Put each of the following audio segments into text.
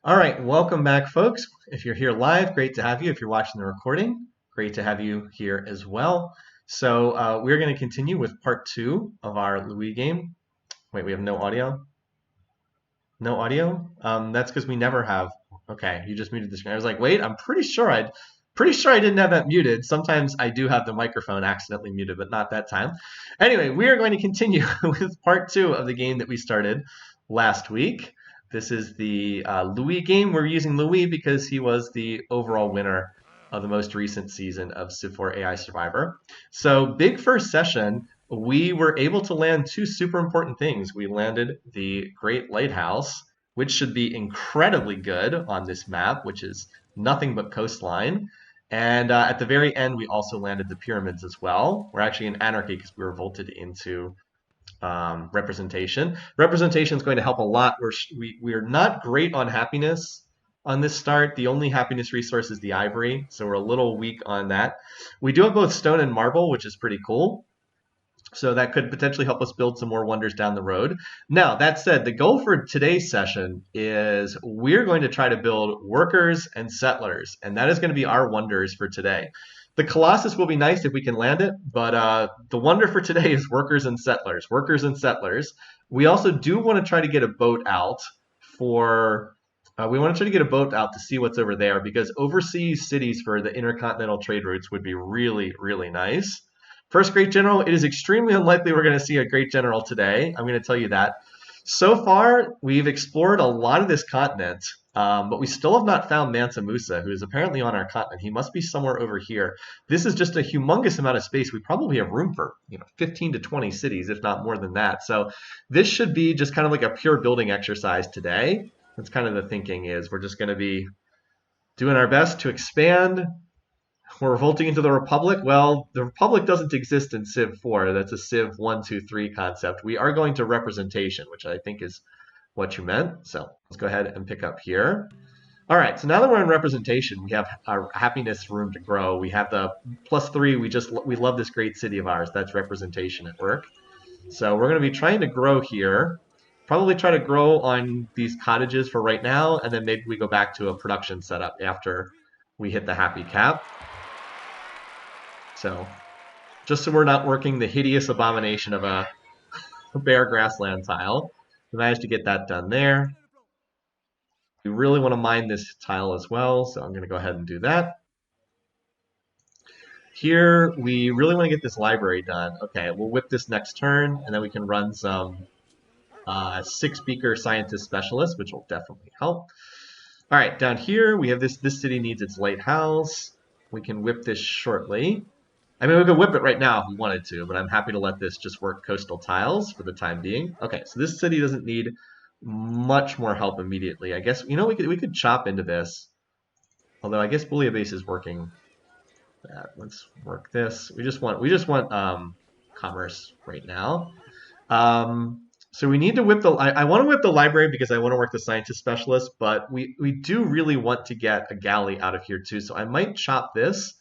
All right, welcome back, folks. If you're here live, great to have you. If you're watching the recording, great to have you here as well. So we're going to continue with part two of our Louis game. Wait, we have no audio? No audio? That's because we never have. Okay, you just muted the screen. I was like, wait, I'm pretty sure I didn't have that muted. Sometimes I do have the microphone accidentally muted, but not that time. Anyway, we are going to continue with part two of the game that we started last week. This is the Louis game. We're using Louis because he was the overall winner of the most recent season of Civ 4 AI Survivor. So big first session, we were able to land two super important things. We landed the Great Lighthouse, which should be incredibly good on this map, which is nothing but coastline. And at the very end, we also landed the pyramids as well. We're actually in anarchy because we were vaulted into representation. Representation is going to help a lot. We're not great on happiness on this start. The only happiness resource is the ivory, so we're a little weak on that. We do have both stone and marble, which is pretty cool. So that could potentially help us build some more wonders down the road. Now, that said, the goal for today's session is we're going to try to build workers and settlers, and that is going to be our wonders for today. The Colossus will be nice if we can land it, but the wonder for today is workers and settlers. Workers and settlers. We also do want to try to get a boat out for. We want to try to get a boat out to see what's over there because overseas cities for the intercontinental trade routes would be really, really nice. First great general, it is extremely unlikely we're going to see a great general today. I'm going to tell you that. So far, we've explored a lot of this continent, but we still have not found Mansa Musa, who is apparently on our continent. He must be somewhere over here. This is just a humongous amount of space. We probably have room for 15 to 20 cities, if not more than that. So this should be just kind of like a pure building exercise today. That's kind of the thinking is we're just going to be doing our best to expand. We're revolting into the Republic. Well, the Republic doesn't exist in Civ 4. That's a Civ 1, 2, 3 concept. We are going to representation, which I think is what you meant. So let's go ahead and pick up here. All right, so now that we're in representation, we have our happiness room to grow. We have the +3. We love this great city of ours. That's representation at work. So we're going to be trying to grow here. Probably try to grow on these cottages for right now, and then maybe we go back to a production setup after we hit the happy cap. So just so we're not working the hideous abomination of a bare grassland tile, we managed to get that done there. We really want to mine this tile as well, so I'm going to go ahead and do that. Here, we really want to get this library done. Okay, we'll whip this next turn, and then we can run some 6-beaker scientist specialist, which will definitely help. All right, down here, we have this city needs its lighthouse. We can whip this shortly. I mean, we could whip it right now if we wanted to, but I'm happy to let this just work coastal tiles for the time being. Okay, so this city doesn't need much more help immediately. I guess, we could chop into this. Although I guess Bouillabaisse is working that. Let's work this. We just want commerce right now. So we need to whip the. I want to whip the library because I want to work the scientist specialist, but we do really want to get a galley out of here too. So I might chop this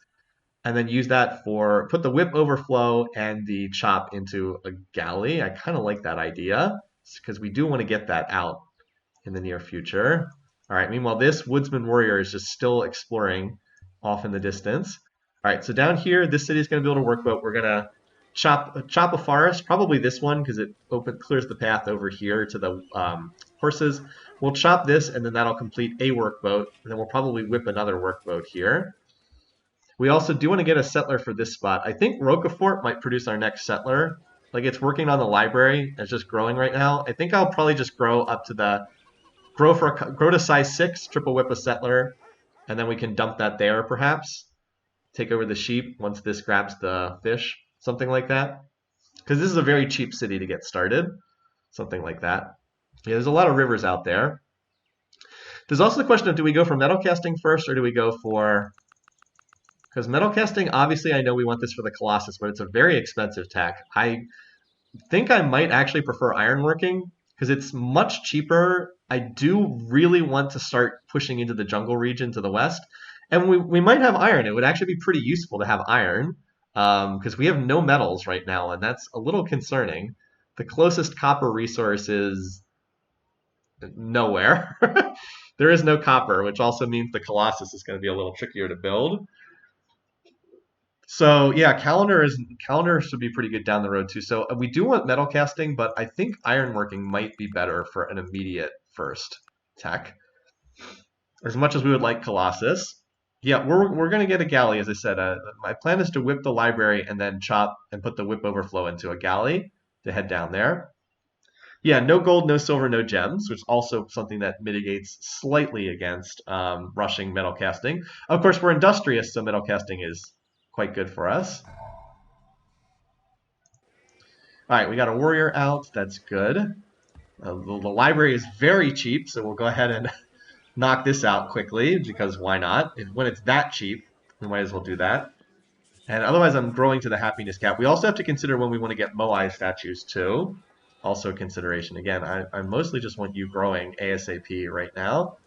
and then use that for put the whip overflow and the chop into a galley. I kind of like that idea because we do want to get that out in the near future. All right. Meanwhile, this woodsman warrior is just still exploring off in the distance. All right. So down here, this city is going to build a workboat. We're going to chop a forest, probably this one because it clears the path over here to the horses. We'll chop this, and then that'll complete a workboat. And then we'll probably whip another workboat here. We also do want to get a settler for this spot. I think Roquefort might produce our next settler. Like it's working on the library. It's just growing right now. I think I'll probably just grow up to grow to size 6, triple whip a settler, and then we can dump that there perhaps. Take over the sheep once this grabs the fish, something like that. Because this is a very cheap city to get started. Something like that. Yeah, there's a lot of rivers out there. There's also the question of do we go for metal casting first or do we go for... Because metal casting, obviously I know we want this for the Colossus, but it's a very expensive tech. I think I might actually prefer ironworking because it's much cheaper. I do really want to start pushing into the jungle region to the west. And we might have iron. It would actually be pretty useful to have iron because we have no metals right now, and that's a little concerning. The closest copper resource is nowhere. There is no copper, which also means the Colossus is going to be a little trickier to build. So yeah, calendar should be pretty good down the road too. So we do want metal casting, but I think ironworking might be better for an immediate first tech. As much as we would like Colossus, yeah, we're gonna get a galley, as I said. My plan is to whip the library and then chop and put the whip overflow into a galley to head down there. Yeah, no gold, no silver, no gems, which is also something that mitigates slightly against rushing metal casting. Of course, we're industrious, so metal casting is quite good for us. All right, we got a warrior out. That's good. The library is very cheap, so we'll go ahead and knock this out quickly because why not? When it's that cheap, we might as well do that. And otherwise, I'm growing to the happiness cap. We also have to consider when we want to get Moai statues too. Also a consideration. Again, I mostly just want you growing ASAP right now.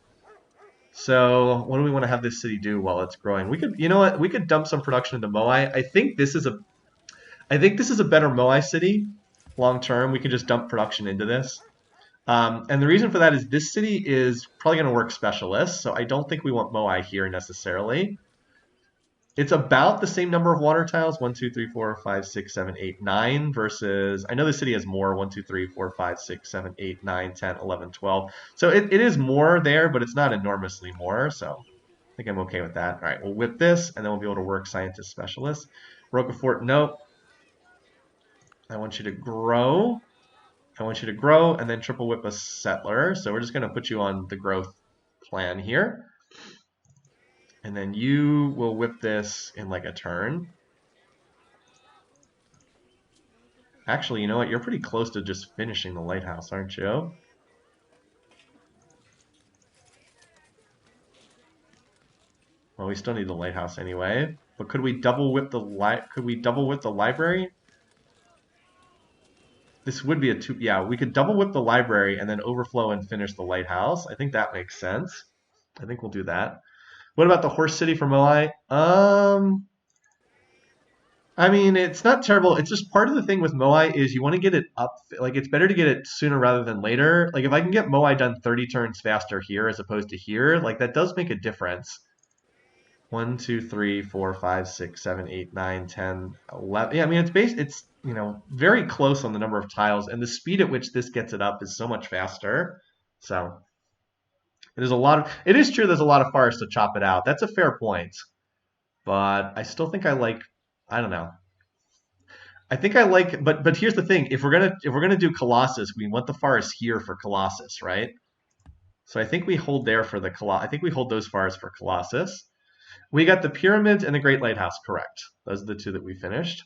So what do we want to have this city do while it's growing? We could, you know what? We could dump some production into Moai. I think this is a better Moai city long term. We can just dump production into this. And the reason for that is this city is probably going to work specialist, so I don't think we want Moai here necessarily. It's about the same number of water tiles, 1, 2, 3, 4, 5, 6, 7, 8, 9, versus, I know the city has more, 1, 2, 3, 4, 5, 6, 7, 8, 9, 10, 11, 12. So it is more there, but it's not enormously more, so I think I'm okay with that. All right, we'll whip this, and then we'll be able to work scientist specialist. Roquefort, nope. I want you to grow. I want you to grow and then triple whip a settler. So we're just going to put you on the growth plan here. And then you will whip this in like a turn. Actually, you know what? You're pretty close to just finishing the lighthouse, aren't you? Well, we still need the lighthouse anyway. But could we double whip the library? This would be a two. Yeah, we could double whip the library and then overflow and finish the lighthouse. I think that makes sense. I think we'll do that. What about the horse city for Moai? I mean, it's not terrible. It's just part of the thing with Moai is you want to get it up. Like, it's better to get it sooner rather than later. Like, if I can get Moai done 30 turns faster here as opposed to here, like, that does make a difference. 1, 2, 3, 4, 5, 6, 7, 8, 9, 10, 11. Yeah, I mean, it's, you know, very close on the number of tiles, and the speed at which this gets it up is so much faster. So, it is true there's a lot of forests to chop it out. That's a fair point. But I still think I don't know. I think I like, but here's the thing: if we're gonna do Colossus, we want the forest here for Colossus, right? So I think we hold there for the I think we hold those forests for Colossus. We got the pyramids and the Great Lighthouse correct. Those are the two that we finished.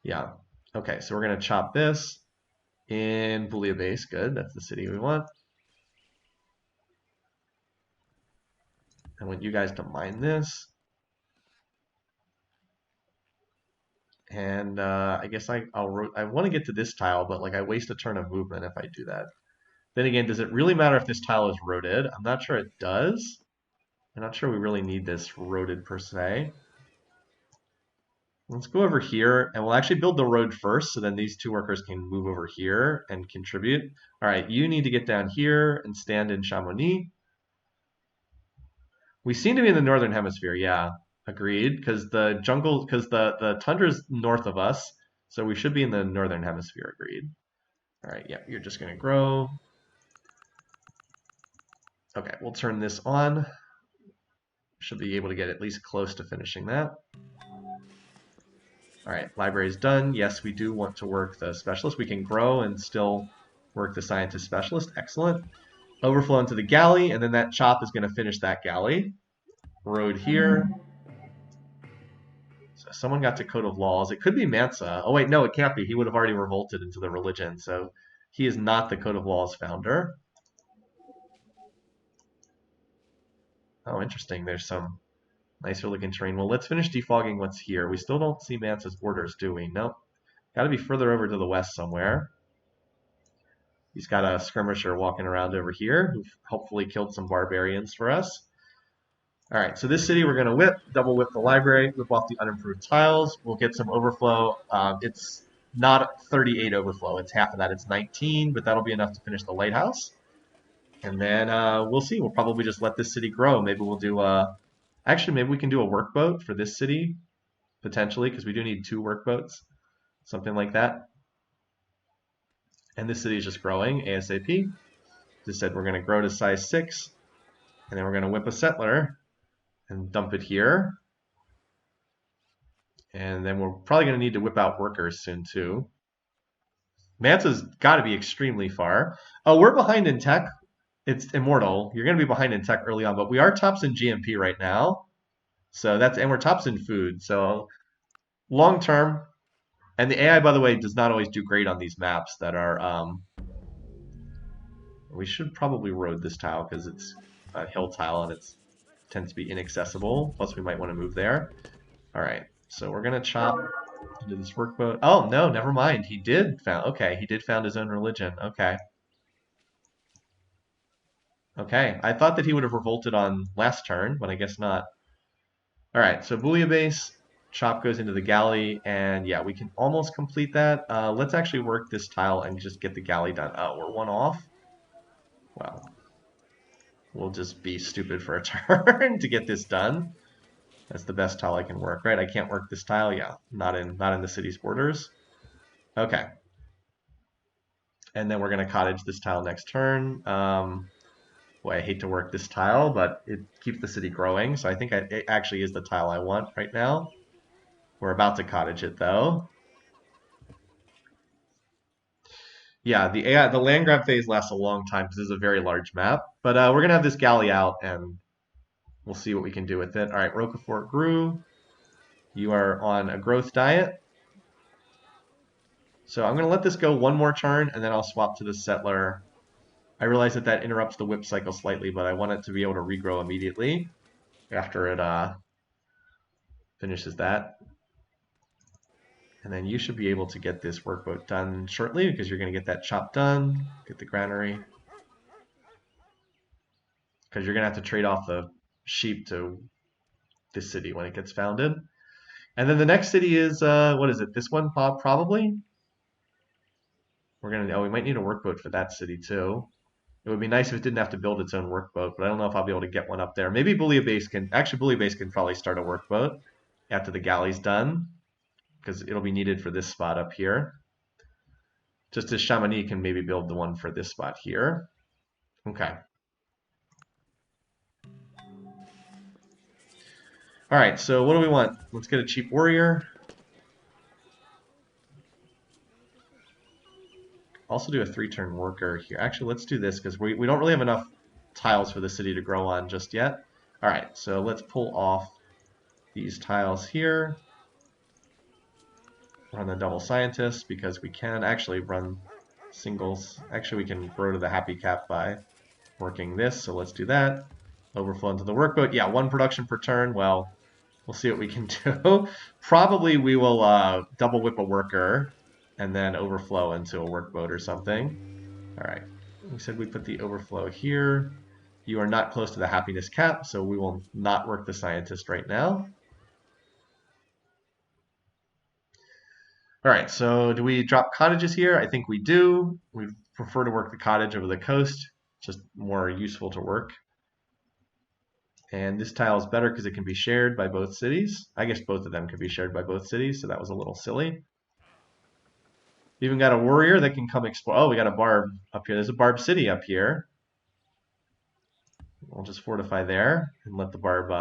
Yeah. Okay, so we're gonna chop this in Boulia Base. Good, that's the city we want. I want you guys to mine this. And I guess I want to get to this tile, but like I waste a turn of movement if I do that. Then again, does it really matter if this tile is roaded? I'm not sure it does. I'm not sure we really need this roaded per se. Let's go over here, and we'll actually build the road first, so then these two workers can move over here and contribute. All right, you need to get down here and stand in Chamonix. We seem to be in the northern hemisphere, yeah. Agreed, because the tundra's north of us, so we should be in the northern hemisphere, agreed. All right, yeah, you're just gonna grow. Okay, we'll turn this on. Should be able to get at least close to finishing that. All right, library's done. Yes, we do want to work the specialist. We can grow and still work the scientist specialist. Excellent. Overflow into the galley, and then that chop is going to finish that galley. Road here. So someone got to Code of Laws. It could be Mansa. Oh, wait, no, it can't be. He would have already revolted into the religion, so he is not the Code of Laws founder. Oh, interesting. There's some nicer looking terrain. Well, let's finish defogging what's here. We still don't see Mansa's orders, do we? Nope. Got to be further over to the west somewhere. He's got a skirmisher walking around over here who hopefully killed some barbarians for us. All right, so this city we're going to whip, double whip the library, whip off the unimproved tiles. We'll get some overflow. It's not 38 overflow. It's half of that. It's 19, but that'll be enough to finish the lighthouse. And then we'll see. We'll probably just let this city grow. Maybe we'll do actually, maybe we can do a workboat for this city, potentially, because we do need 2 workboats, something like that. And this city is just growing ASAP. Just said we're going to grow to size 6, and then we're going to whip a settler and dump it here. And then we're probably going to need to whip out workers soon, too. Mansa's got to be extremely far. Oh, we're behind in tech. It's immortal. You're going to be behind in tech early on, but we are tops in GMP right now. So that's, and we're tops in food. So long term, and the AI, by the way, does not always do great on these maps that are, we should probably road this tile because it's a hill tile and it tends to be inaccessible. Plus we might want to move there. All right, so we're going to chop into this workboat. Oh, no, never mind. He did found, okay, he did found his own religion. Okay. Okay, I thought that he would have revolted on last turn, but I guess not. All right, so bouillabaisse, chop goes into the galley, and yeah, we can almost complete that. Let's actually work this tile and just get the galley done. Oh, we're 1 off. Well, we'll just be stupid for a turn to get this done. That's the best tile I can work, right? I can't work this tile. Yeah, not in the city's borders. Okay, and then we're gonna cottage this tile next turn. Boy, I hate to work this tile, but it keeps the city growing. So I think it actually is the tile I want right now. We're about to cottage it though. Yeah, the land grab phase lasts a long time because this is a very large map. But we're gonna have this galley out and we'll see what we can do with it. All right, Roquefort grew. You are on a growth diet. So I'm gonna let this go 1 more turn and then I'll swap to the settler. I realize that that interrupts the whip cycle slightly, but I want it to be able to regrow immediately after it finishes that. And then you should be able to get this workboat done shortly because you're going to get that chop done, get the granary. Because you're going to have to trade off the sheep to this city when it gets founded. And then the next city is, what is it? This one, probably? We're going to, oh, we might need a workboat for that city too. It would be nice if it didn't have to build its own workboat, but I don't know if I'll be able to get one up there. Maybe Bouillabaisse can, actually Bouillabaisse can probably start a workboat after the galley's done, because it'll be needed for this spot up here. Just as Chamonix can maybe build the one for this spot here. Okay. All right, so what do we want? Let's get a cheap warrior. Also do a 3-turn worker here. Actually, let's do this because we don't really have enough tiles for the city to grow on just yet. All right, so let's pull off these tiles here. Run the double scientist because we can actually run singles. Actually, we can grow to the happy cap by working this, so let's do that. Overflow into the workboat. Yeah, 1 production per turn. Well, we'll see what we can do. Probably we will double whip a worker and then overflow into a workboat or something. All right, we said we put the overflow here. You are not close to the happiness cap, so we will not work the scientist right now. All right, so do we drop cottages here? I think we do. We prefer to work the cottage over the coast, just more useful to work. And this tile is better because it can be shared by both cities. I guess both of them can be shared by both cities, so that was a little silly. We even got a warrior that can come explore. Oh, we got a barb up here. There's a barb city up here. We'll just fortify there and let the barb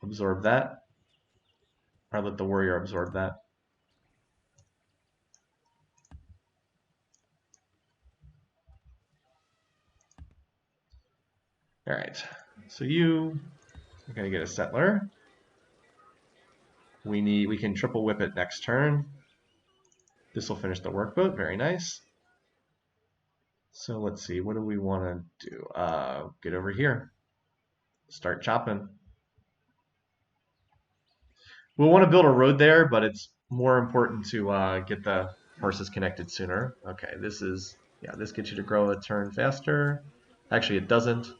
absorb that. Or let the warrior absorb that. All right, so you're gonna get a settler. We can triple whip it next turn. This will finish the workboat. Very nice. So let's see, what do we want to do? Get over here. Start chopping. We'll want to build a road there, but it's more important to get the horses connected sooner. Okay, this gets you to grow a turn faster. Actually, it doesn't.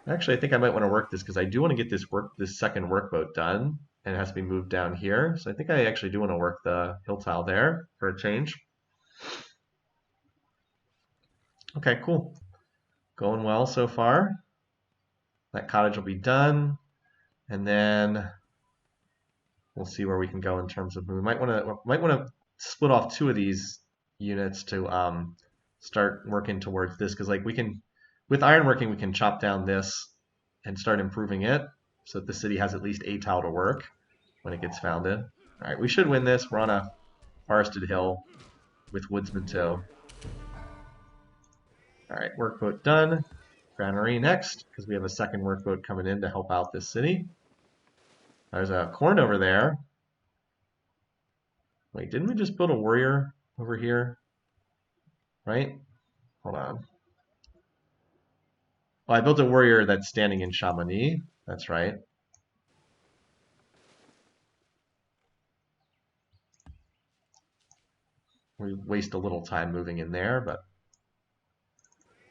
Actually, I think I might want to work this because I do want to get this second workboat done, and it has to be moved down here. So I think I actually do want to work the hill tile there for a change. Okay, cool. Going well so far. That cottage will be done. And then we'll see where we can go in terms of, we might want to split off 2 of these units to start working towards this, because like we can, with ironworking, we can chop down this and start improving it so that the city has at least a tile to work when it gets founded. All right, we should win this. We're on a forested hill with woodsman too. All right, workboat done. Granary next, because we have a second workboat coming in to help out this city. There's a corn over there. Wait, didn't we just build a warrior over here? Right? Hold on. Well, I built a warrior that's standing in Chamonix. That's right. We waste a little time moving in there, but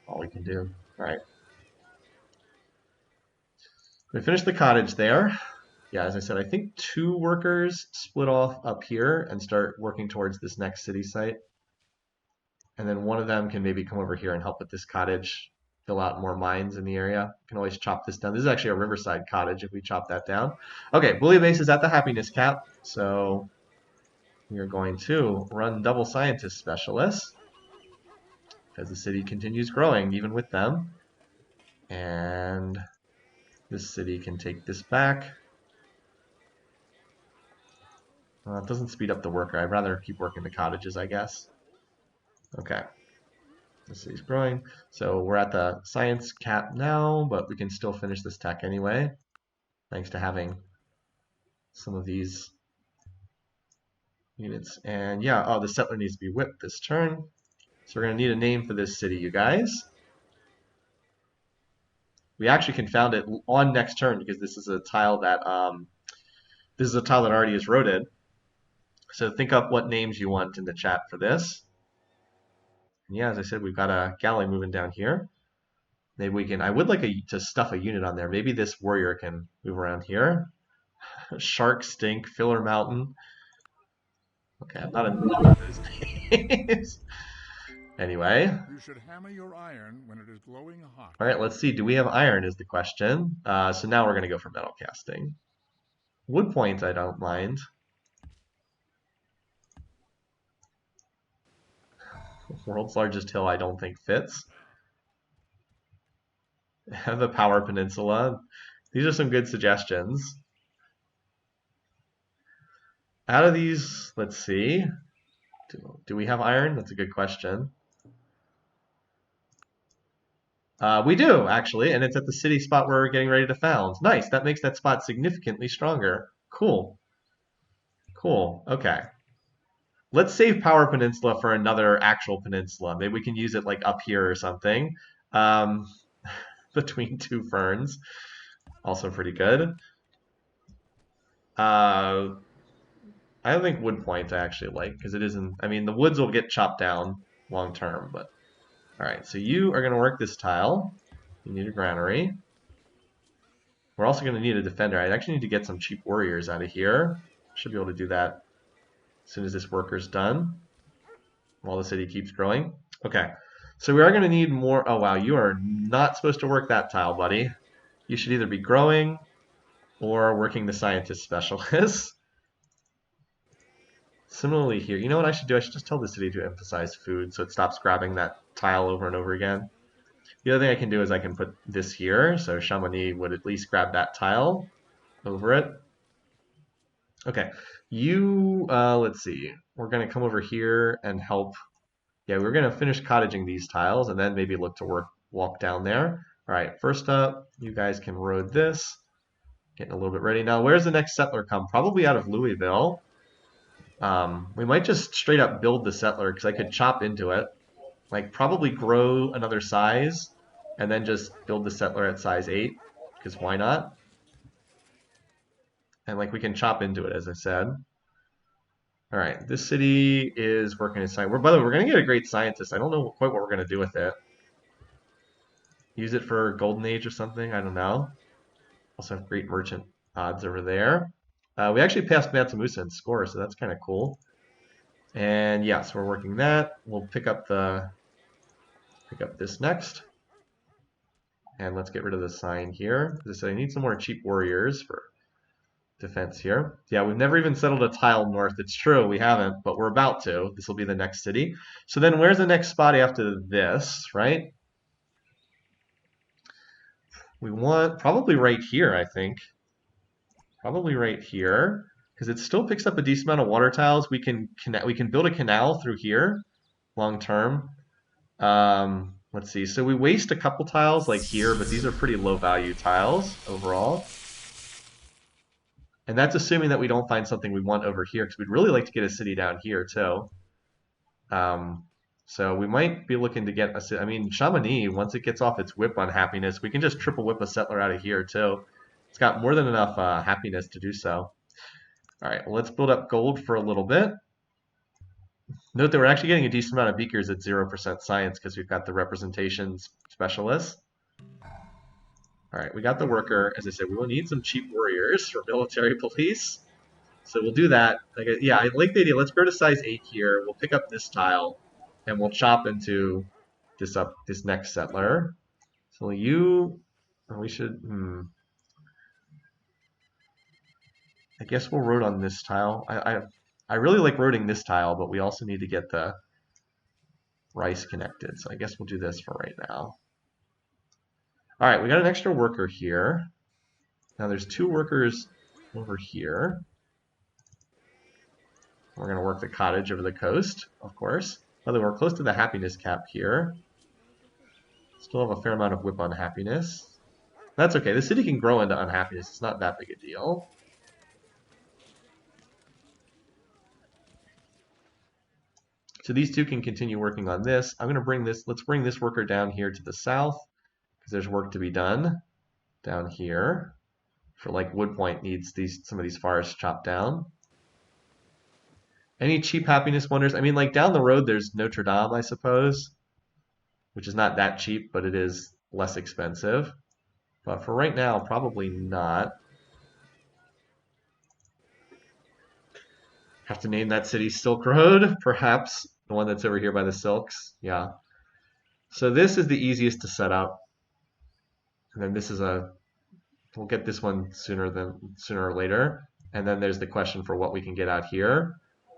all we can do. All right. We finished the cottage there. Yeah, as I said, I think 2 workers split off up here and start working towards this next city site. And then one of them can maybe come over here and help with this cottage, fill out more mines in the area. You can always chop this down. This is actually a riverside cottage if we chop that down. Okay, Bouillabaisse is at the happiness cap, so we are going to run double scientist specialists as the city continues growing even with them. And this city can take this back. It doesn't speed up the worker. I'd rather keep working the cottages, I guess. Okay. The city's growing. So we're at the science cap now, but we can still finish this tech anyway, thanks to having some of these units. And yeah, oh, the settler needs to be whipped this turn. So we're going to need a name for this city, you guys. We actually can found it on next turn because this is a tile that already is roaded. So think up what names you want in the chat for this. And yeah, as I said, we've got a galley moving down here. Maybe we can, I would like to stuff a unit on there. Maybe this warrior can move around here. Shark Stink, Filler Mountain. Okay, I'm not a those names. Anyway. You should hammer your iron when it is glowing hot. All right, let's see. Do we have iron is the question. So now we're going to go for metal casting. Wood points, I don't mind. World's largest hill, I don't think fits. The Power Peninsula. These are some good suggestions. Out of these, let's see. Do we have iron? That's a good question. We do, actually, and it's at the city spot where we're getting ready to found. Nice, that makes that spot significantly stronger. Cool. Cool, okay. Let's save Power Peninsula for another actual peninsula. Maybe we can use it like up here or something. Between 2 ferns. Also pretty good. I don't think wood point I actually like, because it isn't, I mean, the woods will get chopped down long term, but all right, so you are going to work this tile. You need a granary. We're also going to need a defender. I actually need to get some cheap warriors out of here. Should be able to do that as soon as this worker's done, while the city keeps growing. Okay, so we are going to need more. Oh, wow, you are not supposed to work that tile, buddy. You should either be growing or working the scientist specialist. Similarly here, you know what I should do? I should just tell the city to emphasize food so it stops grabbing that tile over and over again. The other thing I can do is I can put this here, so Chamonix would at least grab that tile over it. Okay, you, let's see, we're going to come over here and help. Yeah, we're going to finish cottaging these tiles and then maybe look to walk down there. All right, first up, you guys can road this. Getting a little bit ready. Now, where's the next settler come? Probably out of Louisville. We might just straight up build the settler because I could chop into it. Like probably grow another size and then just build the settler at size 8 because why not? And like we can chop into it, as I said. All right, this city is working its side. By the way, we're going to get a great scientist. I don't know quite what we're going to do with it. Use it for Golden Age or something? I don't know. Also have great merchant odds over there. We actually passed Mansa Musa in score, so that's kind of cool. And yes, we're working that. We'll pick up this next. And let's get rid of the sign here. As I said, I need some more cheap warriors for defense here. Yeah, we've never even settled a tile north. It's true, we haven't, but we're about to. This will be the next city. So then where's the next spot after this, right? We want probably right here, I think. Probably right here, because it still picks up a decent amount of water tiles. We can build a canal through here long term. Let's see. So we waste a couple tiles like here, but these are pretty low value tiles overall. And that's assuming that we don't find something we want over here, because we'd really like to get a city down here too. Um, so we might be looking to get a city. I mean, Chamonix, once it gets off its whip on happiness, we can just triple whip a settler out of here too. It's got more than enough happiness to do so. All right, well, let's build up gold for a little bit. Note that we're actually getting a decent amount of beakers at 0% science because we've got the representations specialist. All right, we got the worker. As I said, we will need some cheap warriors for military police. So we'll do that. Yeah, I like the idea. Let's grow to size 8 here. We'll pick up this tile, and we'll chop into this next settler. So we should. I guess we'll road on this tile. I really like roading this tile, but we also need to get the rice connected. So I guess we'll do this for right now. All right, we got an extra worker here. Now there's 2 workers over here. We're going to work the cottage over the coast, of course. By the way, we're close to the happiness cap here. Still have a fair amount of whip on happiness. That's okay. The city can grow into unhappiness. It's not that big a deal. So these 2 can continue working on this. I'm going to bring this, let's bring this worker down here to the south because there's work to be done down here. For like Wood Point needs some of these forests chopped down. Any cheap happiness wonders? I mean, like down the road, there's Notre Dame, I suppose, which is not that cheap, but it is less expensive. But for right now, probably not. Have to name that city Silk Road, perhaps. The one that's over here by the silks. Yeah. So this is the easiest to set up. And then this is we'll get this one sooner or later. And then there's the question for what we can get out here.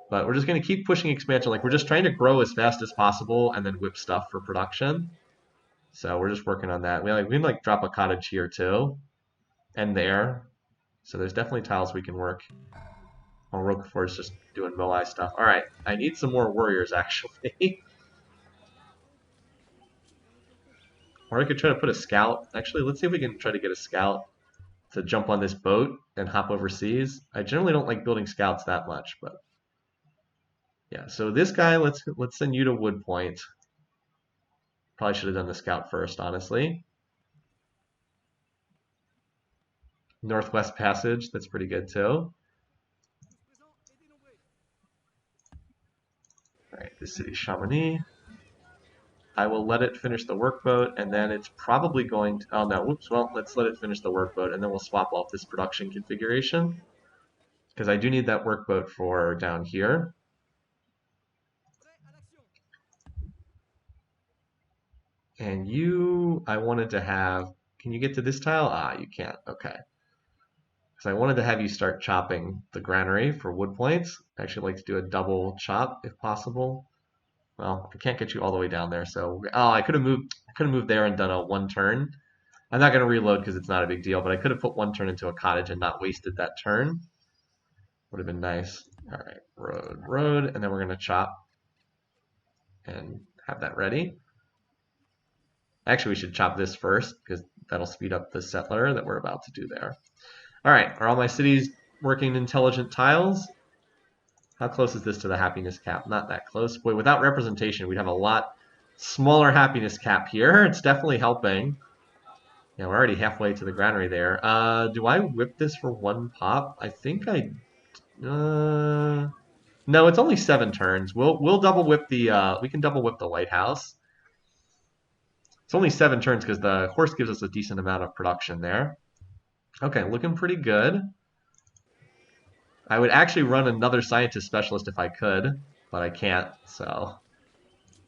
But we're just going to keep pushing expansion. Like we're just trying to grow as fast as possible and then whip stuff for production. So we're just working on that. We can like drop a cottage here too, and there. So there's definitely tiles we can work. While Roquefort's just doing Moai stuff. All right, I need some more warriors actually. Or I could try to put a scout. Actually, let's see if we can try to get a scout to jump on this boat and hop overseas. I generally don't like building scouts that much, but yeah. So this guy, let's send you to Wood Point. Probably should have done the scout first, honestly. Northwest Passage, that's pretty good too. All right, this city Chamonix. I will let it finish the workboat, and then it's probably going to, oh no, whoops, well, let's let it finish the workboat, and then we'll swap off this production configuration, because I do need that workboat for down here. And you, I wanted to have, can you get to this tile? Ah, you can't, okay. Because I wanted to have you start chopping the granary for wood points. I actually like to do a double chop if possible. Well, I can't get you all the way down there, so I could have moved there and done a 1 turn. I'm not going to reload because it's not a big deal, but I could have put 1 turn into a cottage and not wasted that turn. Would have been nice. All right, road, and then we're going to chop and have that ready. Actually, we should chop this first because that'll speed up the settler that we're about to do there. All right, are all my cities working intelligent tiles? How close is this to the happiness cap? Not that close. Boy, without representation, we'd have a lot smaller happiness cap here. It's definitely helping. Yeah, we're already halfway to the granary there. Do I whip this for 1 pop? I think I... no, it's only 7 turns. We'll double whip the... we can double whip the lighthouse. It's only 7 turns because the horse gives us a decent amount of production there. Okay, looking pretty good. I would actually run another scientist specialist if I could, but I can't, so...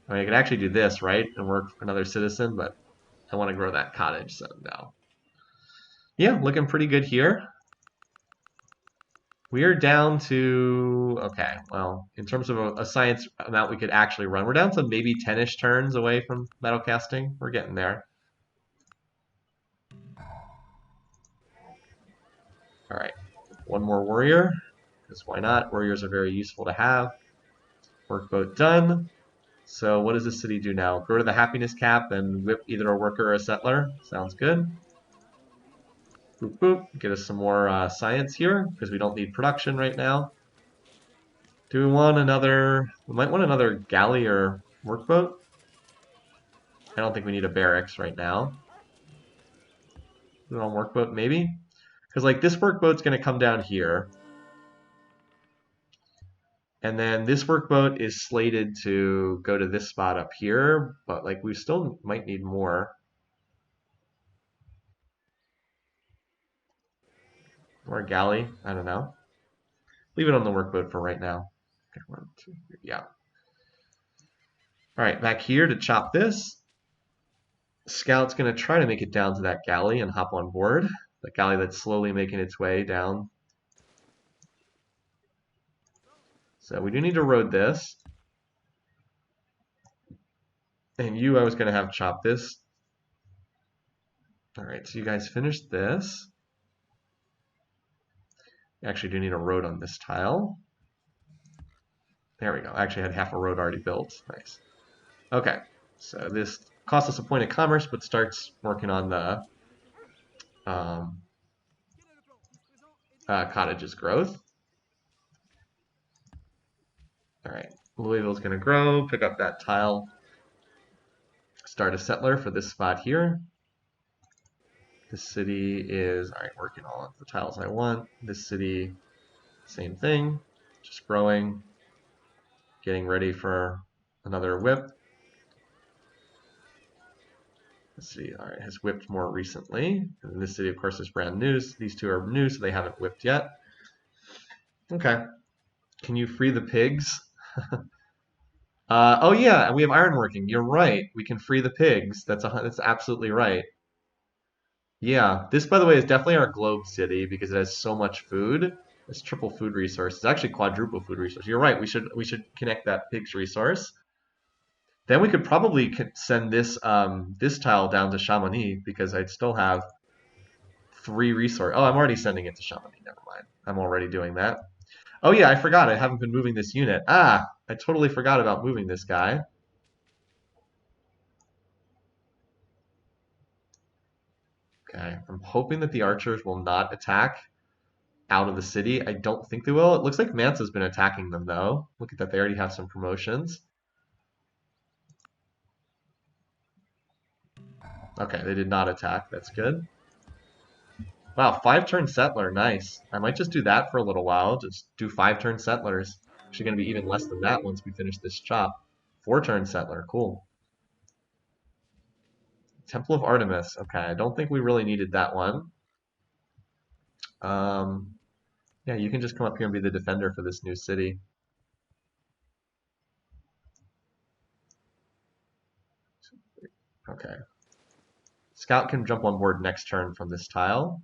I mean, I could actually do this, right? And work for another citizen, but I want to grow that cottage, so no. Yeah, looking pretty good here. We are down to, okay, well, in terms of a science amount we could actually run, we're down to maybe 10-ish turns away from metal casting. We're getting there. All right, one more warrior, because why not? Warriors are very useful to have. Workboat done. So what does this city do now? Go to the happiness cap and whip either a worker or a settler. Sounds good. Boop, boop. Get us some more science here, because we don't need production right now. Do we want another... We might want another galley or workboat. I don't think we need a barracks right now. Put it on workboat, maybe? Because, like, this workboat's going to come down here. And then this workboat is slated to go to this spot up here. But, like, we still might need more. Or a galley. I don't know. Leave it on the workboat for right now. Okay, 1, 2, 3, yeah. All right, back here to chop this. Scout's going to try to make it down to that galley and hop on board. The galley that's slowly making its way down. So we do need to road this. And you, I was going to have chop this. All right, so you guys finished this. You actually do need a road on this tile. There we go. I actually had half a road already built. Nice. Okay, so this costs us a point of commerce, but starts working on the cottage's growth. All right, Louisville's going to grow, pick up that tile, start a settler for this spot here. This city is, all right, working on the tiles I want. This city, same thing, just growing, getting ready for another whip. Let's see, all right, has whipped more recently. And this city, of course, is brand new. These two are new, so they haven't whipped yet. Okay. Can you free the pigs? Oh yeah, we have ironworking. You're right. We can free the pigs. That's absolutely right. Yeah, this, by the way, is definitely our globe city because it has so much food. It's triple food resource. It's actually quadruple food resource. You're right. We should connect that pigs resource. Then we could probably send this this tile down to Chamonix because I'd still have 3 resource. Oh, I'm already sending it to Chamonix. Never mind. I'm already doing that. Oh yeah, I forgot. I haven't been moving this unit. Ah, I totally forgot about moving this guy. Okay, I'm hoping that the archers will not attack out of the city. I don't think they will. It looks like Mansa's been attacking them though. Look at that. They already have some promotions. Okay, they did not attack. That's good. Wow, 5-turn settler. Nice. I might just do that for a little while. Just do 5-turn settlers. Actually going to be even less than that once we finish this chop. 4-turn settler. Cool. Temple of Artemis. Okay, I don't think we really needed that one. Yeah, you can just come up here and be the defender for this new city. Okay. Scout can jump on board next turn from this tile.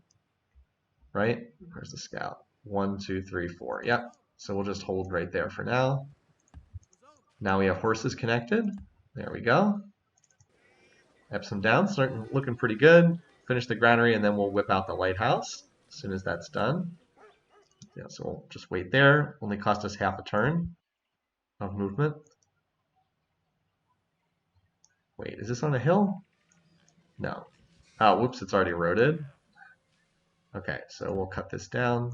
Right? Where's the scout? 1, 2, 3, 4. Yep. So we'll just hold right there for now. Now we have horses connected. There we go. Epsom down, starting looking pretty good. Finish the granary and then we'll whip out the lighthouse as soon as that's done. Yeah, so we'll just wait there. Only cost us half a turn of movement. Wait, is this on a hill? No. Oh, whoops, it's already eroded. Okay, so we'll cut this down.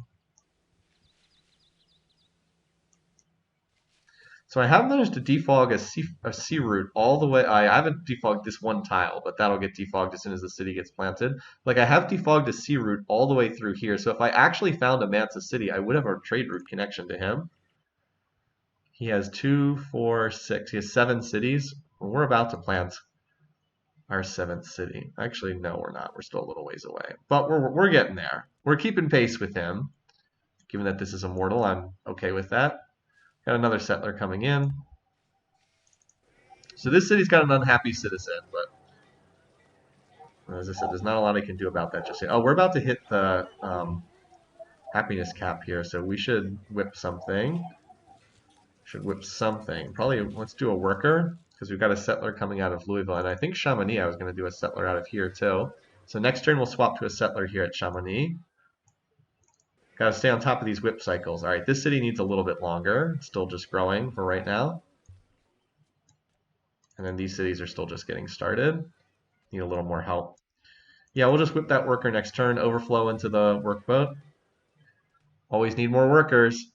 So I have managed to defog a sea route all the way. I haven't defogged this one tile, but that'll get defogged as soon as the city gets planted. Like I have defogged a sea route all the way through here. So if I actually found a Mansa city, I would have a trade route connection to him. He has 2, 4, 6. He has 7 cities. We're about to plant our 7th city. Actually, no, we're not. We're still a little ways away, but we're getting there. We're keeping pace with him. Given that this is immortal, I'm okay with that. Got another settler coming in. So this city's got an unhappy citizen, but As I said, there's not a lot I can do about that just yet. Oh, we're about to hit the happiness cap here, so we should whip something. Should whip something. Probably let's do a worker because we've got a settler coming out of Louisville, and I think Chamonix. I was going to do a settler out of here too. So next turn we'll swap to a settler here at Chamonix. Got to stay on top of these whip cycles. All right, this city needs a little bit longer. It's still just growing for right now. And then these cities are still just getting started. Need a little more help. Yeah, we'll just whip that worker next turn, overflow into the workboat. Always need more workers.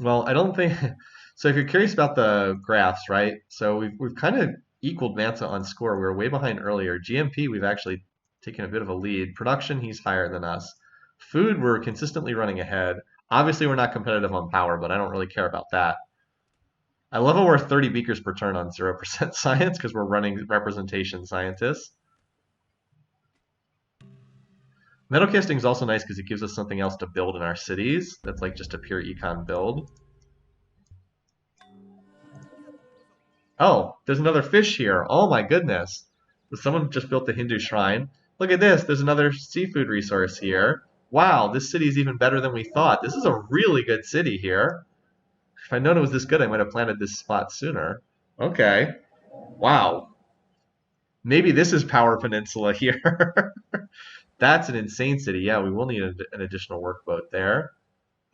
Well, I don't think so. If you're curious about the graphs, right? So we've kind of equaled Mansa on score. We were way behind earlier. GMP, we've actually taken a bit of a lead. Production, he's higher than us. Food, we're consistently running ahead. Obviously, we're not competitive on power, but I don't really care about that. I love how we're 30 beakers per turn on 0% science because we're running representation scientists. Metal casting is also nice because it gives us something else to build in our cities. That's like just a pure econ build. Oh, there's another fish here. Oh my goodness. Someone just built the Hindu shrine. Look at this. There's another seafood resource here. Wow, this city is even better than we thought. This is a really good city here. If I'd known it was this good, I might have planted this spot sooner. Okay. Wow. Maybe this is Power Peninsula here. That's an insane city. Yeah, we will need an additional workboat there.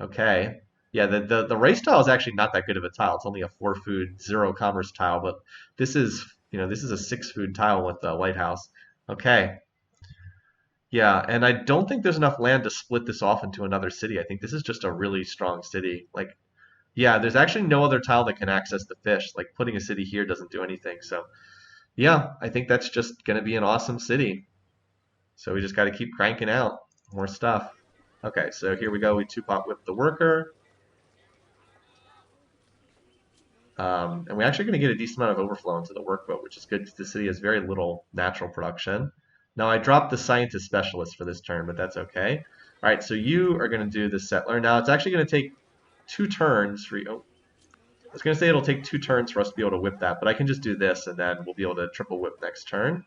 Okay. Yeah, the race tile is actually not that good of a tile. It's only a 4 food, 0 commerce tile, but this is a 6 food tile with the lighthouse. Okay. Yeah, and I don't think there's enough land to split this off into another city. I think this is just a really strong city. Like, yeah, there's actually no other tile that can access the fish. Like putting a city here doesn't do anything. So, yeah, I think that's just going to be an awesome city. So we just got to keep cranking out more stuff. Okay, so here we go. We two-pot whip the worker. And we're actually going to get a decent amount of overflow into the workboat, which is good because the city has very little natural production. Now, I dropped the scientist specialist for this turn, but that's okay. All right, so you are going to do the settler. Now, it's actually going to take 2 turns for you. Oh, I was going to say it'll take 2 turns for us to be able to whip that, but I can just do this, and then we'll be able to triple whip next turn.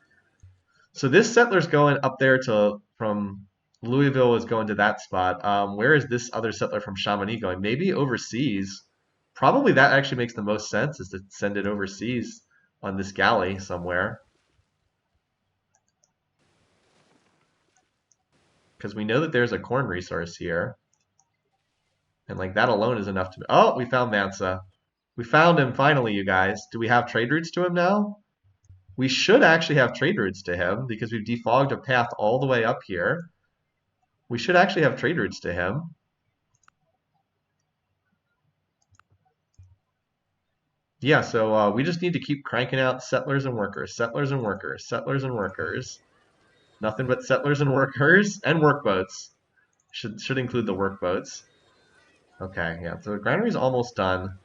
So this settler's going up there to from Louisville is going to that spot. Where is this other settler from Chamonix going? Maybe overseas. Probably that actually makes the most sense is to send it overseas on this galley somewhere. Because we know that there's a corn resource here. And like that alone is enough to... Oh, we found Mansa. We found him finally, you guys. Do we have trade routes to him now? We should actually have trade routes to him because we've defogged a path all the way up here. We should actually have trade routes to him. Yeah, so we just need to keep cranking out settlers and workers, settlers and workers, settlers and workers. Nothing but settlers and workers and workboats. Should include the workboats. Okay, yeah, so the granary's almost done.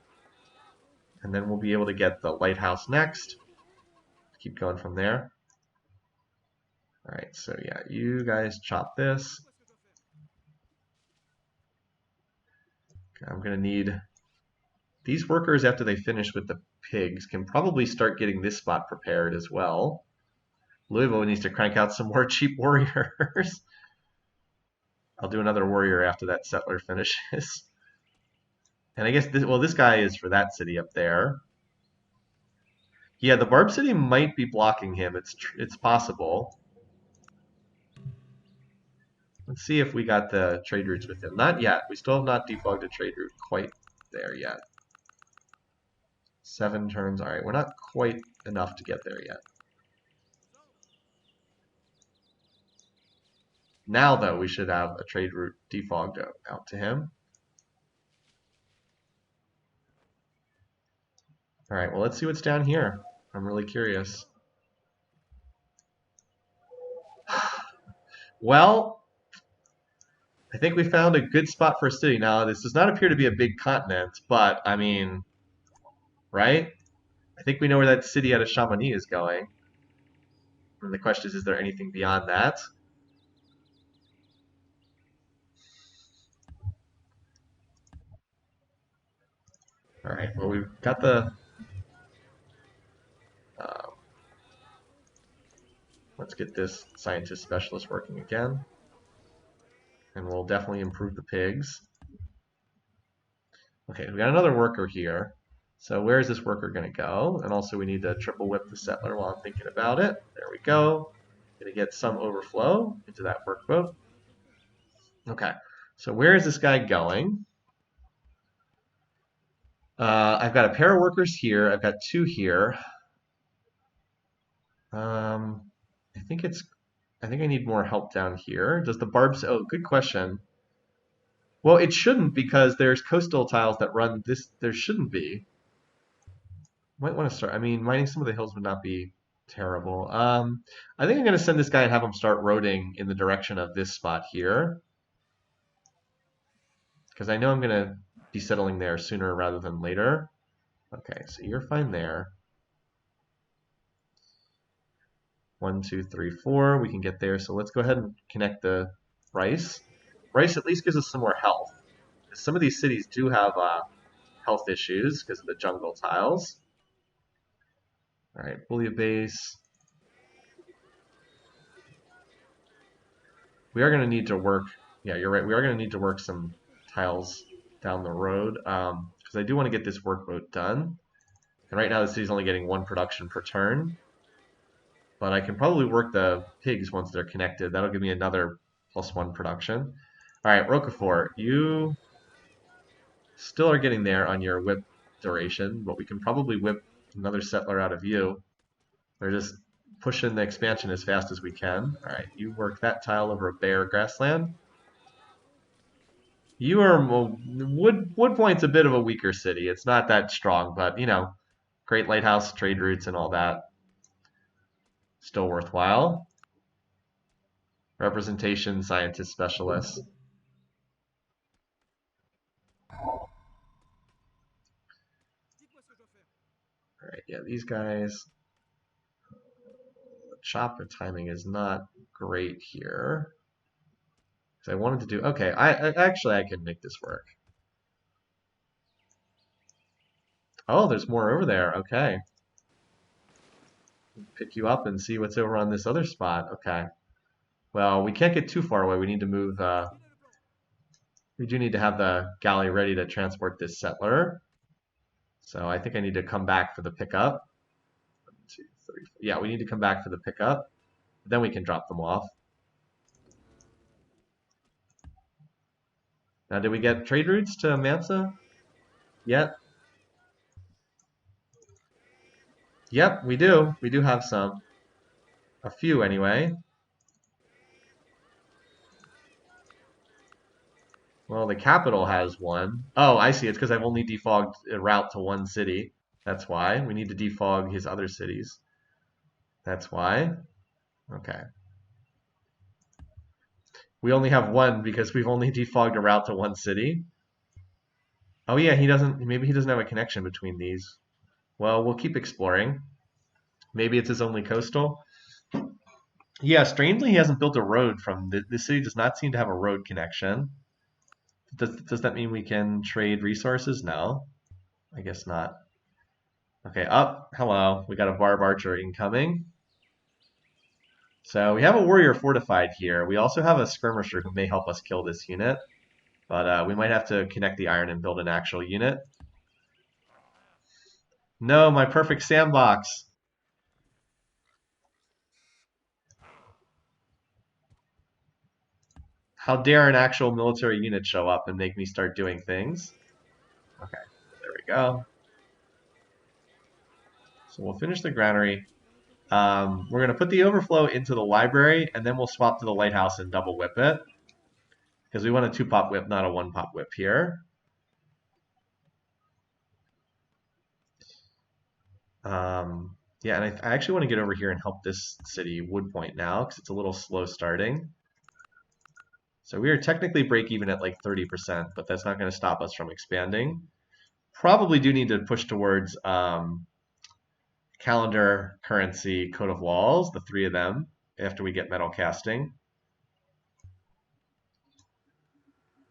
And then we'll be able to get the lighthouse next. Keep going from there. All right, so yeah, you guys chop this. Okay, I'm gonna need these workers after they finish with the pigs can probably start getting this spot prepared as well. Louisville needs to crank out some more cheap warriors. I'll do another warrior after that settler finishes. And I guess this guy is for that city up there. Yeah, the Barb City might be blocking him. It's possible. Let's see if we got the trade routes with him. Not yet. We still have not defogged a trade route quite there yet. 7 turns. All right, we're not quite enough to get there yet. Now, though, we should have a trade route defogged out to him. All right, well, let's see what's down here. I'm really curious. Well, I think we found a good spot for a city. Now, this does not appear to be a big continent, but, I mean, right? I think we know where that city out of Chamonix is going. And the question is there anything beyond that? All right, well, we've got the... Uh, Let's get this scientist specialist working again. And we'll definitely improve the pigs. Okay, we got another worker here. So where is this worker going to go? And also we need to triple whip the settler while I'm thinking about it. There we go. Going to get some overflow into that workboat. Okay, so where is this guy going? I've got a pair of workers here. I've got 2 here. I think I need more help down here. Does the barbs? Oh, good question. Well, it shouldn't because there's coastal tiles that run this. There shouldn't be. Might want to start. I mean, mining some of the hills would not be terrible. I think I'm going to send this guy and have him start roading in the direction of this spot here. Because I know I'm going to be settling there sooner rather than later. Okay, so you're fine there. 1, 2, 3, 4. We can get there. So let's go ahead and connect the rice. Rice at least gives us some more health. Some of these cities do have health issues because of the jungle tiles. All right, Bullia base. We are going to need to work. Yeah, you're right. We are going to need to work some tiles down the road because I do want to get this workboat done. And right now the city's only getting 1 production per turn. But I can probably work the pigs once they're connected. That'll give me another +1 production. All right, Roquefort, you still are getting there on your whip duration, but we can probably whip another settler out of you. Or just push in the expansion as fast as we can. All right, you work that tile over a bare grassland. You are Wood Point's a bit of a weaker city. It's not that strong, but you know, great lighthouse, trade routes, and all that. Still worthwhile. Representation, scientist, specialist. All right, yeah, these guys. The chopper timing is not great here. Because I wanted to do, okay, actually I can make this work. Oh, there's more over there. Okay. Pick you up and see what's over on this other spot. Okay. Well, we can't get too far away. We need to move. We do need to have the galley ready to transport this settler. So I think I need to come back for the pickup. 1, 2, 3, 4. Yeah, we need to come back for the pickup. Then we can drop them off. Now, did we get trade routes to Mansa yet? Yep, we do. We do have some. A few, anyway. Well, the capital has one. Oh, I see. It's because I've only defogged a route to 1 city. That's why. We need to defog his other cities. That's why. Okay. We only have 1 because we've only defogged a route to 1 city. Oh yeah, maybe he doesn't have a connection between these. Well, we'll keep exploring. Maybe it's his only coastal. Yeah, strangely, he hasn't built a road from this city. Does not seem to have a road connection. Does that mean we can trade resources? No, I guess not. Okay, up. Hello. We got a barb archer incoming. So we have a warrior fortified here. We also have a skirmisher who may help us kill this unit. But we might have to connect the iron and build an actual unit. No, my perfect sandbox. How dare an actual military unit show up and make me start doing things? Okay, there we go. So we'll finish the granary. We're going to put the overflow into the library, and then we'll swap to the lighthouse and double whip it. Because we want a 2-pop whip, not a 1-pop whip here. Yeah, and I actually want to get over here and help this city, Wood Point, now, because it's a little slow starting. So we are technically break even at like 30%, but that's not going to stop us from expanding. Probably do need to push towards calendar, currency, coat of walls, the 3 of them, after we get metal casting.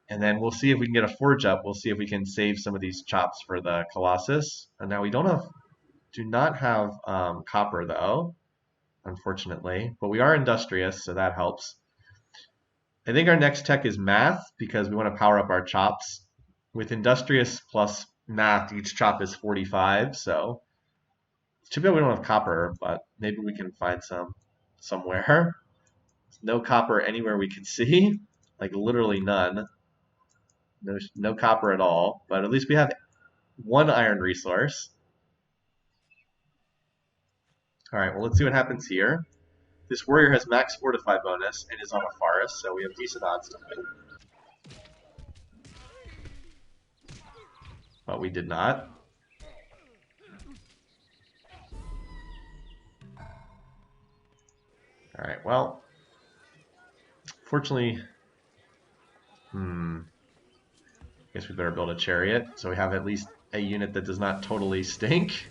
And then we'll see if we can get a forge up. We'll see if we can save some of these chops for the Colossus. And now we do not have copper though. unfortunately. But we are industrious, so that helps. I think our next tech is math because we want to power up our chops. With industrious plus math, each chop is 45, so it's too bad we don't have copper, but maybe we can find some somewhere. No copper anywhere we can see, like literally none. No copper at all, but at least we have one iron resource. All right, well, let's see what happens here. This warrior has max fortify bonus and is on a forest, so we have decent odds to win. But we did not. All right, well, fortunately, guess we better build a chariot so we have at least a unit that does not totally stink.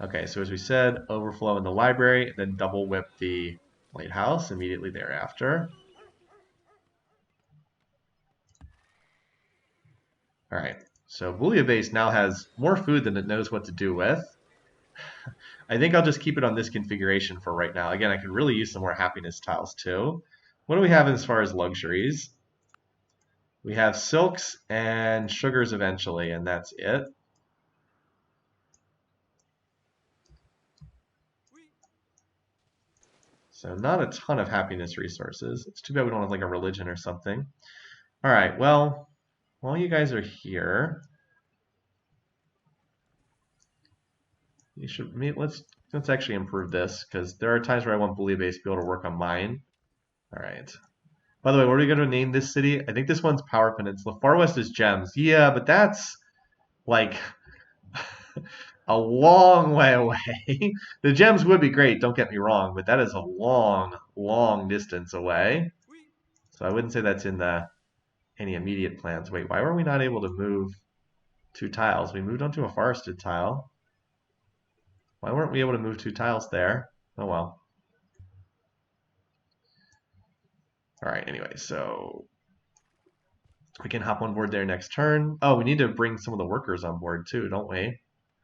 Okay, so as we said, overflow in the library, then double whip the lighthouse immediately thereafter. All right, so Bouillabaisse now has more food than it knows what to do with. I think I'll just keep it on this configuration for right now. Again, I could really use some more happiness tiles too. What do we have as far as luxuries? We have silks and sugars eventually, and that's it. So not a ton of happiness resources. It's too bad we don't have like a religion or something. All right, well, while you guys are here, you should let's actually improve this because there are times where I want Bouillabaisse to be able to work on mine. All right. By the way, what are we going to name this city? I think this one's Power Peninsula. Far West is Gems. Yeah, but that's like a long way away. The Gems would be great, don't get me wrong, but that is a long, long distance away. So I wouldn't say that's in any immediate plans. Wait, why were we not able to move 2 tiles? We moved onto a forested tile. Why weren't we able to move 2 tiles there? Oh well. All right, anyway, so we can hop on board there next turn. Oh, we need to bring some of the workers on board too, don't we?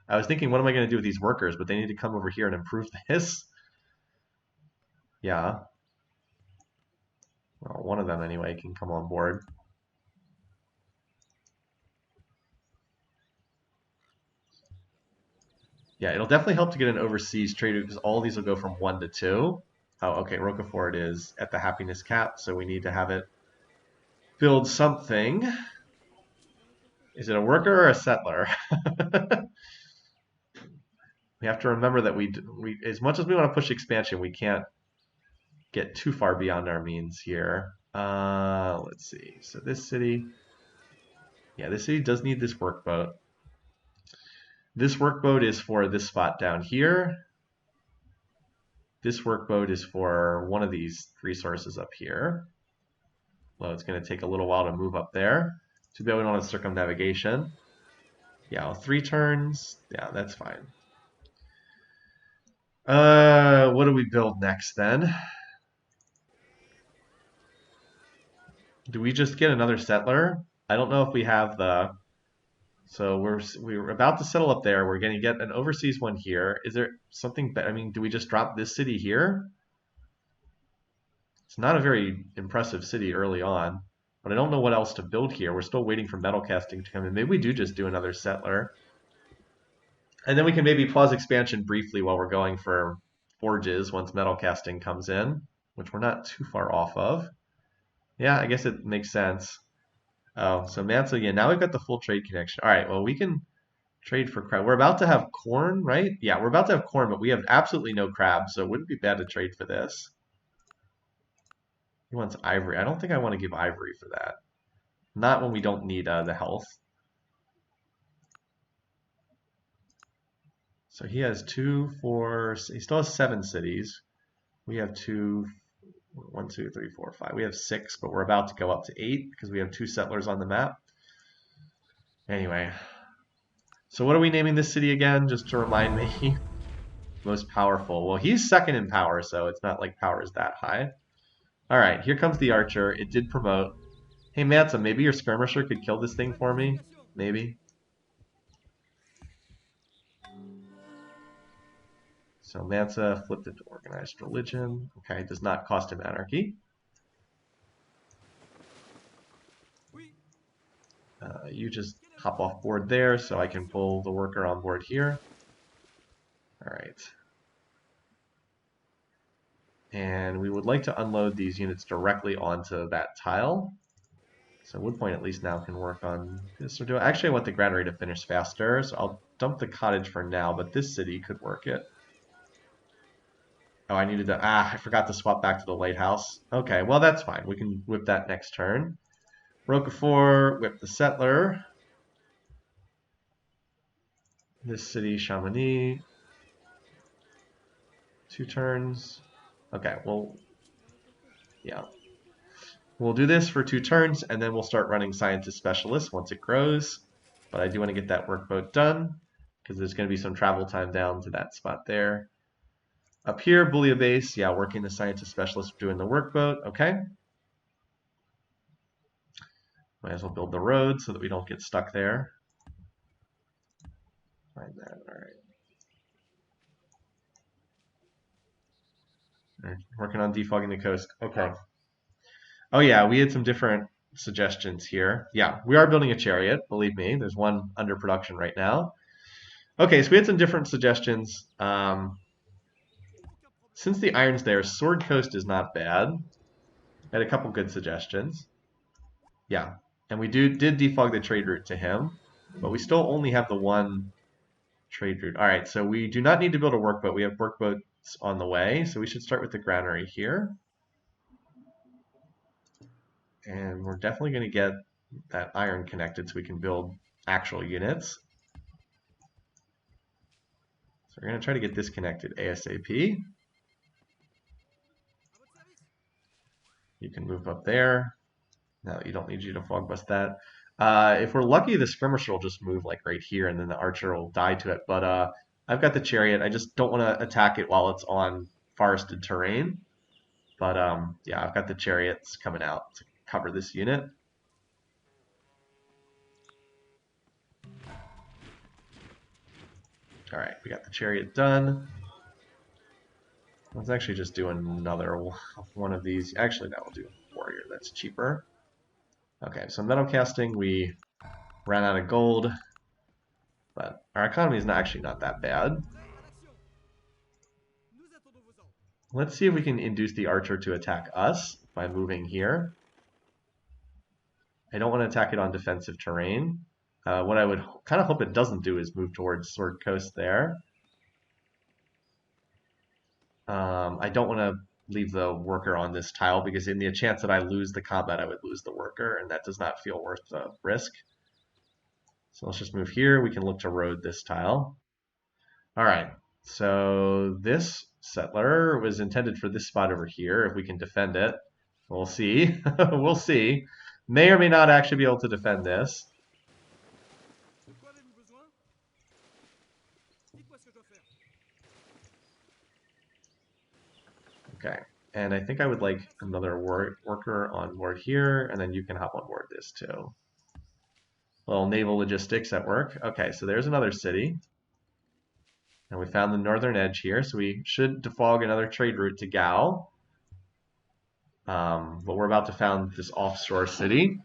I was thinking, what am I going to do with these workers? But they need to come over here and improve this. Yeah. Well, one of them anyway can come on board. Yeah, it'll definitely help to get an overseas trade because all these will go from 1 to 2. Oh, okay, Roquefort is at the happiness cap, so we need to have it build something. Is it a worker or a settler? We have to remember that we, as much as we want to push expansion, we can't get too far beyond our means here. Let's see. So this city, yeah, this city does need this workboat. This workboat is for this spot down here. This workboat is for one of these resources up here. Well, it's going to take a little while to move up there. Too bad we don't have circumnavigation. Yeah, well, 3 turns. Yeah, that's fine. What do we build next then? Do we just get another settler? I don't know if we have the. So we're about to settle up there. We're going to get an overseas one here. Is there something? I mean, do we just drop this city here? It's not a very impressive city early on, but I don't know what else to build here. We're still waiting for metal casting to come in. Maybe we do just do another settler. And then we can maybe pause expansion briefly while we're going for forges once metal casting comes in, which we're not too far off of. Yeah, I guess it makes sense. Oh, so Manso, yeah, now we've got the full trade connection. All right, well, we can trade for crab. We're about to have corn, right? Yeah, we're about to have corn, but we have absolutely no crab, so it wouldn't be bad to trade for this. He wants ivory. I don't think I want to give ivory for that. Not when we don't need the health. So he has 2, 4, he still has 7 cities. We have 2, 1, 2, 3, 4, 5. We have 6, but we're about to go up to 8 because we have 2 settlers on the map. Anyway, so what are we naming this city again, just to remind me? Most powerful. Well, he's second in power, so it's not like power is that high. All right, here comes the archer. It did promote. Hey, Matza, maybe your skirmisher could kill this thing for me? Maybe. So Mansa flipped it to organized religion. Okay, does not cost him anarchy. You just hop off board there so I can pull the worker on board here. All right. And we would like to unload these units directly onto that tile. So Woodpoint at least now can work on this. Or do actually I want the granary to finish faster, so I'll dump the cottage for now, but this city could work it. Oh, I needed to, I forgot to swap back to the lighthouse. Okay, well that's fine. We can whip that next turn. Roquefort, whip the settler. This city, Chamonix. 2 turns. Okay, well, yeah. We'll do this for 2 turns, and then we'll start running Scientist Specialist once it grows. But I do want to get that workboat done, because there's going to be some travel time down to that spot there. Up here, Bouillabaisse, yeah, working the Scientist Specialist, doing the workboat, okay. Might as well build the road so that we don't get stuck there. Find that, alright. Working on defogging the coast, okay. Oh yeah, we had some different suggestions here. Yeah, we are building a chariot, believe me. There's one under production right now. Okay, so we had some different suggestions. Since the iron's there, Sword Coast is not bad. I had a couple good suggestions. Yeah, and we did defog the trade route to him, but we still only have the one trade route. All right, so we do not need to build a workboat. We have workboats on the way, so we should start with the granary here. And we're definitely going to get that iron connected so we can build actual units. So we're going to try to get this connected ASAP. You can move up there. No, you don't need you to fog bust that. If we're lucky, the skirmisher will just move like right here, and then the archer will die to it. But I've got the chariot. I just don't want to attack it while it's on forested terrain. But yeah, I've got the chariots coming out to cover this unit. All right, we got the chariot done. Let's actually just do another one of these. Actually, that will do warrior. That's cheaper. Okay, so metal casting, we ran out of gold, but our economy is actually not that bad. Let's see if we can induce the archer to attack us by moving here. I don't want to attack it on defensive terrain. What I would kind of hope it doesn't do is move towards Sword Coast there. I don't want to leave the worker on this tile because in the chance that I lose the combat, I would lose the worker, and that does not feel worth the risk. So let's just move here. We can look to road this tile. All right, so this settler was intended for this spot over here. If we can defend it, we'll see. We'll see. May or may not actually be able to defend this. Okay, and I think I would like another worker on board here, and then you can hop on board this too. Little naval logistics at work. Okay, so there's another city. And we found the northern edge here, so we should defog another trade route to Gao. But we're about to found this offshore city.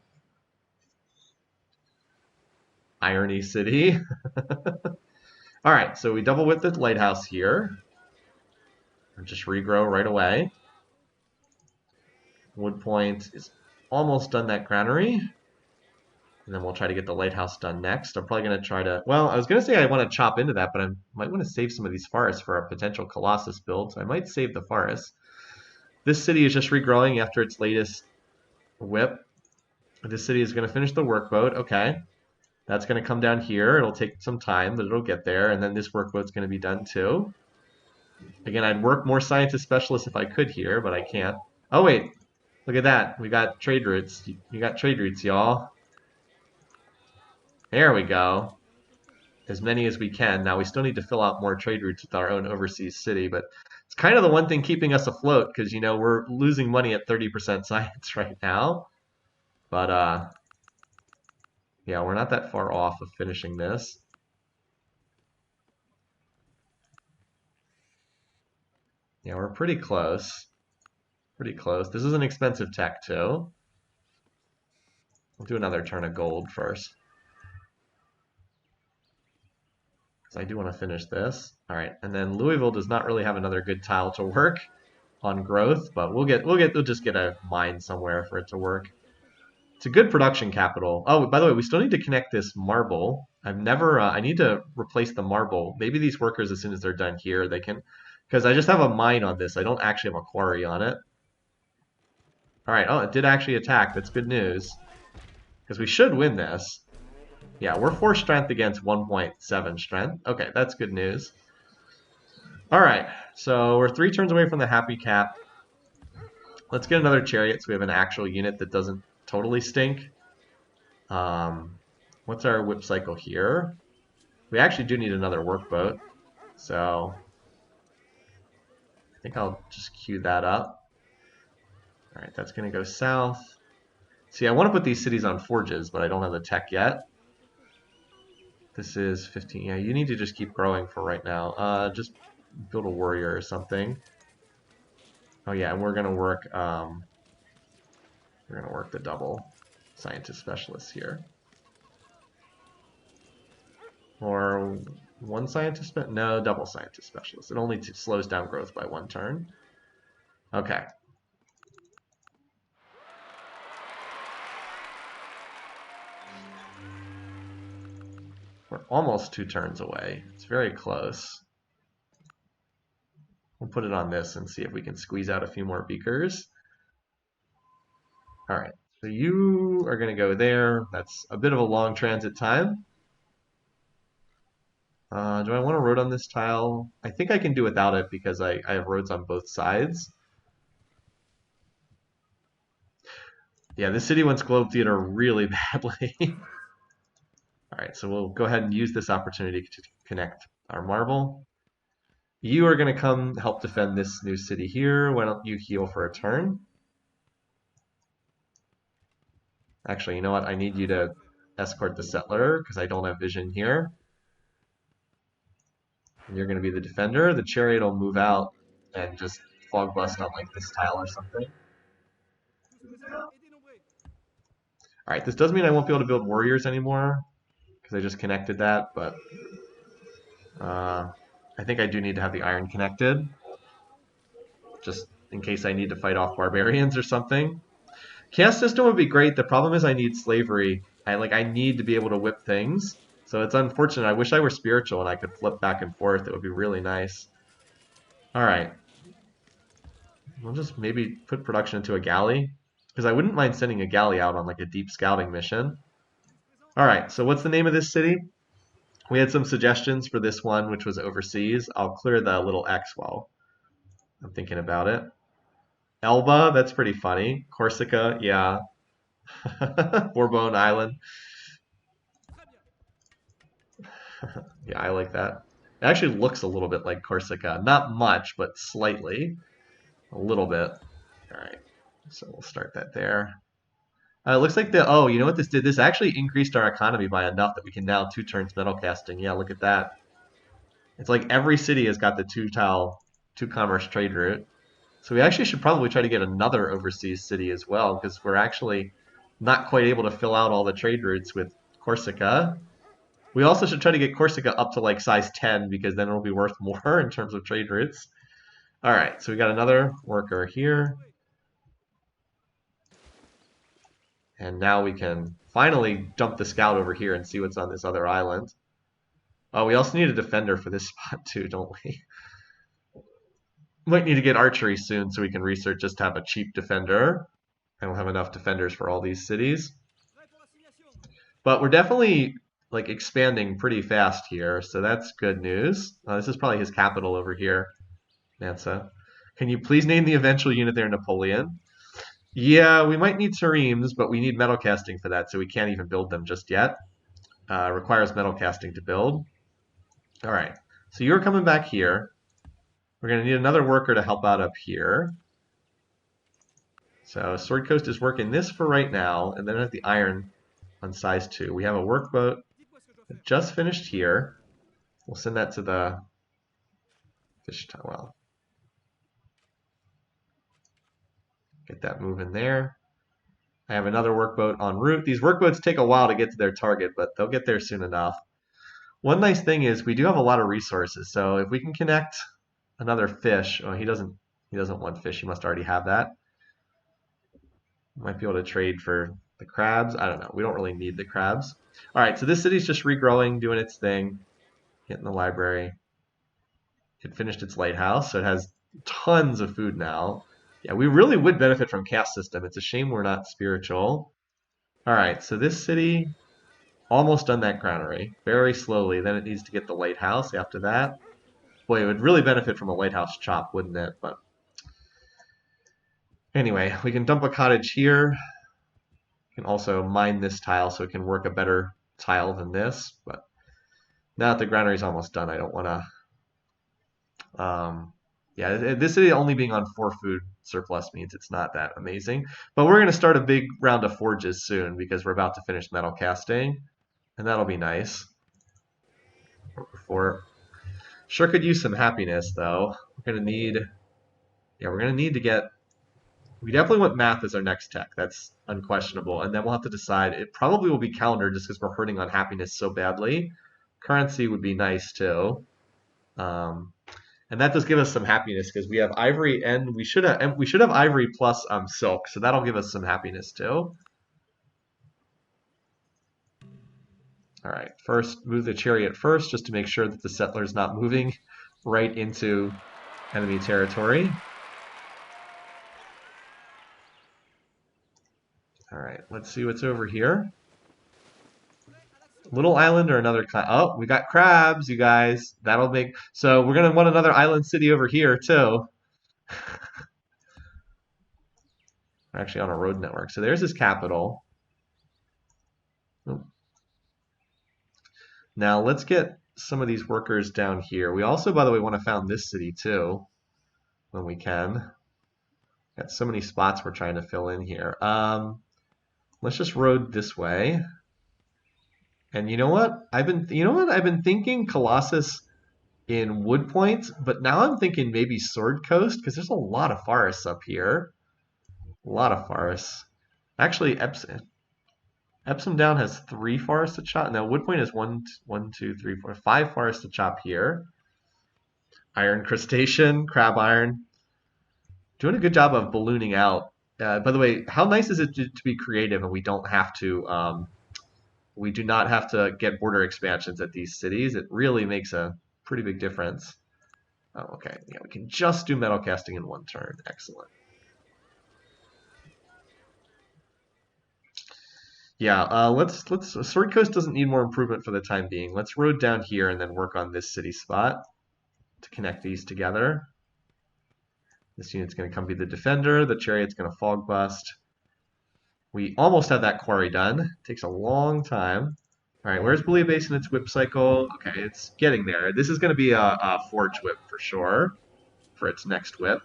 Irony City. All right, so we double width the lighthouse here. And just regrow right away. Woodpoint is almost done that granary. And then we'll try to get the lighthouse done next. I'm probably going to try to, well, I was going to say I want to chop into that, but I might want to save some of these forests for a potential Colossus build, so I might save the forests. This city is just regrowing after its latest whip. This city is going to finish the workboat. Okay. That's going to come down here. It'll take some time, but it'll get there. And then this workboat's going to be done too. Again, I'd work more scientist specialists if I could here, but I can't. Oh, wait. Look at that. We got trade routes. You got trade routes, y'all. There we go. As many as we can. Now, we still need to fill out more trade routes with our own overseas city, but it's kind of the one thing keeping us afloat because, you know, we're losing money at 30% science right now. But, yeah, we're not that far off of finishing this. Yeah, we're pretty close. Pretty close. This is an expensive tech too. We'll do another turn of gold first, because I do want to finish this. All right, and then Louisville does not really have another good tile to work on growth, but we'll just get a mine somewhere for it to work. It's a good production capital. Oh, by the way, we still need to connect this marble. I need to replace the marble. Maybe these workers, as soon as they're done here, they can, because I just have a mine on this. I don't actually have a quarry on it. All right, oh, it did actually attack. That's good news, because we should win this. Yeah, we're 4 strength against 1.7 strength. Okay, that's good news. All right, so we're 3 turns away from the happy cap. Let's get another chariot so we have an actual unit that doesn't totally stink. What's our whip cycle here? We actually do need another workboat, so I think I'll just queue that up. All right, that's going to go south. See, I want to put these cities on forges, but I don't have the tech yet. This is 15. Yeah, you need to just keep growing for right now. Just build a warrior or something. Oh yeah, and we're gonna work the double scientist specialist here. Or one scientist, no, double scientist specialist. It only slows down growth by 1 turn. Okay. We're almost 2 turns away. It's very close. We'll put it on this and see if we can squeeze out a few more beakers. All right, so you are going to go there. That's a bit of a long transit time. Do I want a road on this tile? I think I can do without it because I have roads on both sides. Yeah, this city wants Globe Theater really badly. All right, so we'll go ahead and use this opportunity to connect our marble. You are going to come help defend this new city here. Why don't you heal for a turn? Actually, you know what? I need you to escort the settler because I don't have vision here. And you're going to be the defender. The chariot will move out and just fog bust on like this tile or something. All right, this does mean I won't be able to build warriors anymore because I just connected that, but I think I do need to have the iron connected just in case I need to fight off barbarians or something. Caste system would be great. The problem is I need slavery. I need to be able to whip things. So it's unfortunate. I wish I were spiritual and I could flip back and forth. It would be really nice. All right. We'll just maybe put production into a galley because I wouldn't mind sending a galley out on like a deep scouting mission. All right. So what's the name of this city? We had some suggestions for this one, which was overseas. I'll clear the little X while I'm thinking about it. Elba, that's pretty funny. Corsica, yeah. Bourbon Island. Yeah, I like that. It actually looks a little bit like Corsica. Not much, but slightly. A little bit. All right, so we'll start that there. It looks like oh, you know what this did? This actually increased our economy by enough that we can now 2 turns metal casting. Yeah, look at that. It's like every city has got the 2 tile, 2 commerce trade route. So we actually should probably try to get another overseas city as well, because we're actually not quite able to fill out all the trade routes with Corsica. We also should try to get Corsica up to like size 10, because then it'll be worth more in terms of trade routes. All right, so we got another worker here. And now we can finally dump the scout over here and see what's on this other island. Oh, we also need a defender for this spot too, don't we? Might need to get archery soon so we can research just to have a cheap defender. I don't have enough defenders for all these cities. But we're definitely like expanding pretty fast here, so that's good news. This is probably his capital over here, Mansa. Can you please name the eventual unit there, Napoleon? Yeah, we might need Teremes, but we need metal casting for that, so we can't even build them just yet. Requires metal casting to build. All right, so you're coming back here. We're going to need another worker to help out up here. So Sword Coast is working this for right now, and then at the iron on size 2. We have a workboat that just finished here. We'll send that to the fish well. Get that moving there. I have another workboat en route. These workboats take a while to get to their target, but they'll get there soon enough. One nice thing is we do have a lot of resources, so if we can connect another fish, oh, he doesn't want fish. He must already have that. Might be able to trade for the crabs. I don't know. We don't really need the crabs. All right, so this city's just regrowing, doing its thing, getting the library. It finished its lighthouse, so it has tons of food now. Yeah, we really would benefit from caste system. It's a shame we're not spiritual. All right, so this city almost done that granary. Very slowly. Then it needs to get the lighthouse after that. Boy, it would really benefit from a lighthouse chop, wouldn't it? But anyway, we can dump a cottage here. We can also mine this tile so it can work a better tile than this. But now that the granary's almost done, I don't want to. Yeah, this city only being on 4 food surplus means it's not that amazing. But we're going to start a big round of forges soon because we're about to finish metal casting. And that'll be nice. Before, sure could use some happiness though. We're gonna need, yeah, we're gonna need to get. We definitely want math as our next tech. That's unquestionable. And then we'll have to decide. It probably will be calendar just because we're hurting on happiness so badly. Currency would be nice too. Um, and that does give us some happiness because we have ivory and we should have ivory plus silk, so that'll give us some happiness too. All right, first move the chariot first just to make sure that the settler's not moving right into enemy territory. All right, let's see what's over here. Little island or another oh, we got crabs, you guys. That'll make so we're gonna want another island city over here too. We're actually on a road network. So there's his capital. Now let's get some of these workers down here. We also, by the way, want to found this city too when we can. Got so many spots we're trying to fill in here. Let's just road this way. And you know what? I've been thinking Colossus in Wood Point, but now I'm thinking maybe Sword Coast because there's a lot of forests up here. A lot of forests. Actually, Epsom Down has 3 forests to chop. Now Wood Point has 1, 2, 3, 4, 5 forests to chop here. Iron crustacean, crab iron. Doing a good job of ballooning out. By the way, how nice is it to be creative and we don't have to we do not have to get border expansions at these cities. It really makes a pretty big difference. Oh, okay, yeah, we can just do metal casting in 1 turn. Excellent. Yeah, let's Sword Coast doesn't need more improvement for the time being. Let's road down here and then work on this city spot to connect these together. This unit's going to come be the defender. The chariot's going to fog bust. We almost have that quarry done. It takes a long time. All right, where's Believe Base in its whip cycle? Okay, it's getting there. This is going to be a forge whip for sure for its next whip.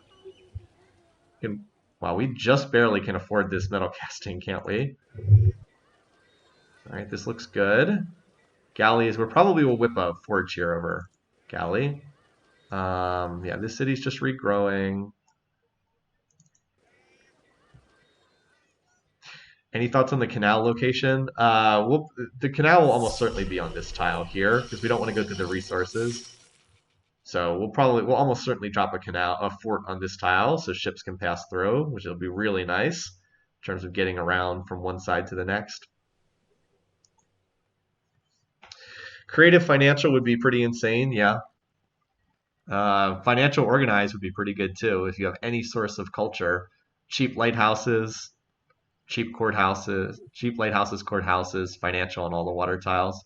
Wow, we just barely can afford this metal casting, can't we? All right, this looks good. Galleys, we probably will whip a forge here over galley. Yeah, this city's just regrowing. Any thoughts on the canal location? The canal will almost certainly be on this tile here because we don't want to go through the resources. So we'll almost certainly drop a fort on this tile so ships can pass through, which will be really nice in terms of getting around from one side to the next. Creative financial would be pretty insane, yeah. Financial organized would be pretty good too if you have any source of culture. Cheap lighthouses, cheap courthouses, cheap lighthouses, courthouses, financial, and all the water tiles.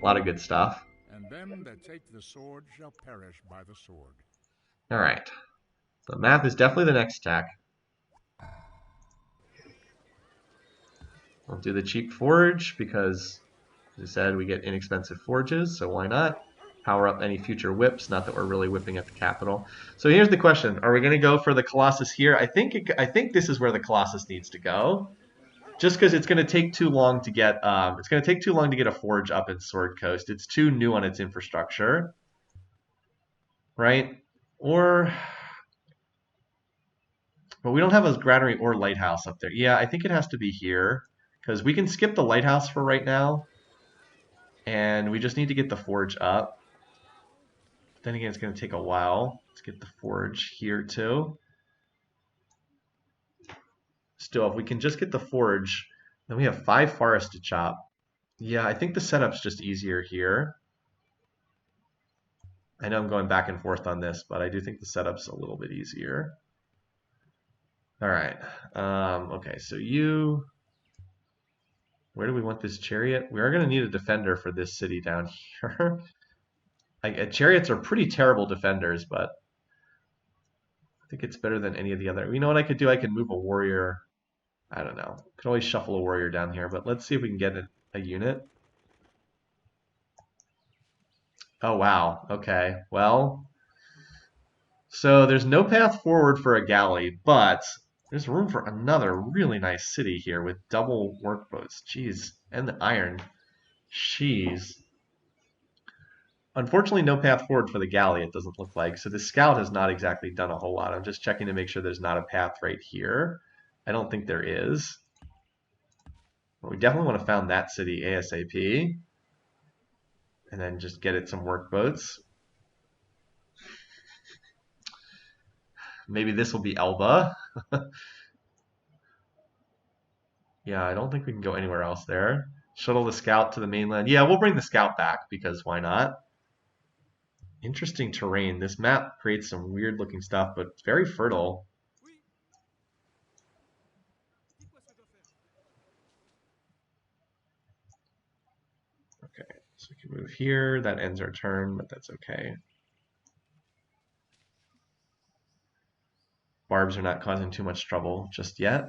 A lot of good stuff. And them that take the sword shall perish by the sword. All right. So math is definitely the next tech. We'll do the cheap forge because, as I said, we get inexpensive forges, so why not? Power up any future whips, not that we're really whipping at the capital. So here's the question. Are we going to go for the Colossus here? I think this is where the Colossus needs to go. Just because it's going to take too long to get a forge up in Sword Coast. It's too new on its infrastructure, right? Or But we don't have a granary or lighthouse up there. Yeah, I think it has to be here because we can skip the lighthouse for right now, and we just need to get the forge up. But then again, it's going to take a while. Let's get the forge here too. Still, if we can just get the forge, then we have 5 forests to chop. Yeah, I think the setup's just easier here. I know I'm going back and forth on this, but I do think the setup's a little bit easier. All right. Okay, so where do we want this chariot? We are going to need a defender for this city down here. Chariots are pretty terrible defenders, but I think it's better than any of the other. You know what I could do? I could move a warrior. I don't know. Could always shuffle a warrior down here, but let's see if we can get a unit. Oh, wow. Okay. Well, so there's no path forward for a galley, but there's room for another really nice city here with double workboats. Jeez. And the iron. Jeez. Unfortunately, no path forward for the galley, it doesn't look like. So the scout has not exactly done a whole lot. I'm just checking to make sure there's not a path right here. I don't think there is. But we definitely want to found that city ASAP. And then just get it some workboats. Maybe this will be Elba. Yeah, I don't think we can go anywhere else there. Shuttle the scout to the mainland. Yeah, we'll bring the scout back because why not? Interesting terrain. This map creates some weird looking stuff, but it's very fertile. Okay, so we can move here. That ends our turn, but that's okay. Barbs are not causing too much trouble just yet.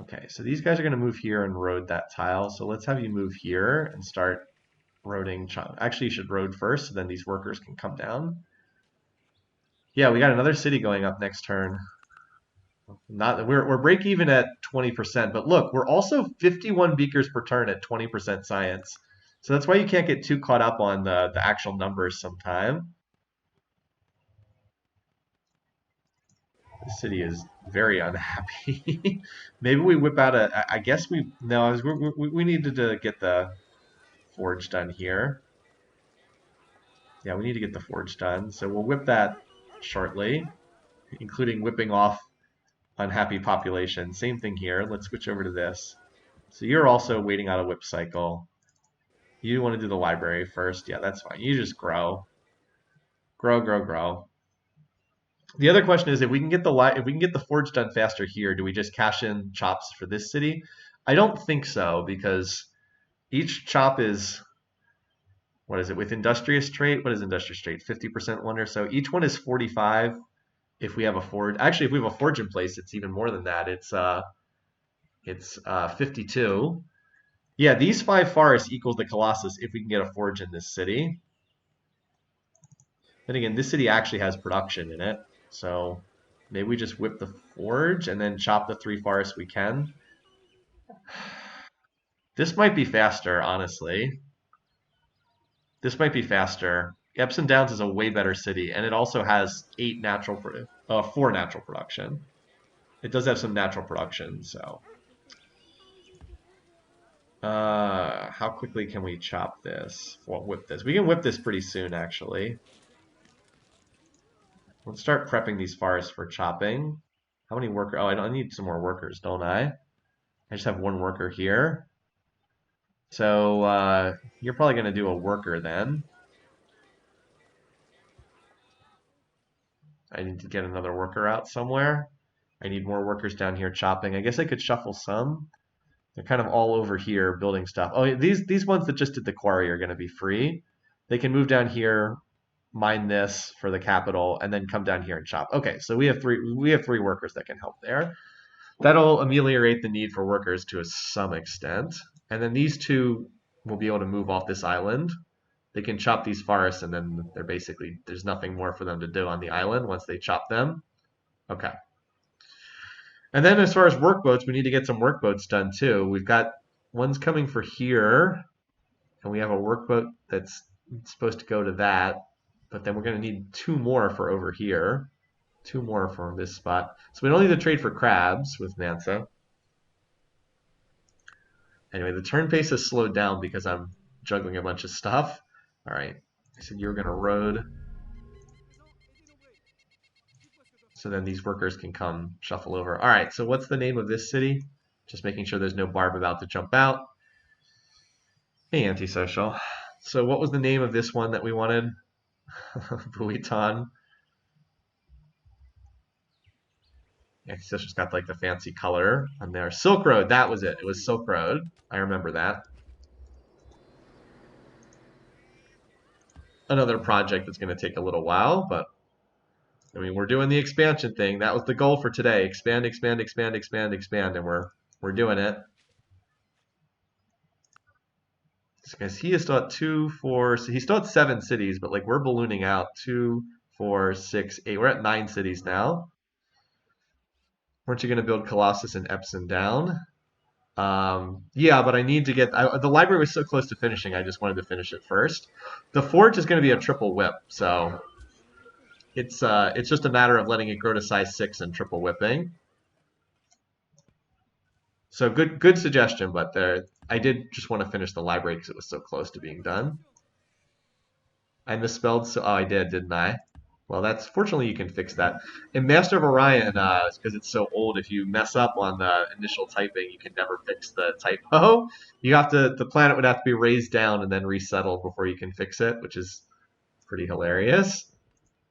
Okay, so these guys are going to move here and road that tile. So let's have you move here and start roading. Actually, you should road first, so then these workers can come down. Yeah, we got another city going up next turn. Not we're break even at 20%, but look, we're also 51 beakers per turn at 20% science. So that's why you can't get too caught up on the actual numbers sometime. The city is very unhappy. Maybe we whip out I guess we no. We needed to get the forge done here. Yeah, we need to get the forge done. So we'll whip that shortly, including whipping off unhappy population. Same thing here. Let's switch over to this. So you're also waiting out a whip cycle. You want to do the library first. Yeah, that's fine. You just grow. Grow, grow, grow. The other question is if we can get the forge done faster here, do we just cash in chops for this city? I don't think so because each chop is what is it with industrious trait? What is industrious trait? 50% wonder. So each one is 45 if we have a forge. Actually, if we have a forge in place, it's even more than that. It's 52. Yeah, these 5 forests equals the Colossus if we can get a forge in this city. Then again, this city actually has production in it. So maybe we just whip the forge and then chop the 3 forests we can. This might be faster, honestly. This might be faster. Epsom Downs is a way better city, and it also has 4 natural production. It does have some natural production, so. How quickly can we chop this? Well, whip this. We can whip this pretty soon, actually. Let's start prepping these forests for chopping. How many workers? Oh, I need some more workers, don't I? I just have 1 worker here. So you're probably going to do a worker then. I need to get another worker out somewhere. I need more workers down here chopping. I guess I could shuffle some. They're kind of all over here building stuff. Oh, these ones that just did the quarry are going to be free. They can move down here, mine this for the capital, and then come down here and chop. Okay, so we have 3 workers that can help there. That'll ameliorate the need for workers to some extent. And then these 2 will be able to move off this island. They can chop these forests, and then there's nothing more for them to do on the island once they chop them. Okay. And then as far as workboats, we need to get some workboats done too. We've got one's coming for here, and we have a workboat that's supposed to go to that, but then we're going to need 2 more for over here. 2 more for this spot. So we don't need to trade for crabs with Mansa. Anyway, the turn pace has slowed down because I'm juggling a bunch of stuff. All right. I said you were going to road. So then these workers can come shuffle over. All right, so what's the name of this city? Just making sure there's no barb about to jump out. Hey, antisocial. So what was the name of this one that we wanted? Buiton. Antisocial's got like the fancy color on there. Silk Road, that was it. It was Silk Road. I remember that. Another project that's going to take a little while, but I mean, we're doing the expansion thing. That was the goal for today. Expand, expand, expand, expand, expand, and we're doing it. Because he is still at 2, 4, so he's still at 7 cities, but like we're ballooning out 2, 4, 6, 8. We're at 9 cities now. Weren't you going to build Colossus and Epsom down? Yeah, but I need to get the library was so close to finishing. I just wanted to finish it first. The forge is going to be a triple whip, so it's just a matter of letting it grow to size 6 and triple whipping. So good suggestion, but I did just want to finish the library because it was so close to being done. I misspelled, so oh, I did, didn't I? Well, that's fortunately you can fix that. In Master of Orion, because it's so old, if you mess up on the initial typing, you can never fix the typo. You have to the planet would have to be raised down and then resettled before you can fix it, which is pretty hilarious.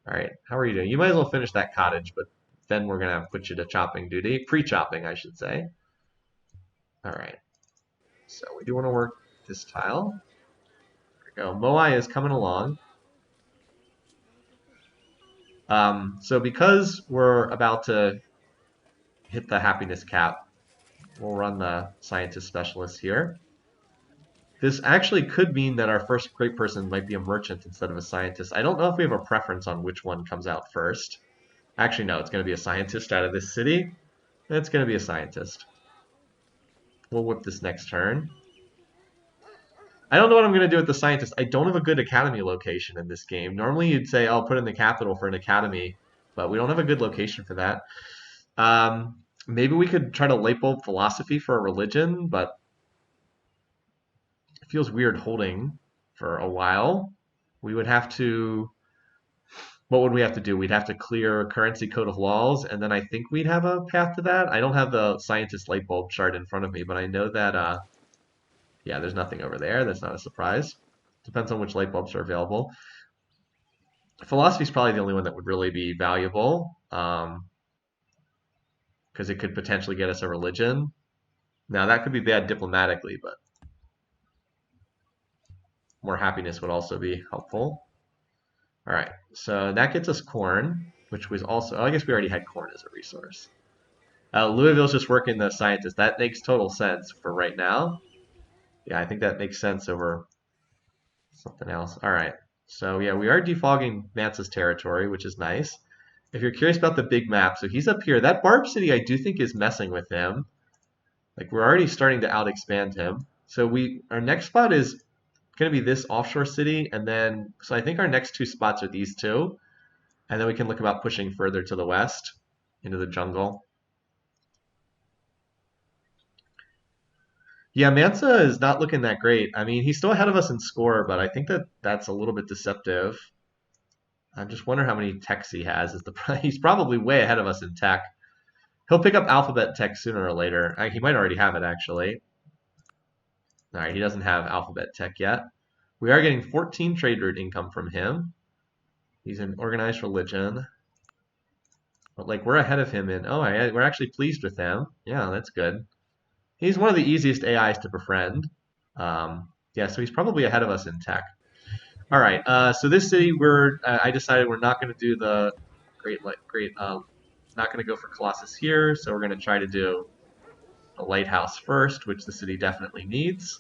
All right, how are you doing? You might as well finish that cottage, but then we're gonna have to put you to chopping duty, pre-chopping, I should say. All right, so we do want to work this tile. There we go. Moai is coming along. So because we're about to hit the happiness cap, we'll run the scientist specialist here. This actually could mean that our first great person might be a merchant instead of a scientist. I don't know if we have a preference on which one comes out first. Actually, no, it's going to be a scientist out of this city. It's going to be a scientist. We'll whip this next turn. I don't know what I'm going to do with the scientist. I don't have a good academy location in this game. Normally you'd say, oh, put in the capital for an academy, but we don't have a good location for that. Maybe we could try to light bulb philosophy for a religion, but it feels weird holding for a while. We would have to, what would we have to do? We'd have to clear currency code of laws, and then I think we'd have a path to that. I don't have the scientist light bulb chart in front of me, but I know that, yeah, there's nothing over there. That's not a surprise. Depends on which light bulbs are available. Philosophy is probably the only one that would really be valuable, because it could potentially get us a religion. Now, that could be bad diplomatically, but more happiness would also be helpful. All right, so that gets us corn, which was also, oh, I guess we already had corn as a resource. Louisville's just working the scientist. That makes total sense for right now. Yeah, I think that makes sense over something else. All right, so yeah, we are defogging Mansa's territory, which is nice. If you're curious about the big map, so he's up here. That Barb City, I do think, is messing with him. Like, we're already starting to out-expand him. So our next spot is going to be this offshore city, and then, so I think our next 2 spots are these 2, and then we can look about pushing further to the west into the jungle. Yeah, Mansa is not looking that great. I mean, he's still ahead of us in score, but I think that's a little bit deceptive. I just wonder how many techs he has. He's probably way ahead of us in tech. He'll pick up alphabet tech sooner or later. He might already have it, actually. All right, he doesn't have alphabet tech yet. We are getting 14 trade route income from him. He's an organized religion. But like we're ahead of him in, oh, we're actually pleased with him. Yeah, that's good. He's one of the easiest AIs to befriend. Yeah, so he's probably ahead of us in tech. All right, so this city, I decided we're not going to do the not going to go for Colossus here. So we're going to try to do a lighthouse first, which the city definitely needs.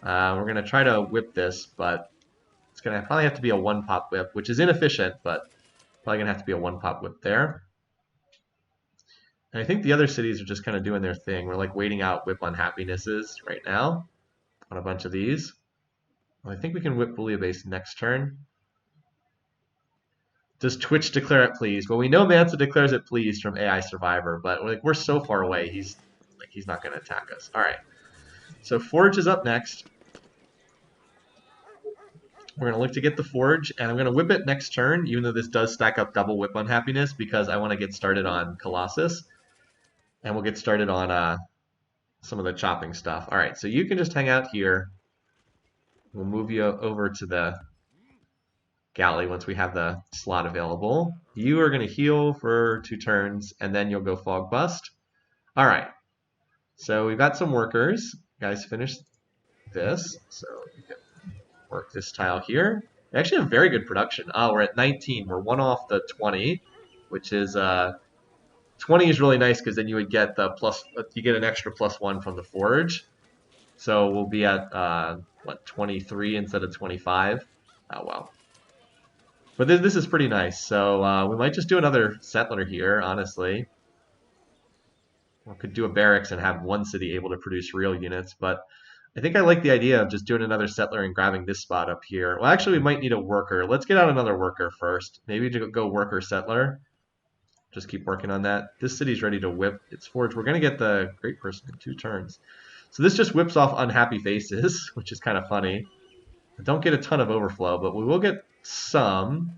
We're going to try to whip this, but it's going to probably have to be a 1-pop whip, which is inefficient, but probably going to have to be a 1-pop whip there. And I think the other cities are just kind of doing their thing. We're like waiting out whip on happinesses right now on a bunch of these. Well, I think we can whip Bouillabaisse next turn. Does Twitch declare it please? Well, we know Mansa declares it please from AI Survivor, but like we're so far away, he's not going to attack us. All right. So Forge is up next. We're going to look to get the Forge, and I'm going to whip it next turn, even though this does stack up double whip unhappiness, because I want to get started on Colossus, and we'll get started on some of the chopping stuff. All right, so you can just hang out here. We'll move you over to the galley once we have the slot available. You are going to heal for 2 turns, and then you'll go Fog Bust. All right, so we've got some workers. You guys finish this, so you can work this tile here. We actually have very good production. We're at 19. We're 1 off the 20, which is 20 is really nice because then you would get the you get an extra +1 from the Forge. So we'll be at what, 23 instead of 25. Oh well. But this is pretty nice. So we might just do another settler here, honestly. We could do a barracks and have one city able to produce real units, but I think I like the idea of just doing another settler and grabbing this spot up here. Well, actually, we might need a worker. Let's get out another worker first. Maybe to go worker settler. Just keep working on that. This city's ready to whip its Forge. We're going to get the Great Person in 2 turns. So this just whips off unhappy faces, which is kind of funny. I don't get a ton of overflow, but we will get some.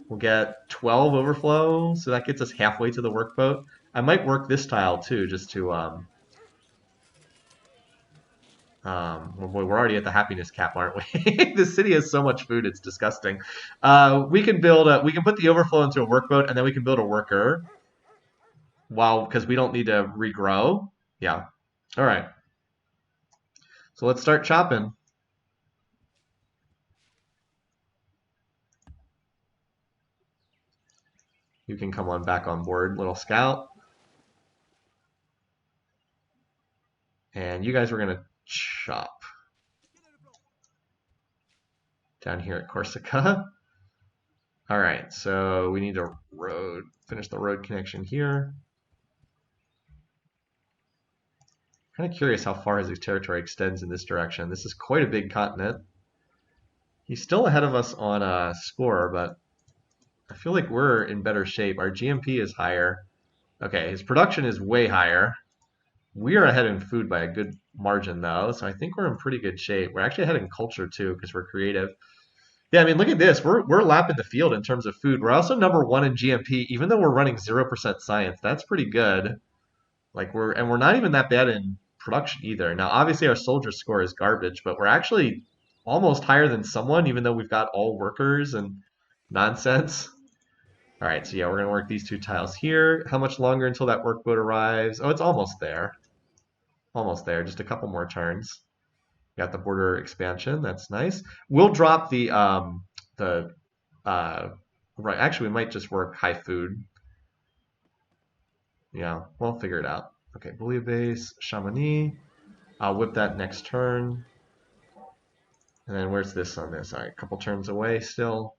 We'll get 12 overflow, so that gets us halfway to the workboat. I might work this tile too, just to well, boy, we're already at the happiness cap, aren't we? This city has so much food, it's disgusting. We can put the overflow into a workboat, and then we can build a worker. Because we don't need to regrow. Yeah. All right. So let's start chopping. You can come on back on board, little scout. And you guys were going to chop down here at Corsica. All right, so we need a road, finish the road connection here. Kind of curious how far his territory extends in this direction. This is quite a big continent. He's still ahead of us on a score, but I feel like we're in better shape. Our GMP is higher. Okay, his production is way higher. We are ahead in food by a good margin, though, so I think we're in pretty good shape. We're actually ahead in culture, too, because we're creative. Yeah, I mean, look at this. We're lapping the field in terms of food. We're also #1 in GMP, even though we're running 0% science. That's pretty good. Like we're not even that bad in production either. Now, obviously, our soldier score is garbage, but we're actually almost higher than someone, even though we've got all workers and nonsense. All right, so yeah, we're gonna work these 2 tiles here. How much longer until that workboat arrives? Oh, it's almost there. Almost there. Just a couple more turns. Got the border expansion. That's nice. We'll drop the right. Actually, we might just work high food. Yeah, we'll figure it out. Okay, Bouillabaisse, Chamonix. I'll whip that next turn. And then where's this on this? All right, a couple turns away still.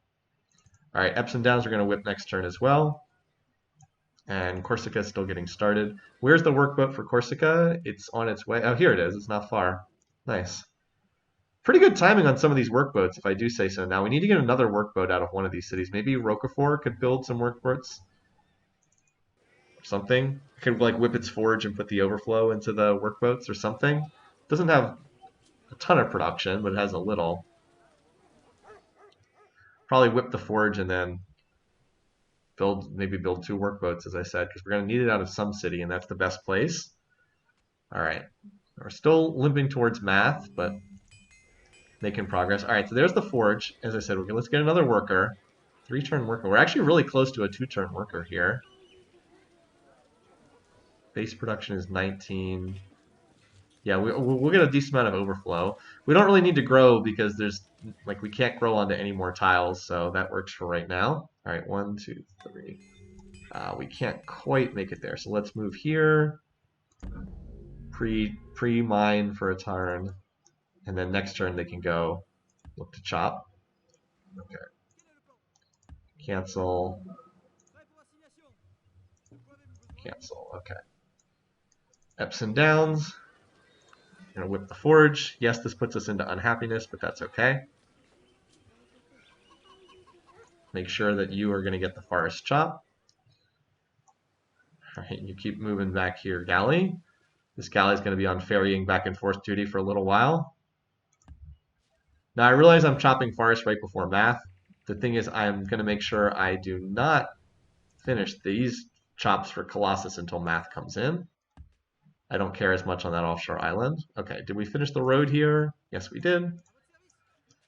All right, Epsom Downs are going to whip next turn as well. And Corsica is still getting started. Where's the workboat for Corsica? It's on its way. Oh, here it is. It's not far. Nice. Pretty good timing on some of these workboats, if I do say so. Now, we need to get another workboat out of one of these cities. Maybe Roquefort could build some workboats. Or something. Could like whip its Forge and put the overflow into the workboats or something. Doesn't have a ton of production, but it has a little. Probably whip the Forge and then maybe build 2 workboats, as I said, because we're going to need it out of some city, and that's the best place. All right. We're still limping towards math, but making progress. All right, so there's the Forge. As I said, let's get another worker. 3-turn worker. We're actually really close to a 2-turn worker here. Base production is 19. Yeah, we'll get a decent amount of overflow. We don't really need to grow because we can't grow onto any more tiles, so that works for right now. All right, 1, 2, 3. We can't quite make it there, so let's move here. Pre-mine for a turn, and then next turn they can go look to chop. Okay. Cancel. Cancel. Okay. Epsom Downs. Gonna whip the Forge. Yes, this puts us into unhappiness, but that's okay. Make sure that you are going to get the forest chop. All right, you keep moving back here, galley. This galley is going to be on ferrying back and forth duty for a little while. Now I realize I'm chopping forest right before math. The thing is, I'm going to make sure I do not finish these chops for Colossus until math comes in. I don't care as much on that offshore island. Okay, did we finish the road here? Yes, we did.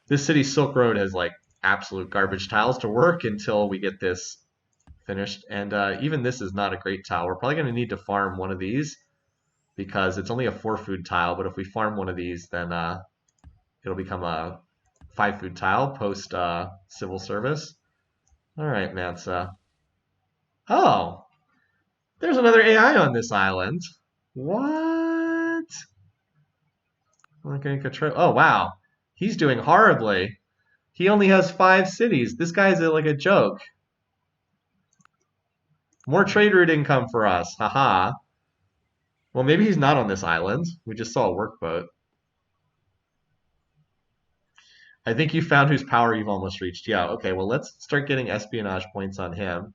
This city's Silk Road has like absolute garbage tiles to work until we get this finished. And even this is not a great tile. We're probably going to need to farm one of these because it's only a 4-food tile. But if we farm one of these, then it'll become a 5-food tile post civil service. All right, Mansa. Oh, there's another AI on this island. What? Okay, control. Oh, wow. He's doing horribly. He only has 5 cities. This guy's like a joke. More trade route income for us. Haha. Well, maybe he's not on this island. We just saw a workboat. I think you found whose power you've almost reached. Yeah, okay, well, let's start getting espionage points on him.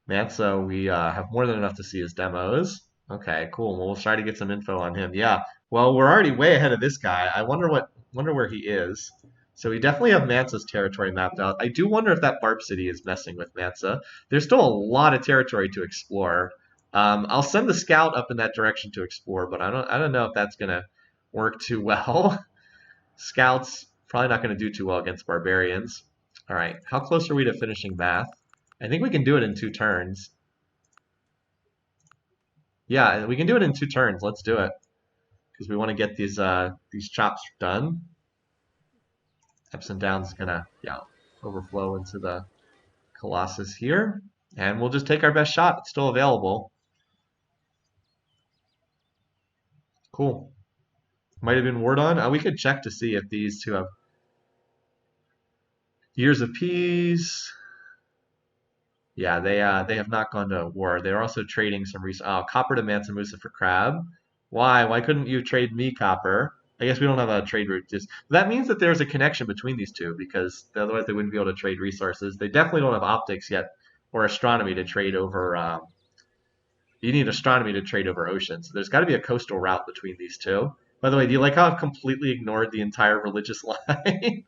Mansa, we have more than enough to see his demos. Okay, cool. Well, we'll try to get some info on him. Yeah. Well, we're already way ahead of this guy. I wonder where he is. So we definitely have Mansa's territory mapped out. I do wonder if that Barb City is messing with Mansa. There's still a lot of territory to explore. I'll send the scout up in that direction to explore, but I don't know if that's gonna work too well. Scouts probably not gonna do too well against barbarians. All right, how close are we to finishing math? I think we can do it in 2 turns. Yeah, we can do it in 2 turns. Let's do it because we want to get these chops done. Ups and downs is gonna overflow into the Colossus here, and we'll just take our best shot. It's still available. Cool. Might have been word on. We could check to see if these two have years of peace. Yeah, they have not gone to war. They're also trading some copper to Mansa Musa for crab. Why? Why couldn't you trade me copper? I guess we don't have a trade route. Just that means that there's a connection between these two because otherwise they wouldn't be able to trade resources. They definitely don't have optics yet or astronomy to trade over. You need astronomy to trade over oceans. So there's got to be a coastal route between these two. By the way, do you like how I've completely ignored the entire religious line?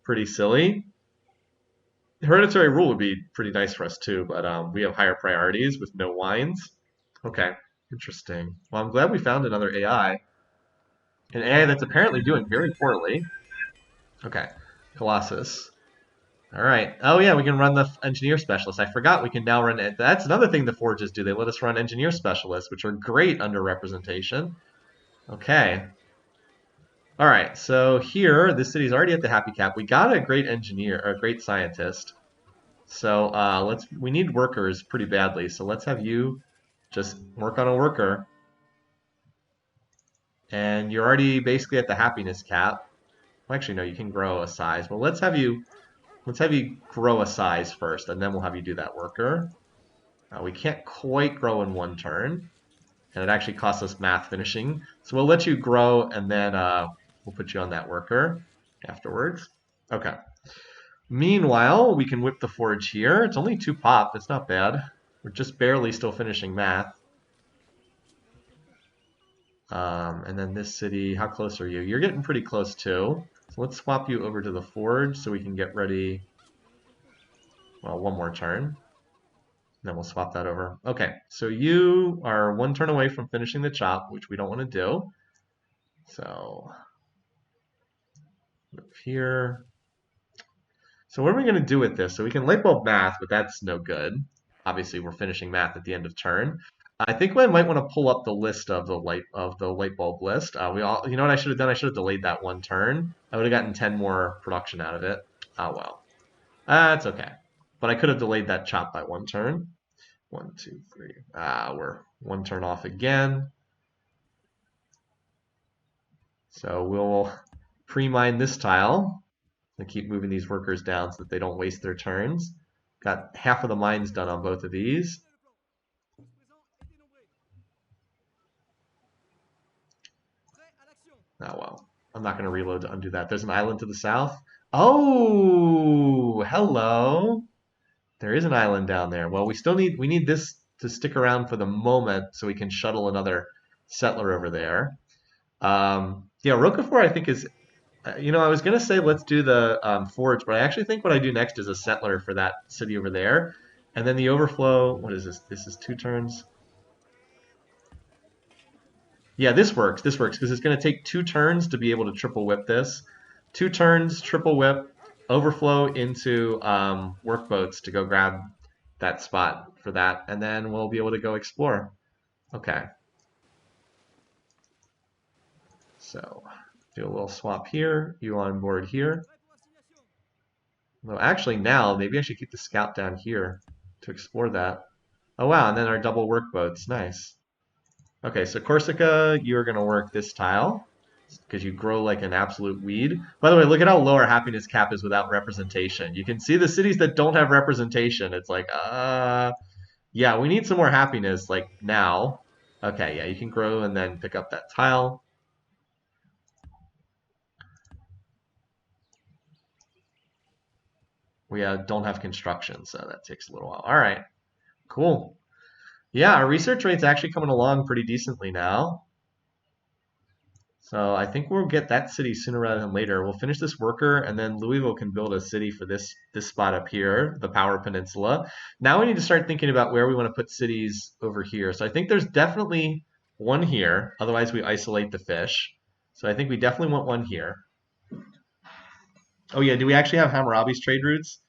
Pretty silly. Hereditary rule would be pretty nice for us too, but we have higher priorities with no wines. Okay, interesting. Well, I'm glad we found another AI. An AI that's apparently doing very poorly. Okay, Colossus. All right. Oh yeah, we can run the engineer specialist. I forgot we can now run it. That's another thing the forges do. They let us run engineer specialists, which are great under representation. Okay. All right. So here, this city's already at the happy cap. We got a great engineer, or a great scientist. So we need workers pretty badly. So let's have you just work on a worker. And you're already basically at the happiness cap. Well, actually, no, you can grow a size. Well, let's have you grow a size first, and then we'll have you do that worker. We can't quite grow in 1 turn, and it actually costs us math finishing. So we'll let you grow, and then we'll put you on that worker afterwards. Okay. Meanwhile, we can whip the forge here. It's only 2 pop. It's not bad. We're just barely still finishing math. And then this city, how close are you? You're getting pretty close too. So let's swap you over to the forge so we can get ready. Well, 1 more turn. Then we'll swap that over. Okay, so you are 1 turn away from finishing the chop, which we don't want to do. So up here. So what are we going to do with this? So we can light bulb math, but that's no good. Obviously, we're finishing math at the end of turn. I think I might want to pull up the list of the light bulb list. You know what I should have done? I should have delayed that 1 turn. I would have gotten 10 more production out of it. Oh well, that's okay. But I could have delayed that chop by 1 turn. 1, 2, 3. We're 1 turn off again. So we'll pre-mine this tile and keep moving these workers down so that they don't waste their turns. Got half of the mines done on both of these. Oh well, I'm not going to reload to undo that. There's an island to the south. Oh, hello. There is an island down there. Well, we need this to stick around for the moment so we can shuttle another settler over there. Yeah, Roquefort I think is I was gonna say let's do the forge, but I actually think what I do next is a settler for that city over there, and then the overflow. What is this? This is 2 turns. Yeah, this works. This works because it's going to take 2 turns to be able to triple whip this. 2 turns, triple whip, overflow into workboats to go grab that spot for that, and then we'll be able to go explore. Okay, so do a little swap here. You on board here. Well, actually now maybe I should keep the scout down here to explore that. Oh wow, and then our double workboats. Nice. Okay, so Corsica, you're going to work this tile because you grow like an absolute weed. By the way, look at how low our happiness cap is without representation. You can see the cities that don't have representation. It's like, yeah, we need some more happiness like now. Okay, yeah, you can grow and then pick up that tile. We don't have construction, so that takes a little while. All right, cool. Yeah, our research rate's actually coming along pretty decently now. So I think we'll get that city sooner rather than later. We'll finish this worker, and then Louisville can build a city for this spot up here, the Power Peninsula. Now we need to start thinking about where we want to put cities over here. So I think there's definitely one here. Otherwise, we isolate the fish. So I think we definitely want one here. Oh yeah, do we actually have Hammurabi's trade routes?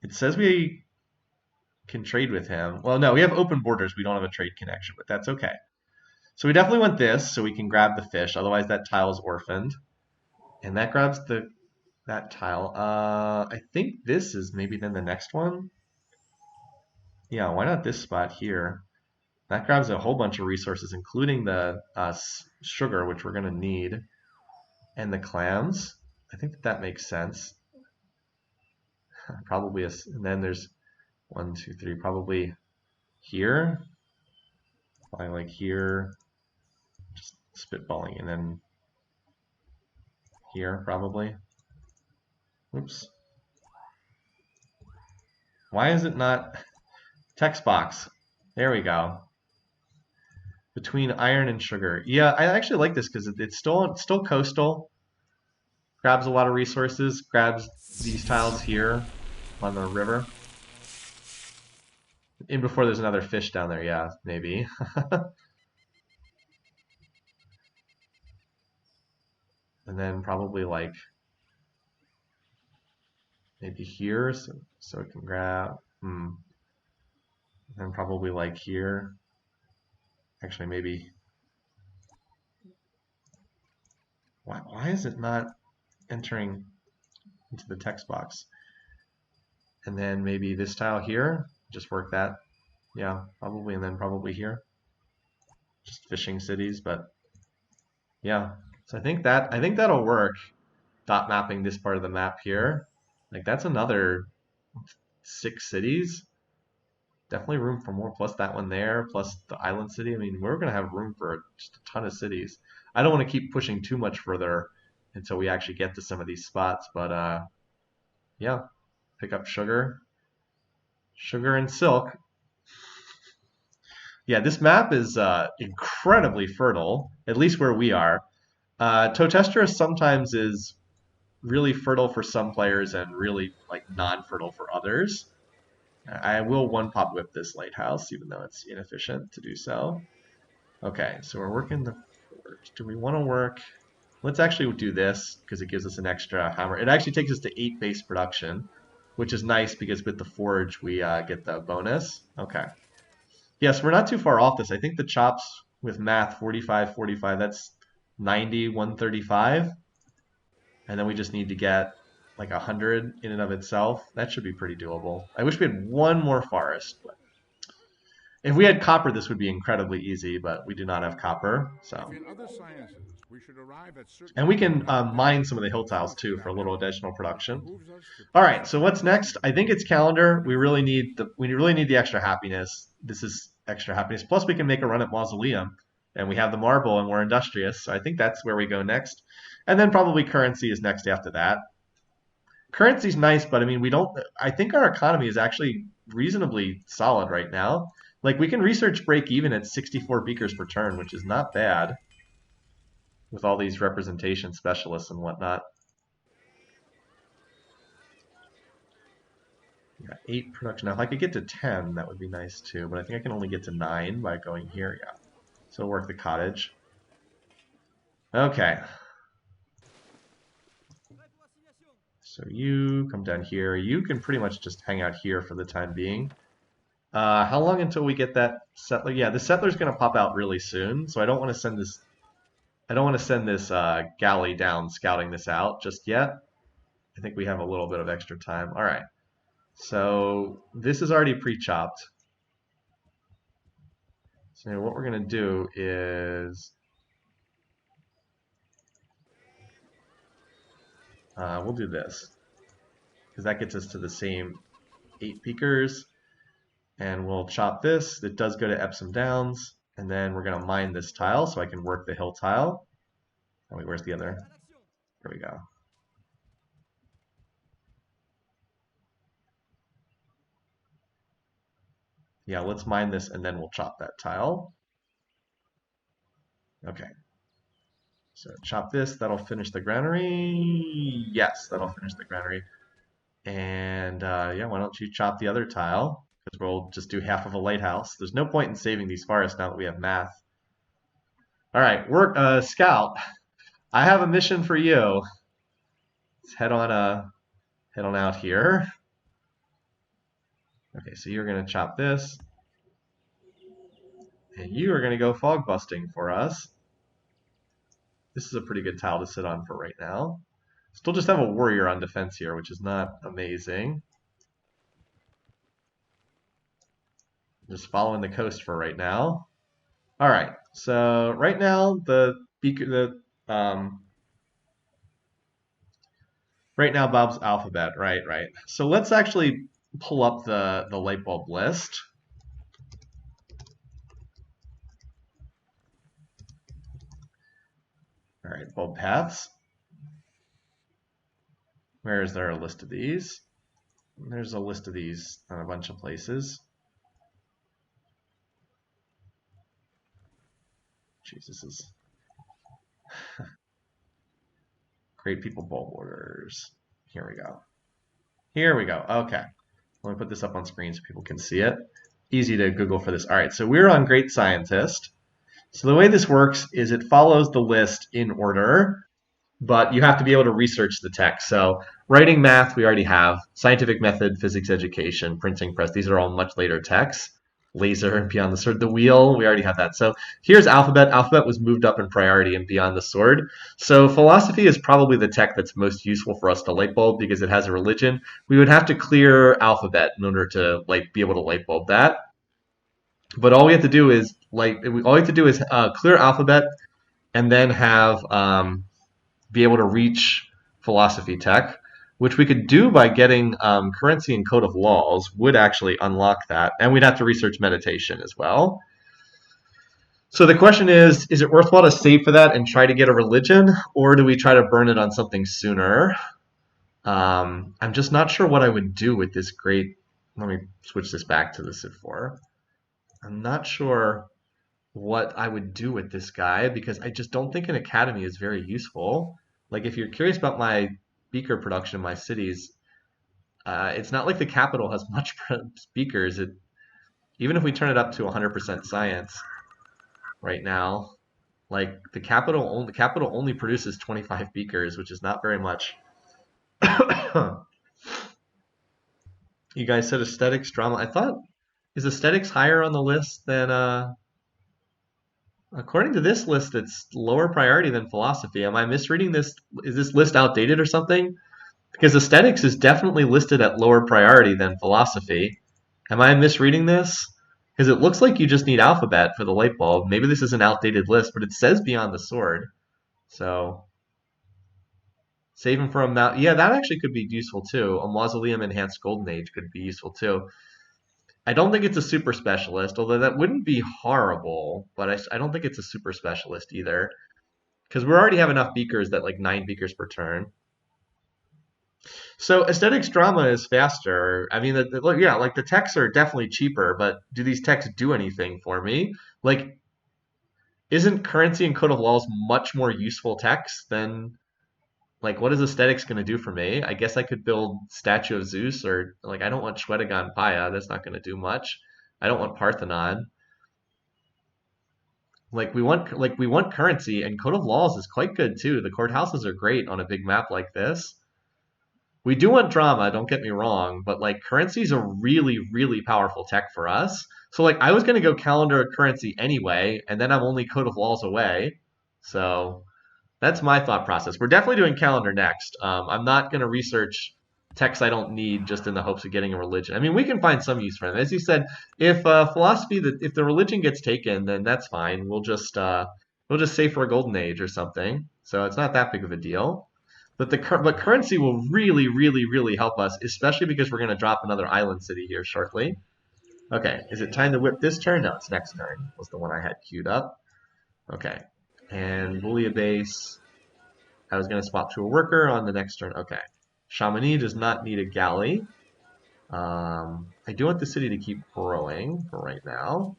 It says we can trade with him. Well, no, we have open borders. We don't have a trade connection, but that's okay. So we definitely want this so we can grab the fish. Otherwise, that tile is orphaned. And that grabs that tile. I think this is maybe then the next one. Yeah, why not this spot here? That grabs a whole bunch of resources, including the sugar, which we're going to need, and the clams. I think that makes sense. Probably, and then there's 1, 2, 3, probably here. Probably like here, just spitballing, and then here, probably. Oops. Why is it not text box? There we go. Between iron and sugar. Yeah, I actually like this because it's still coastal. Grabs a lot of resources. Grabs these tiles here on the river. In before there's another fish down there. Yeah, maybe. And then probably like maybe here, so it can grab. And then probably like here. Actually, maybe. Why is it not entering into the text box? And then maybe this tile here. Just work that. Yeah, probably, and then probably here. Just fishing cities, but yeah. So I think that'll work. Dot mapping this part of the map here. Like that's another 6 cities. Definitely room for more. Plus that one there. Plus the island city. I mean, we're gonna have room for just a ton of cities. I don't want to keep pushing too much further until we actually get to some of these spots. But yeah, pick up sugar, sugar and silk. Yeah, this map is incredibly fertile, at least where we are. Totestra sometimes is really fertile for some players and really like non-fertile for others. I will one pop whip this lighthouse, even though it's inefficient to do so. Okay, so we're working the forge. Do we want to work? Let's actually do this because it gives us an extra hammer. It actually takes us to 8 base production, which is nice because with the forge we get the bonus. Okay. Yes, we're not too far off this. I think the chops with math 45, 45. That's 90, 135. And then we just need to get like 100 in and of itself. That should be pretty doable. I wish we had one more forest. But if we had copper, this would be incredibly easy, but we do not have copper. So, In other sciences, we should arrive at certain and we can mine some of the hill tiles too for a little additional production. All right, so what's next? I think it's calendar. We really need the extra happiness. This is extra happiness. Plus, we can make a run at mausoleum, and we have the marble, and we're industrious. So I think that's where we go next, and then probably currency is next after that. Currency's nice, but I mean, we don't. I think our economy is actually reasonably solid right now. Like we can research break even at 64 beakers per turn, which is not bad with all these representation specialists and whatnot. Yeah, 8 production. Now, if I could get to 10, that would be nice too, but I think I can only get to 9 by going here. Yeah. So work the cottage. Okay. So you come down here. You can pretty much just hang out here for the time being. How long until we get that settler? Yeah, the settler's going to pop out really soon, so I don't want to send this. I don't want to send this galley down scouting this out just yet. I think we have a little bit of extra time. All right. So this is already pre-chopped. So what we're going to do is we'll do this because that gets us to the same 8 peakers, and we'll chop this. It does go to Epsom Downs, and then we're going to mine this tile so I can work the hill tile. Oh wait, where's the other? There we go. Yeah, let's mine this and then we'll chop that tile. Okay. So chop this, that'll finish the granary. Yes, that'll finish the granary. And yeah, why don't you chop the other tile? Because we'll just do half of a lighthouse. There's no point in saving these forests now that we have math. All right, work, Scout. I have a mission for you. Let's head on out here. Okay, so you're gonna chop this, and you are gonna go fog busting for us. This is a pretty good tile to sit on for right now. Still just have a warrior on defense here, which is not amazing. Just following the coast for right now. All right, so right now right now Bob's alphabet, right. So let's actually pull up the light bulb list. All right, bulb paths. Where is there a list of these? There's a list of these on a bunch of places. Jeez, this is great people bulb orders. Here we go. Here we go. Okay. Let me put this up on screen so people can see it. Easy to Google for this. All right, so we're on Great Scientist. So the way this works is it follows the list in order, but you have to be able to research the text. So writing math, we already have. Scientific method, physics education, printing press, these are all much later texts. Laser and beyond the sword. The wheel, we already have that. So here's alphabet. Alphabet was moved up in priority and beyond the sword. So philosophy is probably the tech that's most useful for us to light bulb because it has a religion. We would have to clear alphabet in order to be able to light bulb that. But all we have to do is clear alphabet and then have be able to reach philosophy tech, which we could do by getting currency and code of laws would actually unlock that, and we'd have to research meditation as well. So the question is it worthwhile to save for that and try to get a religion, or do we try to burn it on something sooner? I'm just not sure what I would do with this great. Let me switch this back to the Civ 4. I'm not sure what I would do with this guy because I just don't think an academy is very useful. Like if you're curious about my beaker production in my cities, it's not like the capital has much beakers. Even if we turn it up to 100% science right now, like the capital only produces 25 beakers, which is not very much. You guys said aesthetics, drama. I thought is aesthetics higher on the list than according to this list, it's lower priority than philosophy. Am I misreading this? Is this list outdated or something? Because aesthetics is definitely listed at lower priority than philosophy. Am I misreading this? Because it looks like you just need alphabet for the light bulb. Maybe this is an outdated list, but it says beyond the sword. So saving from that. Yeah, that actually could be useful too. A mausoleum enhanced golden age could be useful too. I don't think it's a super specialist, although that wouldn't be horrible, but I don't think it's a super specialist either. Because we already have enough beakers that like 9 beakers per turn. So aesthetics drama is faster. I mean, yeah, like the techs are definitely cheaper, but do these techs do anything for me? Like, isn't currency and code of laws much more useful techs than like what is aesthetics going to do for me? I guess I could build Statue of Zeus or like I don't want Shwedagon Paya. That's not going to do much. I don't want Parthenon. Like we want currency and code of laws is quite good too. The courthouses are great on a big map like this. We do want drama, don't get me wrong, but like currency is a really, really powerful tech for us. So like I was gonna go calendar currency anyway, and then I'm only code of laws away. So that's my thought process. We're definitely doing calendar next. I'm not gonna research texts I don't need just in the hopes of getting a religion. I mean, we can find some use for them. As you said, if if the religion gets taken, then that's fine. We'll just save for a golden age or something. So it's not that big of a deal. But currency will really, really, really help us, especially because we're going to drop another island city here shortly. Okay, is it time to whip this turn? No, it's next turn. Was the one I had queued up. Okay, and Boolean base. I was going to swap to a worker on the next turn. Okay, Chamonix does not need a galley. I do want the city to keep growing for right now.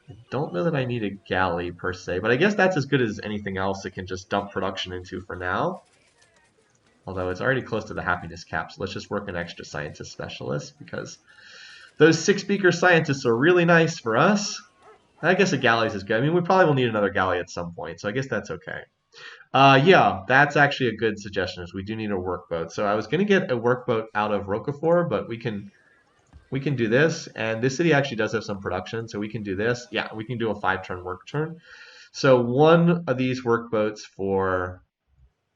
I don't know that I need a galley per se, but I guess that's as good as anything else it can just dump production into for now. Although it's already close to the happiness cap, so let's just work an extra scientist specialist because those 6-beaker scientists are really nice for us. I guess a galley is good. I mean, we probably will need another galley at some point, so I guess that's okay. Yeah, that's actually a good suggestion. Is we do need a workboat. So I was going to get a workboat out of Roquefort, but we can do this, and this city actually does have some production, so we can do this. Yeah, we can do a 5-turn work turn. So one of these workboats for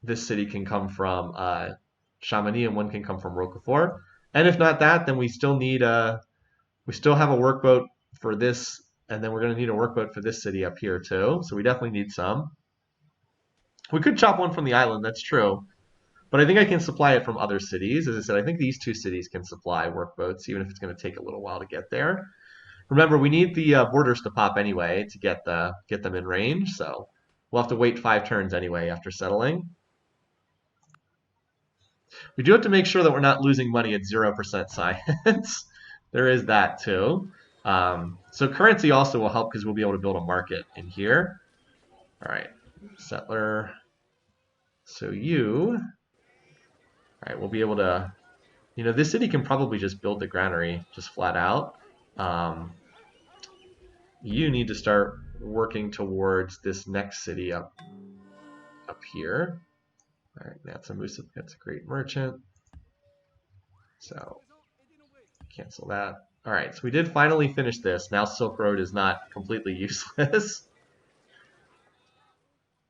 this city can come from Chamonix, and one can come from Roquefort. And if not that, then we still need we still have a workboat for this, and then we're going to need a workboat for this city up here too. So we definitely need some. We could chop one from the island, that's true. But I think I can supply it from other cities. As I said, I think these 2 cities can supply workboats, even if it's going to take a little while to get there. Remember, we need the borders to pop anyway to get them in range. So we'll have to wait 5 turns anyway after settling. We do have to make sure that we're not losing money at 0% science. There is that too. So currency also will help because we'll be able to build a market in here. All right, settler. So all right, we'll be able to, this city can probably just build the granary just flat out. You need to start working towards this next city up here. All right, that's a great merchant. So cancel that. All right, so we did finally finish this. Now Silk Road is not completely useless.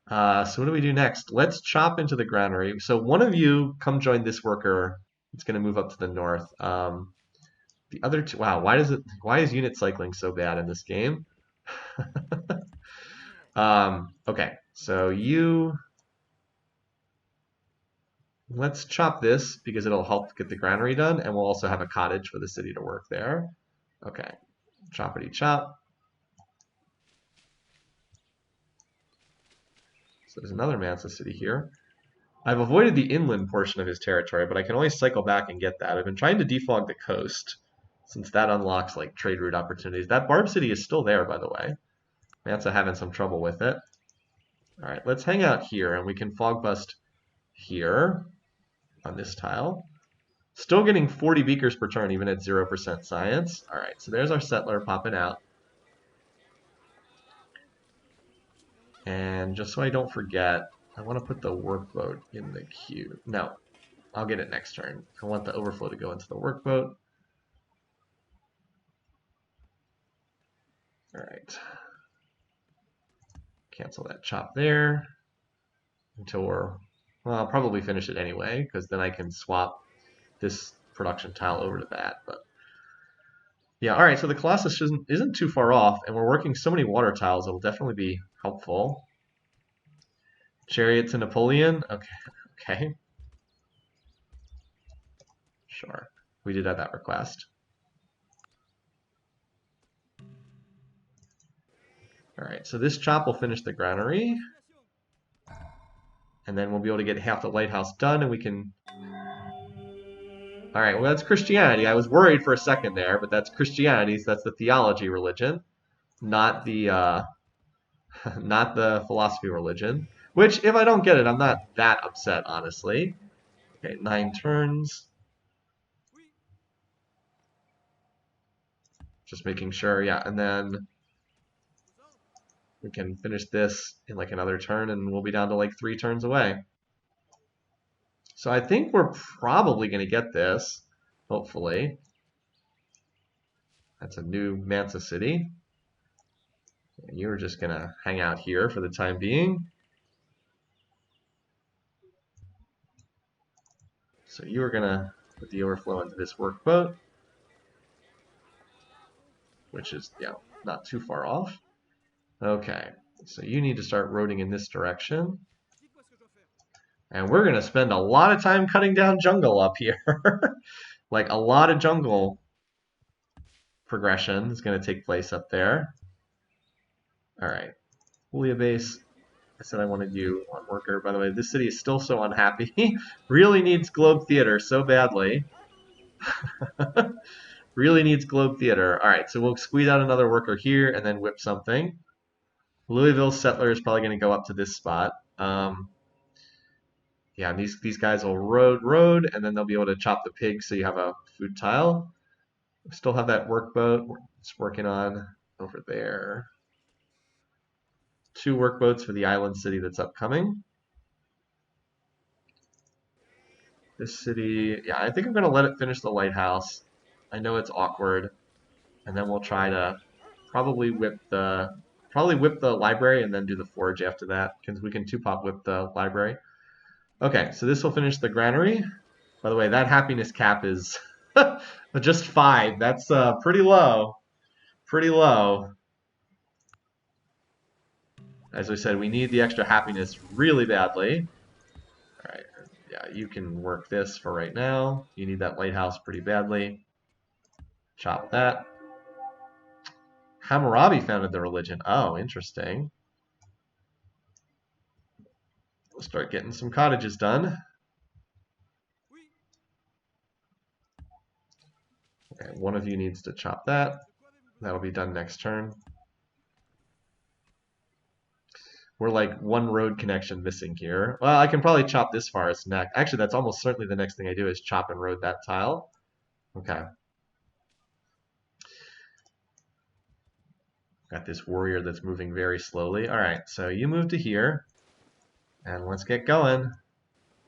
So what do we do next? Let's chop into the granary. So one of you come join this worker. It's going to move up to the north. The other two, wow, why is unit cycling so bad in this game? Okay, so let's chop this because it'll help get the granary done, and we'll also have a cottage for the city to work there. Okay, choppity chop. So there's another Mansa city here. I've avoided the inland portion of his territory, but I can always cycle back and get that. I've been trying to defog the coast, since that unlocks like trade route opportunities. That Barb city is still there, by the way. Mansa having some trouble with it. All right, let's hang out here, and we can fog bust here on this tile. Still getting 40 beakers per turn, even at 0% science. All right, so there's our settler popping out. And just so I don't forget, I want to put the workboat in the queue. No, I'll get it next turn. I want the overflow to go into the workboat. All right. Cancel that chop there until well, I'll probably finish it anyway, because then I can swap this production tile over to that. But yeah, all right, so the Colossus isn't too far off, and we're working so many water tiles, it'll definitely be helpful. Chariot to Napoleon? Okay. Sure. We did have that request. All right, so this chop will finish the granary. And then we'll be able to get half the lighthouse done, and we can All right, well, that's Christianity. I was worried for a second there, but that's Christianity, so that's the theology religion, not the not the philosophy religion. Which, if I don't get it, I'm not that upset, honestly. Okay, 9 turns. Just making sure, yeah, and then we can finish this in like another turn, and we'll be down to like 3 turns away. So I think we're probably going to get this, hopefully. That's a new Mansa city. And you're just going to hang out here for the time being. So you are going to put the overflow into this workboat, which is, yeah, not too far off. Okay, so you need to start roading in this direction. And we're going to spend a lot of time cutting down jungle up here. Like a lot of jungle progression is going to take place up there. All right, Julia base. I said I wanted you on worker. By the way, this city is still so unhappy. Really needs Globe Theater so badly. Really needs Globe Theater. All right, so we'll squeeze out another worker here and then whip something. Louisville settler is probably going to go up to this spot. Yeah, these guys will road, and then they'll be able to chop the pig so you have a food tile. We still have that workboat it's working on over there. 2 workboats for the island city that's upcoming. This city, yeah, I think I'm going to let it finish the lighthouse. I know it's awkward, and then we'll try to probably whip the library and then do the forge after that, because we can 2-pop whip the library. Okay, so this will finish the granary. By the way, that happiness cap is just 5. That's pretty low. Pretty low. As we said, we need the extra happiness really badly. All right, yeah, you can work this for right now. You need that lighthouse pretty badly. Chop that. Hammurabi founded the religion. Oh, interesting. We'll start getting some cottages done. Okay, one of you needs to chop that. That'll be done next turn. We're like 1 road connection missing here. Well, I can probably chop this far as next. Actually, that's almost certainly the next thing I do is chop and road that tile. Okay. Got this warrior that's moving very slowly. All right, so you move to here. And let's get going.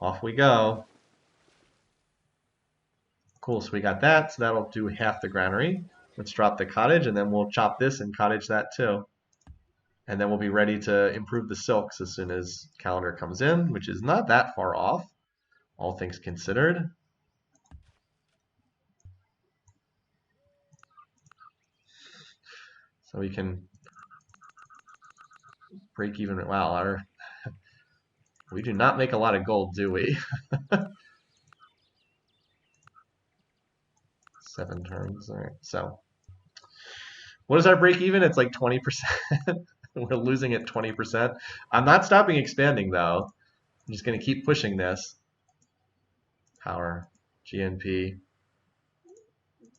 Off we go. Cool, so we got that. So that'll do half the granary. Let's drop the cottage, and then we'll chop this and cottage that too. And then we'll be ready to improve the silks as soon as calendar comes in, which is not that far off, all things considered. So we can break even. Wow, we do not make a lot of gold, do we? 7 turns. All right, so what is our break even? It's like 20%. We're losing at 20%. I'm not stopping expanding though. I'm just going to keep pushing this. Power, GNP.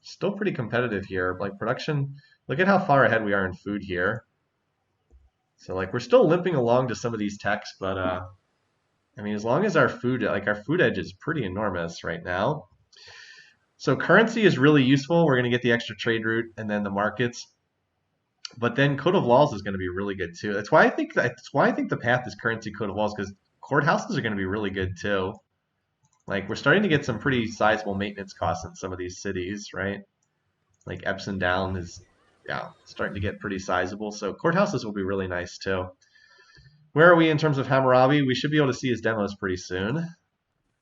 Still pretty competitive here. Like production, look at how far ahead we are in food here. So like we're still limping along to some of these techs, but I mean, as long as our food edge is pretty enormous right now. So currency is really useful. We're going to get the extra trade route and then the markets. But then Code of Laws is going to be really good too. That's why I think the path is currency Code of Laws, because courthouses are going to be really good too. Like we're starting to get some pretty sizable maintenance costs in some of these cities, right? Like Epsom Down is, yeah, starting to get pretty sizable. So courthouses will be really nice too. Where are we in terms of Hammurabi? We should be able to see his demos pretty soon.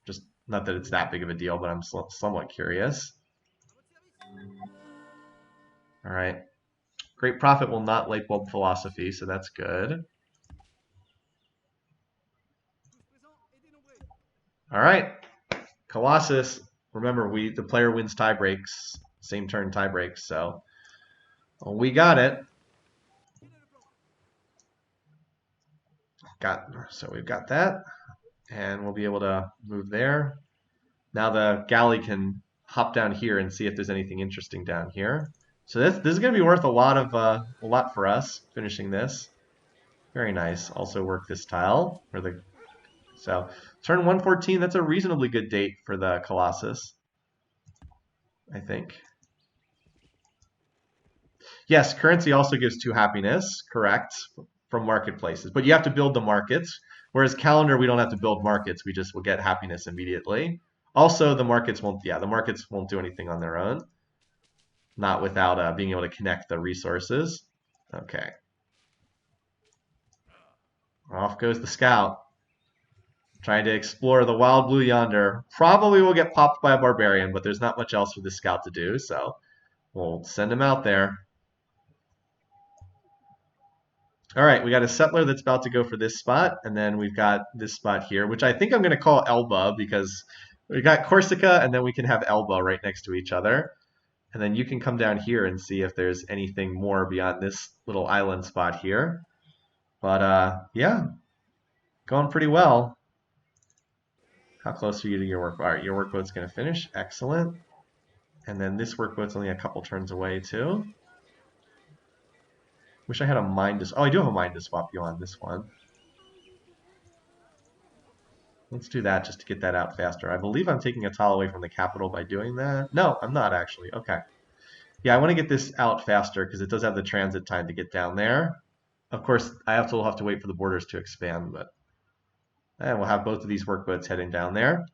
Just not that it's that big of a deal, but I'm somewhat curious. All right. Great Prophet will not light bulb philosophy, so that's good. All right. Colossus. Remember, the player wins tie breaks, same turn tie breaks, so we got it. So we've got that, and we'll be able to move there. Now the galley can hop down here and see if there's anything interesting down here. So this is going to be worth a lot for us finishing this. Very nice. Also work this tile for the so turn 114. That's a reasonably good date for the Colossus, I think. Yes, currency also gives 2 happiness, correct, from marketplaces. But you have to build the markets. Whereas calendar, we don't have to build markets. We just will get happiness immediately. Also, the markets won't do anything on their own. Not without being able to connect the resources. Okay. Off goes the scout. Trying to explore the wild blue yonder. Probably will get popped by a barbarian, but there's not much else for the scout to do, so we'll send him out there. All right, we got a settler that's about to go for this spot, and then we've got this spot here, which I think I'm going to call Elba because we got Corsica, and then we can have Elba right next to each other. And then you can come down here and see if there's anything more beyond this little island spot here. But yeah, going pretty well. How close are you to your work? All right, your workboat's going to finish. Excellent. And then this workboat's only a couple turns away too. Wish I had a mine to... Oh, I do have a mine to swap you on this one. Let's do that just to get that out faster. I believe I'm taking a tile away from the capital by doing that. No, I'm not actually. Okay. Yeah, I want to get this out faster because it does have the transit time to get down there. Of course, will have to wait for the borders to expand, but we'll have both of these workboats heading down there.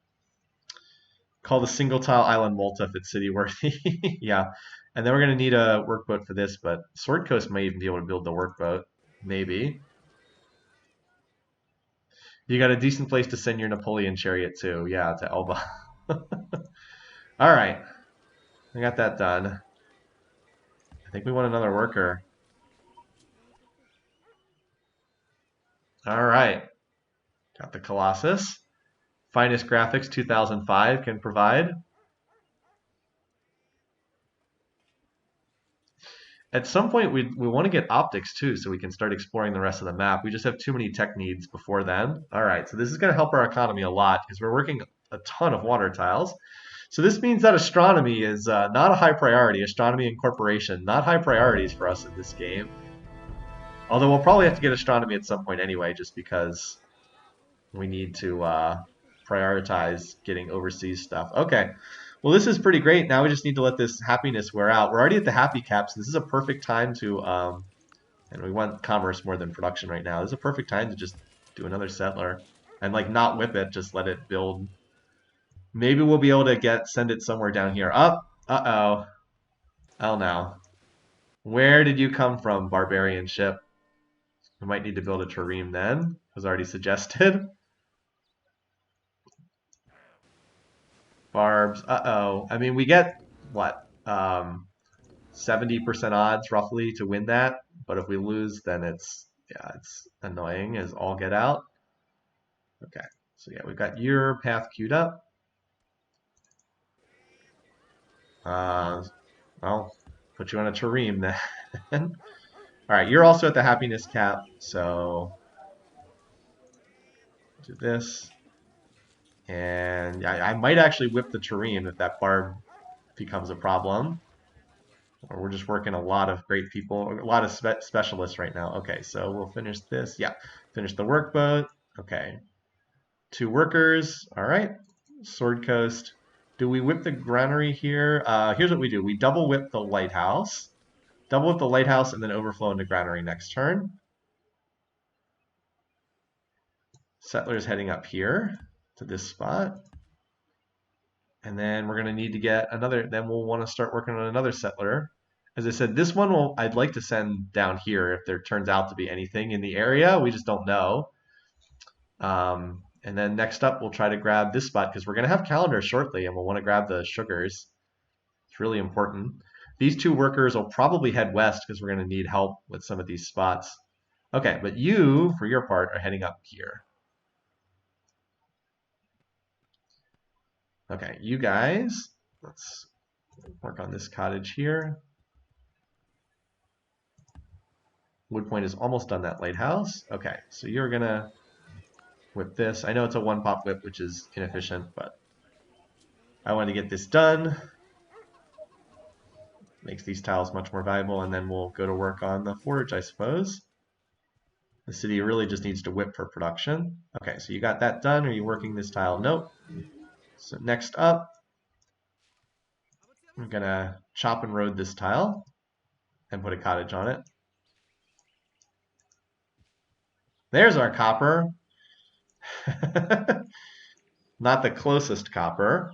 Call the single tile island Malta if it's city worthy. Yeah. And then we're going to need a workboat for this, but Sword Coast may even be able to build the workboat. Maybe. You got a decent place to send your Napoleon chariot too. Yeah, to Elba. All right. I got that done. I think we want another worker. All right. Got the Colossus. Finest Graphics 2005 can provide. At some point, we want to get optics too, so we can start exploring the rest of the map. We just have too many tech needs before then. All right, so this is going to help our economy a lot because we're working a ton of water tiles. So this means that astronomy is not a high priority. Astronomy and corporation, not high priorities for us in this game. Although we'll probably have to get astronomy at some point anyway, just because we need to prioritize getting overseas stuff. Okay. Well, this is pretty great. Now we just need to let this happiness wear out. We're already at the happy cap, so this is a perfect time to, and we want commerce more than production right now. This is a perfect time to just do another settler and like not whip it, just let it build. Maybe we'll be able to send it somewhere down here. Up. Uh-oh. Oh no. Where did you come from, barbarian ship? We might need to build a trireme then, as already suggested. Barbs. Uh-oh. I mean, we get, what, 70% odds roughly to win that. But if we lose, then it's annoying as all get out. Okay. So yeah, we've got your path queued up. Well, put you on a trireme then. All right, you're also at the happiness cap, so do this. And I might actually whip the trireme if that barb becomes a problem. Or we're just working a lot of great people, a lot of specialists right now. Okay, so we'll finish this. Yeah, finish the workboat. Okay, 2 workers. All right, Sword Coast. Do we whip the granary here? Here's what we do. We double whip the lighthouse. Double whip the lighthouse and then overflow into granary next turn. Settlers heading up here to this spot. And then we're going to need to get another, then we'll want to start working on another settler. As I said, this one I'd like to send down here if there turns out to be anything in the area. We just don't know. And then next up, we'll try to grab this spot because we're going to have calendar shortly and we'll want to grab the sugars. It's really important. These 2 workers will probably head west because we're going to need help with some of these spots. Okay, but you, for your part, are heading up here. Okay, you guys, let's work on this cottage here. Woodpoint is almost done that lighthouse. Okay, so you're going to whip this. I know it's a 1-pop whip, which is inefficient, but I want to get this done. Makes these tiles much more valuable, and then we'll go to work on the forge, I suppose. The city really just needs to whip for production. Okay, so you got that done. Are you working this tile? Nope. So next up, I'm gonna chop and road this tile and put a cottage on it. There's our copper. Not the closest copper.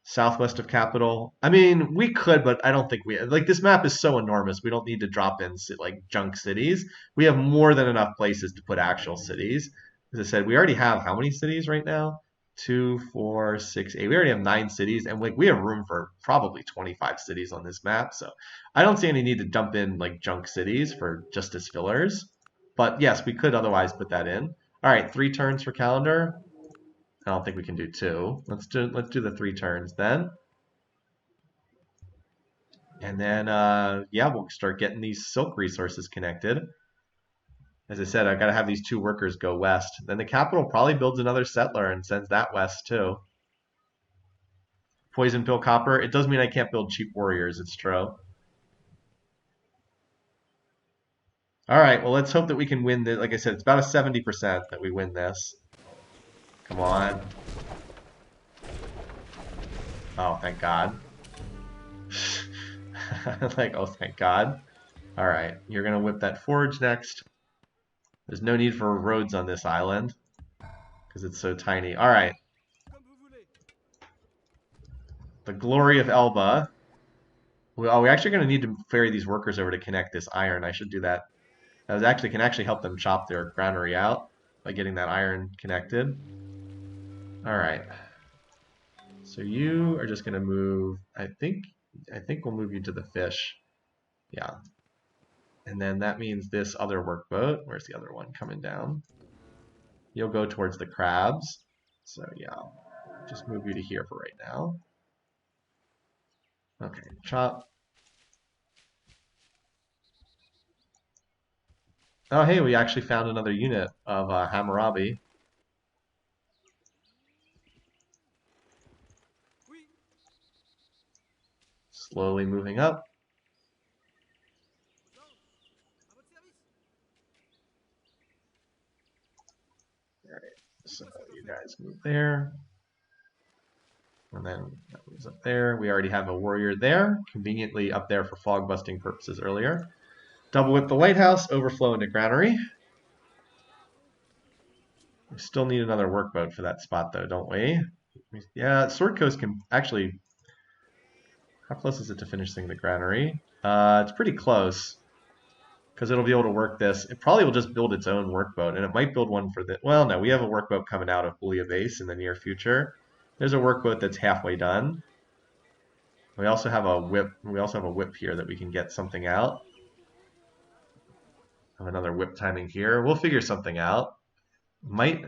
Southwest of capital. I mean, we could, but I don't think we like this map is so enormous. We don't need to drop in like junk cities. We have more than enough places to put actual cities. As I said, we already have how many cities right now? 2, 4, 6, 8. We already have 9 cities, and like we have room for probably 25 cities on this map. So I don't see any need to dump in like junk cities for just as fillers. But yes, we could otherwise put that in. All right, 3 turns for calendar. I don't think we can do 2. Let's do the 3 turns then. And then yeah, we'll start getting these silk resources connected. As I said, I've got to have these 2 workers go west. Then the capital probably builds another settler and sends that west too. Poison pill copper. It does mean I can't build cheap warriors, it's true. All right, well, let's hope that we can win this. Like I said, it's about a 70% that we win this. Come on. Oh, thank God. Like, oh, thank God. All right, you're going to whip that forge next. There's no need for roads on this island because it's so tiny. All right. The glory of Elba. We actually going to need to ferry these workers over to connect this iron. I should do that. That can actually help them chop their granary out by getting that iron connected. All right. So you are just going to move. I think we'll move you to the fish. Yeah. And then that means this other workboat. Where's the other one coming down? You'll go towards the crabs. So yeah, just move you to here for right now. Okay, chop. Oh, hey, we actually found another unit of Hammurabi. Slowly moving up. All right, so you guys move there. And then that moves up there. We already have a warrior there, conveniently up there for fog busting purposes earlier. Double whip the lighthouse, overflow into granary. We still need another workboat for that spot though, don't we? Yeah, Sword Coast can actually... How close is it to finishing the granary? It's pretty close because it'll be able to work this. It probably will just build its own workboat, and it might build one for the... Well, no, we have a workboat coming out of Bulia Base in the near future. There's a workboat that's halfway done. We also have a whip. We also have a whip here that we can get something out. Have another whip timing here. We'll figure something out. Might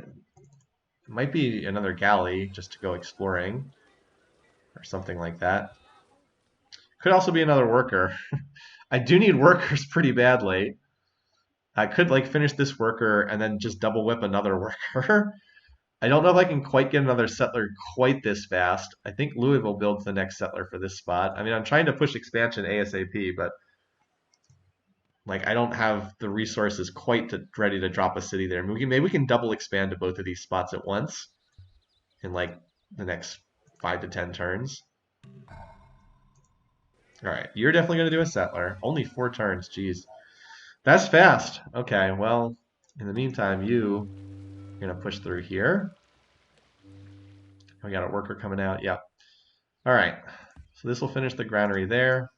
be another galley just to go exploring or something like that. Could also be another worker. I do need workers pretty badly. I could like finish this worker and then just double whip another worker. I don't know if I can quite get another settler quite this fast. I think Louisville builds the next settler for this spot. I mean, I'm trying to push expansion ASAP, but like I don't have the resources quite ready to drop a city there. Maybe we can double expand to both of these spots at once in like the next 5 to 10 turns. All right, you're definitely going to do a settler. Only 4 turns, geez. That's fast. Okay, well, in the meantime, you're going to push through here. We got a worker coming out. Yep. All right, so this will finish the granary there.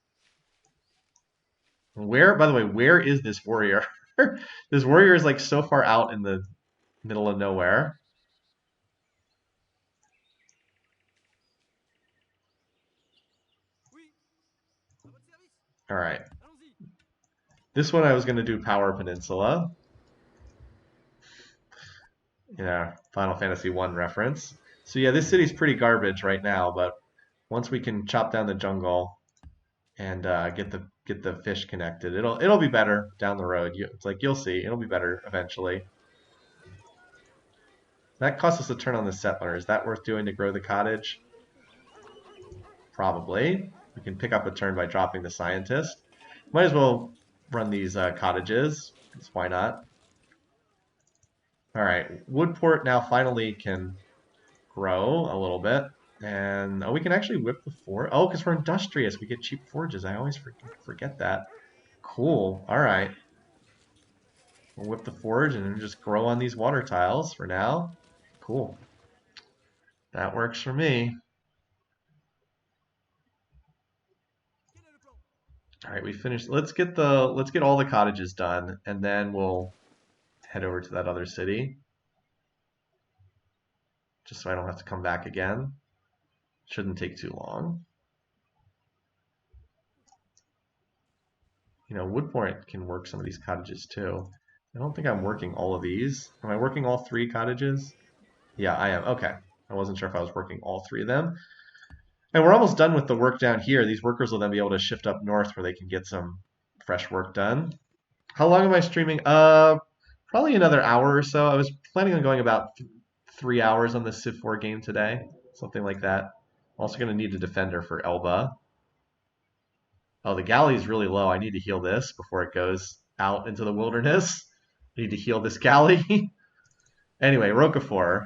By the way, where is this warrior? This warrior is like so far out in the middle of nowhere. All right. This one I was going to do Power Peninsula. Yeah, Final Fantasy 1 reference. So yeah, this city's pretty garbage right now, but once we can chop down the jungle and get the fish connected, it'll be better down the road. It's like you'll see, it'll be better eventually. That costs us a turn on the settler. Is that worth doing to grow the cottage? Probably. We can pick up a turn by dropping the scientist. Might as well run these cottages, because why not? All right, Woodport now finally can grow a little bit. And oh, we can actually whip the forge. Oh, because we're industrious, we get cheap forges. I always forget that. Cool. All right. We'll whip the forge and just grow on these water tiles for now. Cool. That works for me. All right, we finished. Let's get all the cottages done, and then we'll head over to that other city, just so I don't have to come back again. Shouldn't take too long. You know, Woodport can work some of these cottages too. I don't think I'm working all of these. Am I working all 3 cottages? Yeah, I am. Okay. I wasn't sure if I was working all 3 of them. And we're almost done with the work down here. These workers will then be able to shift up north where they can get some fresh work done. How long am I streaming? Probably another hour or so. I was planning on going about 3 hours on the Civ 4 game today, something like that. I'm also going to need a defender for Elba. Oh, the galley is really low. I need to heal this before it goes out into the wilderness. I need to heal this galley. Anyway, Roquefort.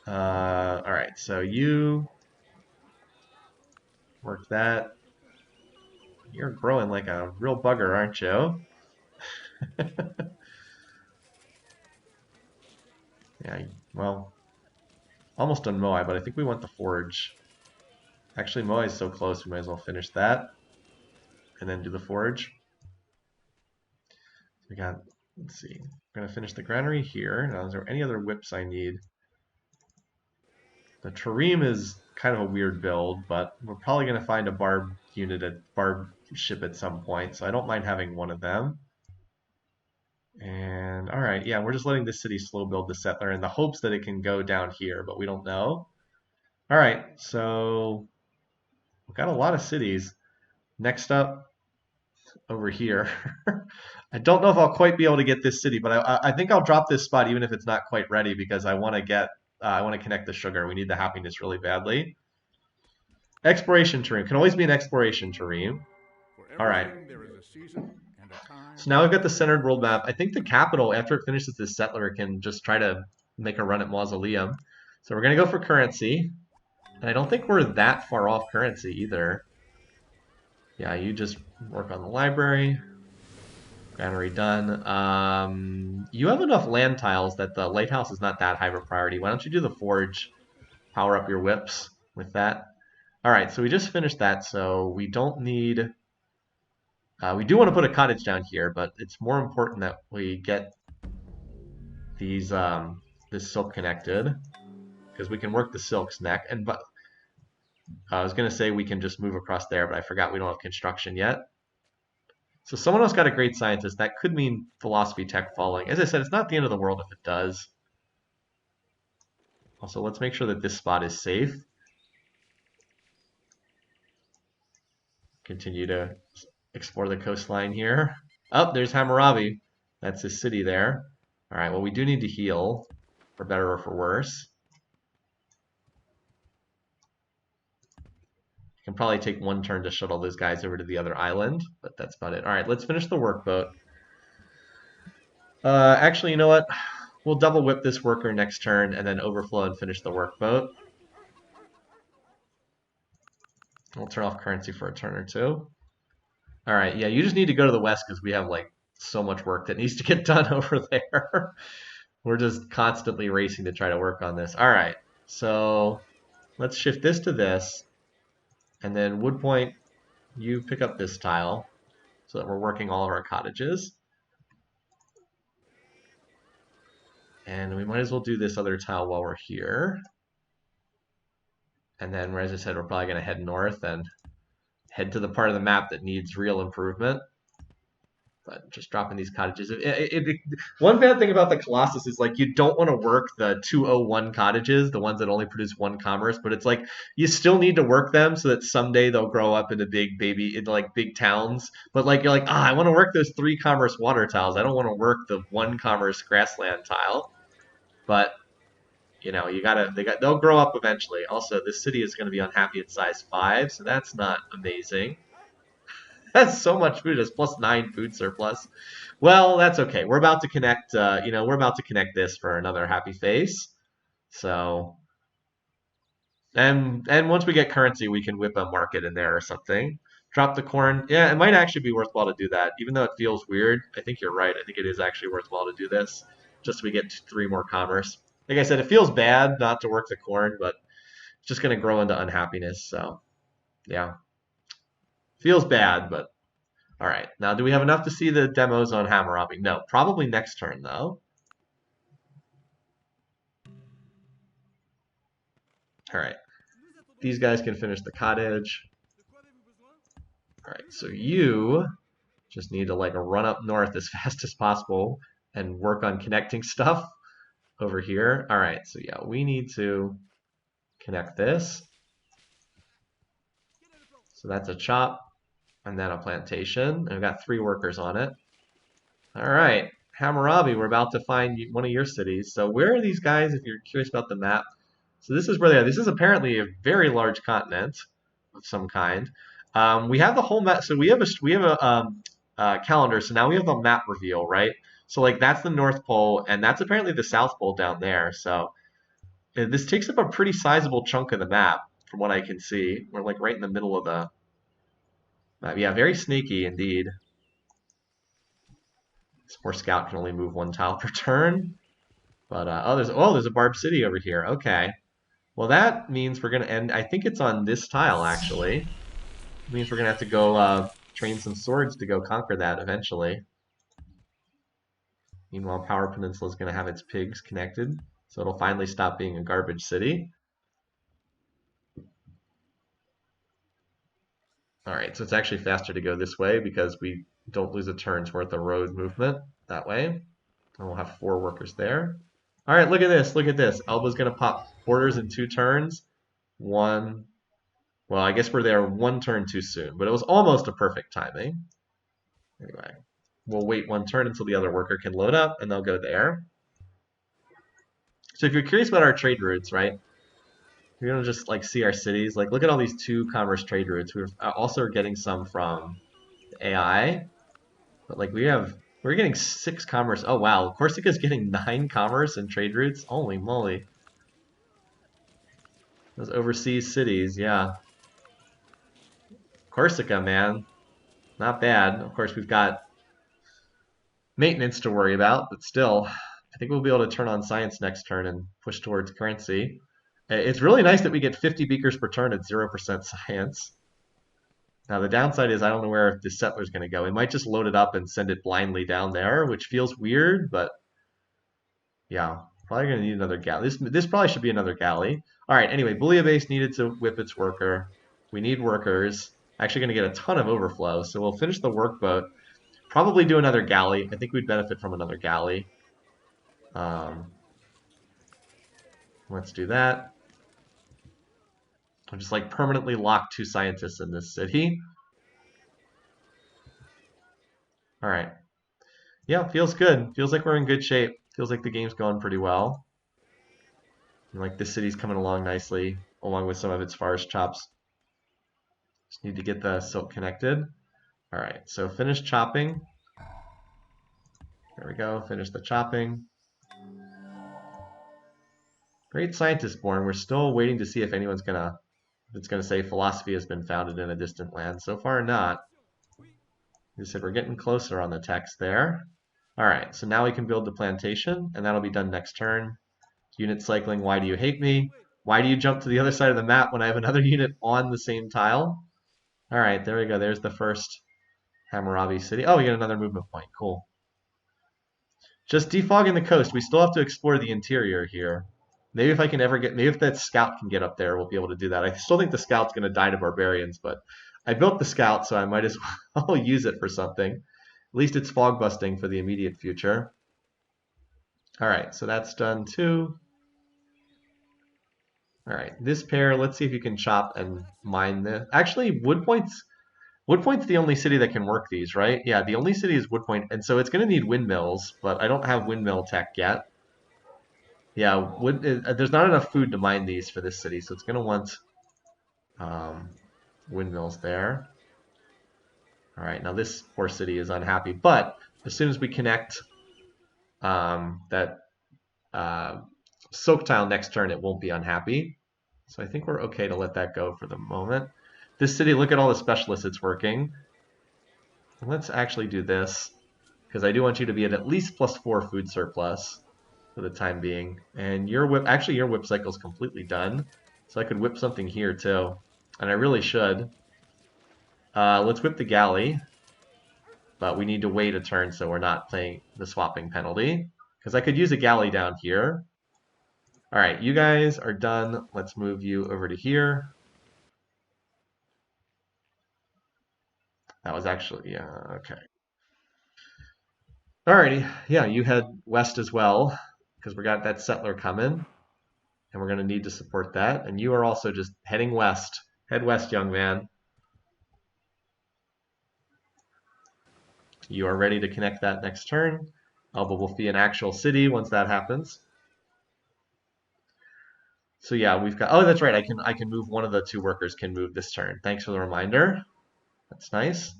All right, so you work that. You're growing like a real bugger, aren't you? Yeah, well, almost done Moai, but I think we want the forge. Actually, Moai is so close, we might as well finish that and then do the forge. So we got, let's see, we're going to finish the granary here. Now, is there any other whips I need? The Trireme is kind of a weird build, but we're probably going to find a barb unit, a barb ship at some point, so I don't mind having one of them. And all right, yeah, we're just letting this city slow build the settler in the hopes that it can go down here, but we don't know. All right, so we've got a lot of cities. Next up, over here. I don't know if I'll quite be able to get this city, but I think I'll drop this spot even if it's not quite ready because I want to get I want to connect the sugar. We need the happiness really badly. Exploration Trireme can always be an exploration Trireme. All right. There is a season and a time. So now we've got the centered world map. I think the capital, after it finishes this settler, can just try to make a run at Mausoleum. So we're going to go for currency. And I don't think we're that far off currency either. Yeah, you just work on the library. Granary done. You have enough land tiles that the lighthouse is not that high of a priority. Why don't you do the forge? Power up your whips with that. All right, so we just finished that, so we don't need... we do want to put a cottage down here, but it's more important that we get these this silk connected because we can work the silk's neck. And but I was going to say we can just move across there, but I forgot we don't have construction yet. So someone else got a great scientist. That could mean philosophy tech falling. As I said, it's not the end of the world if it does. Also, let's make sure that this spot is safe. Continue to explore the coastline here. Oh, there's Hammurabi. That's his city there. All right, well, we do need to heal, for better or for worse. Can probably take one turn to shuttle those guys over to the other island, but that's about it. All right, let's finish the workboat. Actually, you know what? We'll double whip this worker next turn and then overflow and finish the workboat. We'll turn off currency for a turn or two. All right, yeah, you just need to go to the west because we have like so much work that needs to get done over there. We're just constantly racing to try to work on this. All right, so let's shift this to this. And then Woodpoint, you pick up this tile so that we're working all of our cottages. And we might as well do this other tile while we're here. And then, as I said, we're probably going to head north and head to the part of the map that needs real improvement. But just dropping these cottages. One bad thing about the Colossus is like you don't want to work the 201 cottages, the ones that only produce 1 commerce, but it's like you still need to work them so that someday they'll grow up into into like big towns. But like you're like, I want to work those 3 commerce water tiles. I don't want to work the 1 commerce grassland tile. But you know, they'll grow up eventually. Also, this city is going to be unhappy at size 5, so that's not amazing. That's so much food. It's +9 food surplus. Well, that's okay. We're about to connect. We're about to connect this for another happy face. So, and once we get currency, we can whip a market in there or something. Drop the corn. Yeah, it might actually be worthwhile to do that, even though it feels weird. I think you're right. I think it is actually worthwhile to do this, just so we get 3 more commerce. Like I said, it feels bad not to work the corn, but it's just going to grow into unhappiness. So, yeah, feels bad, but all right. Now, do we have enough to see the demos on Hammurabi? No, probably next turn though. All right. These guys can finish the cottage. All right, so you just need to like run up north as fast as possible and work on connecting stuff over here. All right, so yeah, we need to connect this. So that's a chop and then a plantation. And we've got 3 workers on it. All right, Hammurabi, we're about to find one of your cities. So where are these guys if you're curious about the map? So this is where they are. This is apparently a very large continent of some kind. We have the whole map. So we have a calendar. So now we have the map reveal, right? So like that's the North Pole, and that's apparently the South Pole down there. So this takes up a pretty sizable chunk of the map, from what I can see. We're like right in the middle of the map. Yeah, very sneaky indeed. This poor scout can only move 1 tile per turn. But there's a Barb City over here. Okay. Well, that means we're gonna end. I think it's on this tile actually. It means we're gonna have to go train some swords to go conquer that eventually. Meanwhile, Power Peninsula is gonna have its pigs connected, so it'll finally stop being a garbage city. All right, so it's actually faster to go this way because we don't lose a turn's worth of road movement that way. And we'll have 4 workers there. All right, look at this. Look at this. Elba's gonna pop quarters in 2 turns. Well, I guess we're there 1 turn too soon, but it was almost a perfect timing. Anyway, we'll wait 1 turn until the other worker can load up, and they'll go there. So if you're curious about our trade routes, right, you're gonna just like see our cities. Like, look at all these 2 commerce trade routes. We're also getting some from the AI, but like we're getting 6 commerce. Oh wow, Corsica's getting 9 commerce and trade routes. Holy moly! Those overseas cities, yeah. Corsica, man, not bad. Of course, we've got maintenance to worry about, but still, I think we'll be able to turn on science next turn and push towards currency. It's really nice that we get 50 beakers per turn at 0% science. Now the downside is I don't know where this settler's going to go. It might just load it up and send it blindly down there, which feels weird, but yeah, probably going to need another galley. This probably should be another galley. All right, anyway, Bouillabaisse needed to whip its worker. We need workers. Actually going to get a ton of overflow, so we'll finish the workboat. Probably do another galley. I think we'd benefit from another galley. Let's do that. I'll just like permanently lock 2 scientists in this city. All right. Yeah, feels good. Feels like we're in good shape. Feels like the game's going pretty well. And like this city's coming along nicely, along with some of its forest chops. Just need to get the silk connected. All right, so finish chopping. There we go, finish the chopping. Great scientist born. We're still waiting to see if anyone's gonna, if it's gonna say philosophy has been founded in a distant land. So far, not. You said we're getting closer on the text there. All right, so now we can build the plantation, and that'll be done next turn. Unit cycling, why do you hate me? Why do you jump to the other side of the map when I have another unit on the same tile? All right, there we go. There's the first Hammurabi city. Oh, we get another movement point. Cool. Just defogging the coast. We still have to explore the interior here. Maybe if I can ever get, maybe if that scout can get up there, we'll be able to do that. I still think the scout's going to die to barbarians, but I built the scout, so I might as well use it for something. At least it's fog busting for the immediate future. All right, so that's done too. All right, this pair, let's see if you can chop and mine this. Actually, Woodpoint's the only city that can work these, right? Yeah, the only city is Woodpoint, and so it's going to need windmills, but I don't have windmill tech yet. Yeah, there's not enough food to mine these for this city, so it's going to want um, windmills there. All right, now this poor city is unhappy, but as soon as we connect that uh, soak tile next turn, it won't be unhappy. So I think we're okay to let that go for the moment. This city, look at all the specialists it's working. Let's actually do this, because I do want you to be at least +4 food surplus for the time being. And your whip, actually your whip cycle is completely done. So I could whip something here too. And I really should. Let's whip the galley. But we need to wait a turn so we're not playing the swapping penalty. Because I could use a galley down here. All right, you guys are done. Let's move you over to here. That was actually, yeah, okay. Alrighty, yeah, you head west as well, because we got that settler coming, and we're going to need to support that. And you are also just heading west. Head west, young man. You are ready to connect that next turn. Alba will be an actual city once that happens. So yeah, we've got. Oh, that's right. I can move one of the two workers. Can move this turn. Thanks for the reminder. That's nice.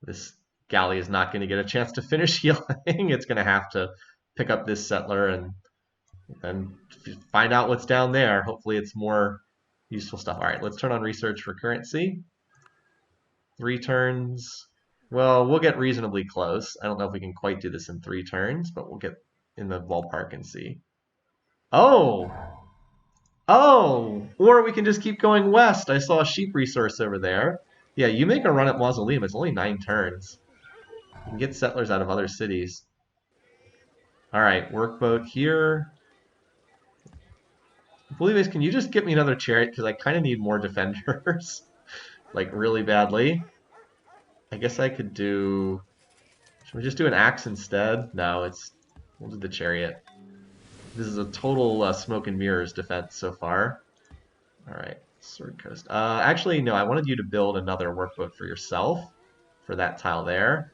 This galley is not going to get a chance to finish healing. It's going to have to pick up this settler and find out what's down there. Hopefully, it's more useful stuff. All right, let's turn on research for currency. 3 turns. Well, we'll get reasonably close. I don't know if we can quite do this in 3 turns, but we'll get in the ballpark and see. Oh, oh, or we can just keep going west. I saw a sheep resource over there. Yeah, you make a run at Mausoleum. It's only 9 turns. You can get settlers out of other cities. All right, workboat here. Believe can you just get me another chariot? Because I kind of need more defenders, like really badly. I guess I could do. Should we just do an axe instead? No, we'll do the chariot. This is a total smoke and mirrors defense so far. All right, Sword Coast. Actually, no, I wanted you to build another workboat for yourself for that tile there.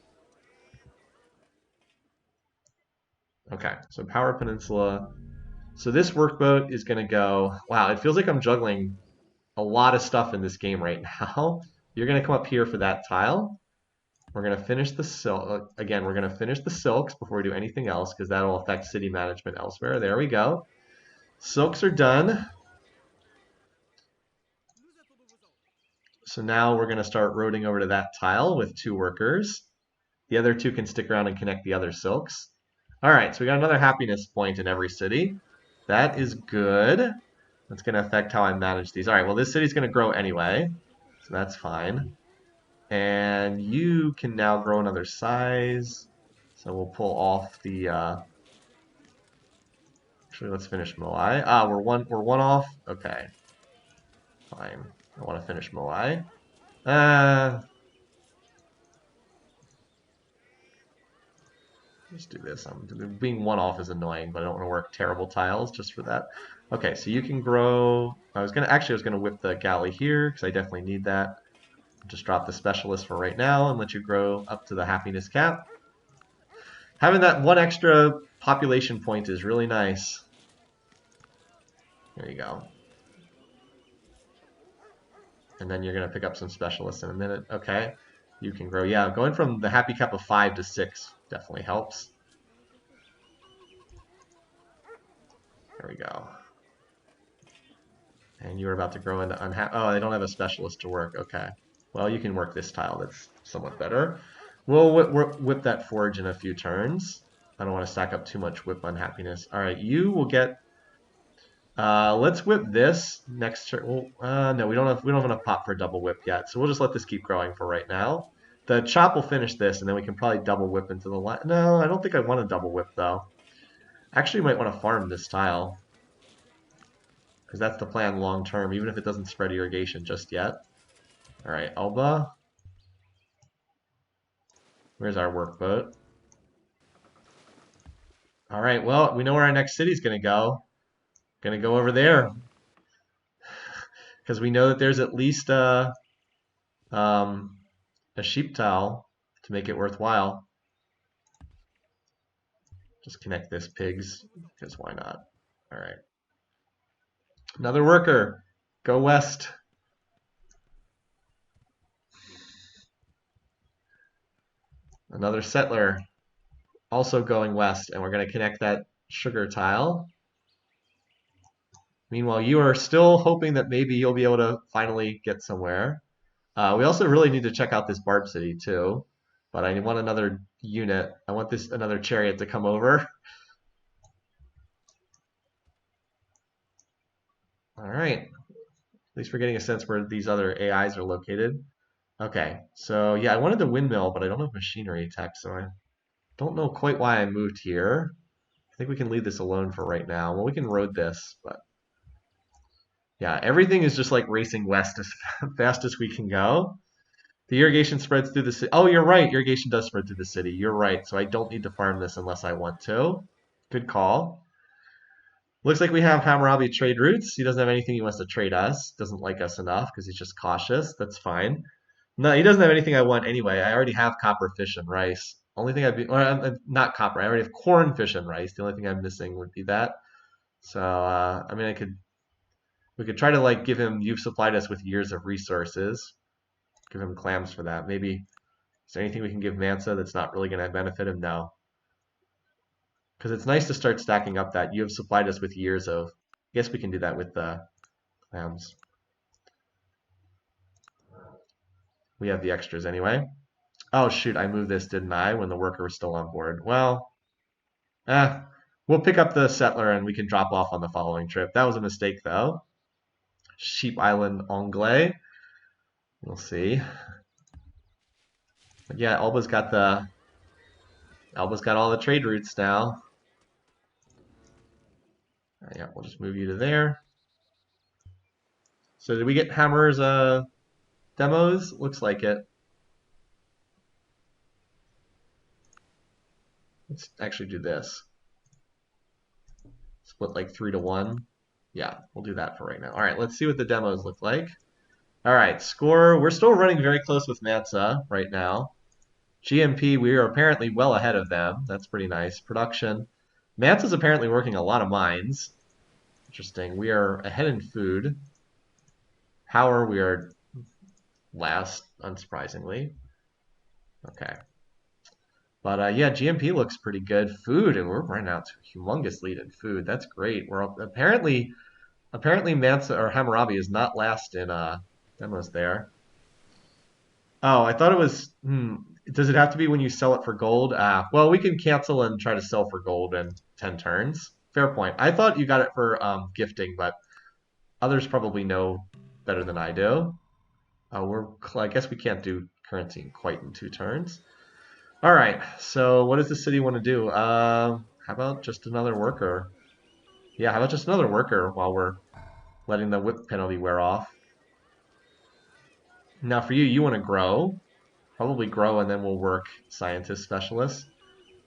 Okay, so Power Peninsula. So this workboat is going to go. Wow, it feels like I'm juggling a lot of stuff in this game right now. You're going to come up here for that tile. We're going to finish the silk. Again, we're going to finish the silks before we do anything else because that'll affect city management elsewhere. There we go. Silks are done. So now we're going to start roading over to that tile with 2 workers. The other 2 can stick around and connect the other silks. All right, so we got another happiness point in every city. That is good. That's going to affect how I manage these. All right, well, this city's going to grow anyway, so that's fine. And you can now grow another size. So we'll pull off the. Actually, let's finish Moai. We're one off. Okay, fine. I want to finish Moai. Let's do this. Being one off is annoying, but I don't want to work terrible tiles just for that. Okay, so you can grow. I was gonna whip the galley here because I definitely need that. Just drop the specialist for right now and let you grow up to the happiness cap. Having that 1 extra population point is really nice. There you go. And then you're going to pick up some specialists in a minute. Okay. You can grow. Yeah, going from the happy cap of 5 to 6 definitely helps. There we go. And you were about to grow into unhappy. Oh, they don't have a specialist to work. Okay. Well, you can work this tile. That's somewhat better. We'll whip that forge in a few turns. I don't want to stack up too much whip unhappiness. All right, you will get. Let's whip this next turn. Well, no, we don't have enough pop for a double whip yet, so we'll just let this keep growing for right now. The chop will finish this, and then we can probably double whip into the line. No, I don't think I want to double whip though. Actually, might want to farm this tile because that's the plan long term, even if it doesn't spread irrigation just yet. All right, Alba. Where's our workboat? All right, well, we know where our next city's going to go. Going to go over there because we know that there's at least a sheep tile to make it worthwhile. Just connect this, pigs, because why not? All right. Another worker. Go west. Another settler. Also going west. And we're going to connect that sugar tile. Meanwhile, you are still hoping that maybe you'll be able to finally get somewhere. We also really need to check out this Barb City too. But I want another unit. I want another chariot to come over. All right. At least we're getting a sense where these other AIs are located. Okay, so yeah, I wanted the windmill, but I don't have machinery tech, so I don't know quite why I moved here. I think we can leave this alone for right now. Well, we can road this, but yeah, everything is just like racing west as fast as we can go. The irrigation spreads through the city. Oh, you're right. Irrigation does spread through the city. You're right. So I don't need to farm this unless I want to. Good call. Looks like we have Hammurabi trade routes. He doesn't have anything he wants to trade us. Doesn't like us enough because he's just cautious. That's fine. No, he doesn't have anything I want anyway. I already have copper, fish, and rice. Only thing I'd be, or not copper. I already have corn, fish, and rice. The only thing I'm missing would be that. So, I mean, we could try to like give him, you've supplied us with years of resources. Give him clams for that. Maybe, is there anything we can give Mansa that's not really going to benefit him? No. Because it's nice to start stacking up that you have supplied us with years of, I guess we can do that with the clams. We have the extras anyway. Oh shoot, I moved this, didn't I, when the worker was still on board? Well, eh, we'll pick up the settler and we can drop off on the following trip. That was a mistake though. Sheep Island Anglais. We'll see. But yeah, Alba's got all the trade routes now. Yeah, we'll just move you to there. So did we get Hammer's demos? Looks like it. Let's actually do this. Split like 3-to-1. Yeah, we'll do that for right now. All right, let's see what the demos look like. All right, score. We're still running very close with Mansa right now. GMP, we are apparently well ahead of them. That's pretty nice. Production. Mansa's apparently working a lot of mines. Interesting. We are ahead in food. Power, we are last, unsurprisingly. Okay. But yeah, GMP looks pretty good. Food, and we're right now to a humongous lead in food. That's great. We're apparently Mansa or Hammurabi is not last in demos there. Oh, I thought it was. Does it have to be when you sell it for gold? Well, we can cancel and try to sell for gold in 10 turns. Fair point. I thought you got it for gifting, but others probably know better than I do. I guess we can't do currency quite in 2 turns. All right. So what does the city want to do? How about just another worker? Yeah, how about just another worker while we're letting the whip penalty wear off? Now for you, you want to grow. Probably grow and then we'll work scientist specialist.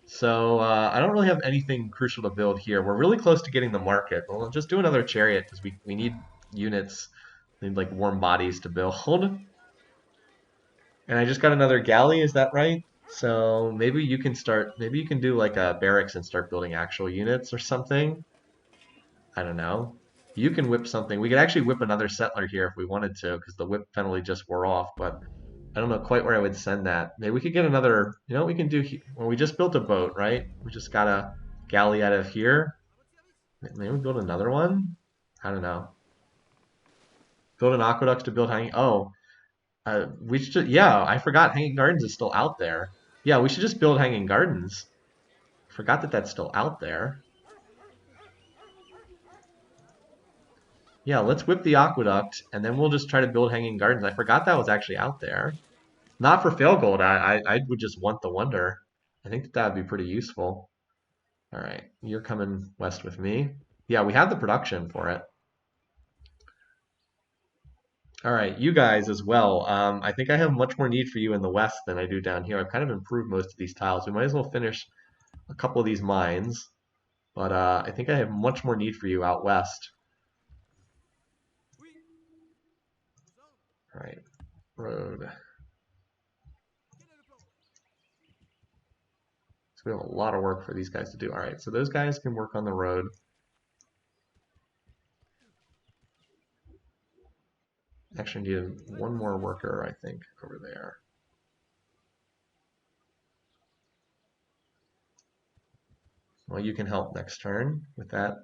So I don't really have anything crucial to build here. We're really close to getting the market. We'll just do another chariot because we need units. We need like warm bodies to build. And I just got another galley, is that right? So maybe you can start, maybe you can do like a barracks and start building actual units or something. I don't know. You can whip something. We could actually whip another settler here if we wanted to because the whip penalty just wore off, but I don't know quite where I would send that. Maybe we could get another, you know what we can do here? Well, we just built a boat, right? We just got a galley out of here. Maybe we build another one? I don't know. Build an aqueduct to build hanging. Oh, we should, yeah, I forgot Hanging Gardens is still out there. Yeah, we should just build Hanging Gardens. Forgot that that's still out there. Yeah, let's whip the aqueduct, and then we'll just try to build Hanging Gardens. I forgot that was actually out there. Not for fail gold. I would just want the wonder. I think that would be pretty useful. All right, you're coming west with me. Yeah, we have the production for it. All right, you guys as well. I think I have much more need for you in the west than I do down here. I've kind of improved most of these tiles. We might as well finish a couple of these mines, but I think I have much more need for you out west. All right, road. So we have a lot of work for these guys to do. All right, so those guys can work on the road. Actually need one more worker, I think, over there. Well, you can help next turn with that.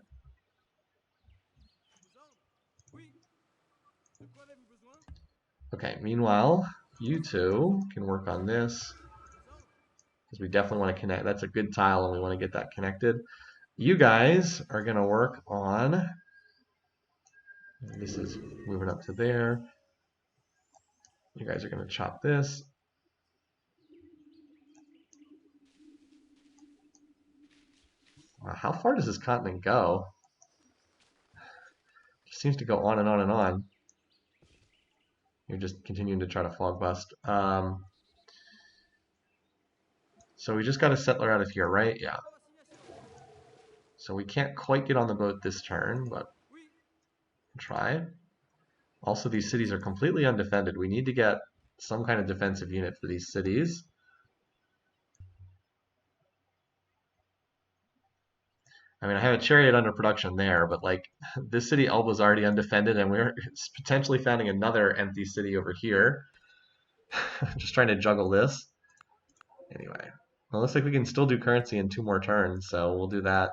Okay, meanwhile, you two can work on this, because we definitely want to connect. That's a good tile, and we want to get that connected. You guys are going to work on, this is moving up to there. You guys are going to chop this. Wow, how far does this continent go? It seems to go on and on and on. You're just continuing to try to fog bust. So we just got a settler out of here, right? Yeah. So we can't quite get on the boat this turn, but try. Also, these cities are completely undefended. We need to get some kind of defensive unit for these cities. I mean, I have a chariot under production there, but like this city Elba's already undefended, and we're potentially founding another empty city over here. Just trying to juggle this. Anyway, well, looks like we can still do currency in 2 more turns, so we'll do that.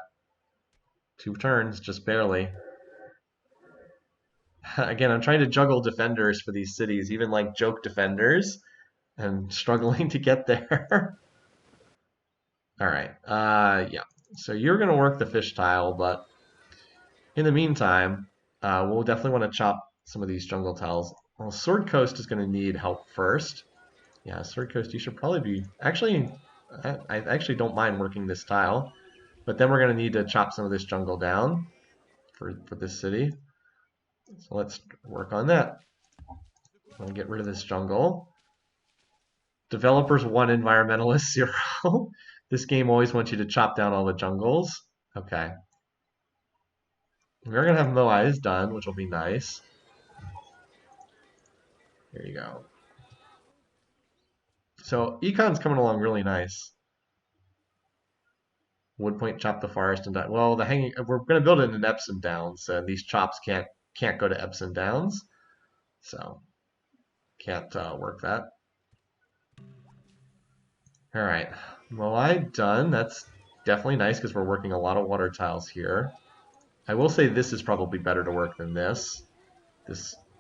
2 turns, just barely. Again, I'm trying to juggle defenders for these cities, even like joke defenders, and struggling to get there. All right, yeah. So you're going to work the fish tile, but in the meantime, we'll definitely want to chop some of these jungle tiles. Well, Sword Coast is going to need help first. Yeah, Sword Coast, you should probably be... Actually, I actually don't mind working this tile, but then we're going to need to chop some of this jungle down for this city. So let's work on that. I'm going to get rid of this jungle. Developers 1, environmentalists 0. This game always wants you to chop down all the jungles. Okay. We're going to have Moais done, which will be nice. Here you go. So Econ's coming along really nice. Woodpoint chop the forest and well, the hanging. We're going to build it in Epsom Downs, so these chops can't go to Epsom Downs, so can't work that. All right, Moai done. That's definitely nice because we're working a lot of water tiles here. I will say this is probably better to work than this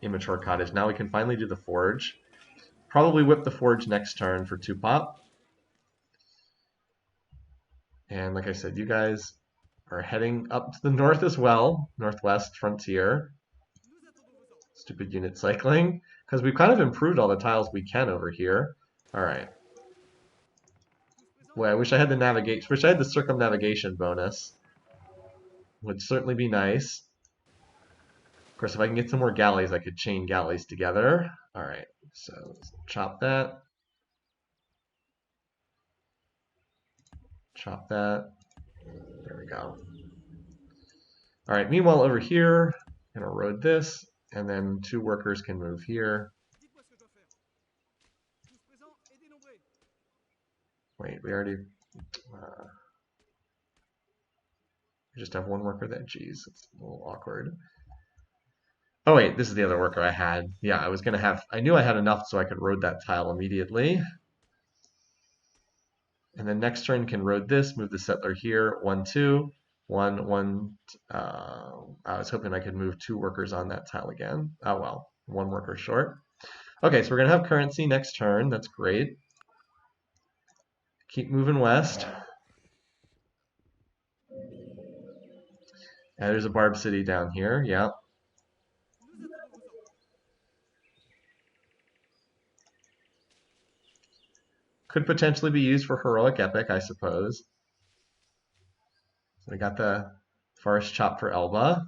immature cottage. Now we can finally do the forge. Probably whip the forge next turn for 2 pop. And like I said, you guys are heading up to the north as well, northwest frontier. Stupid unit cycling, because we've kind of improved all the tiles we can over here. All right. Boy, I wish I had the wish I had the circumnavigation bonus. Would certainly be nice. Of course, if I can get some more galleys, I could chain galleys together. All right, so chop that. Chop that. There we go. All right, meanwhile over here, I'm gonna road this, and then 2 workers can move here. Wait, we already... we just have 1 worker then. Geez, it's a little awkward. Oh wait, this is the other worker I had. Yeah, I was gonna have... I knew I had enough so I could road that tile immediately. And then next turn can road this, move the settler here, 1, 2, 1, 1. I was hoping I could move 2 workers on that tile again. Oh well, 1 worker short. Okay, so we're gonna have currency next turn. That's great. Keep moving west. And there's a Barb City down here. Yeah. Could potentially be used for heroic epic, I suppose. So we got the forest chop for Elba.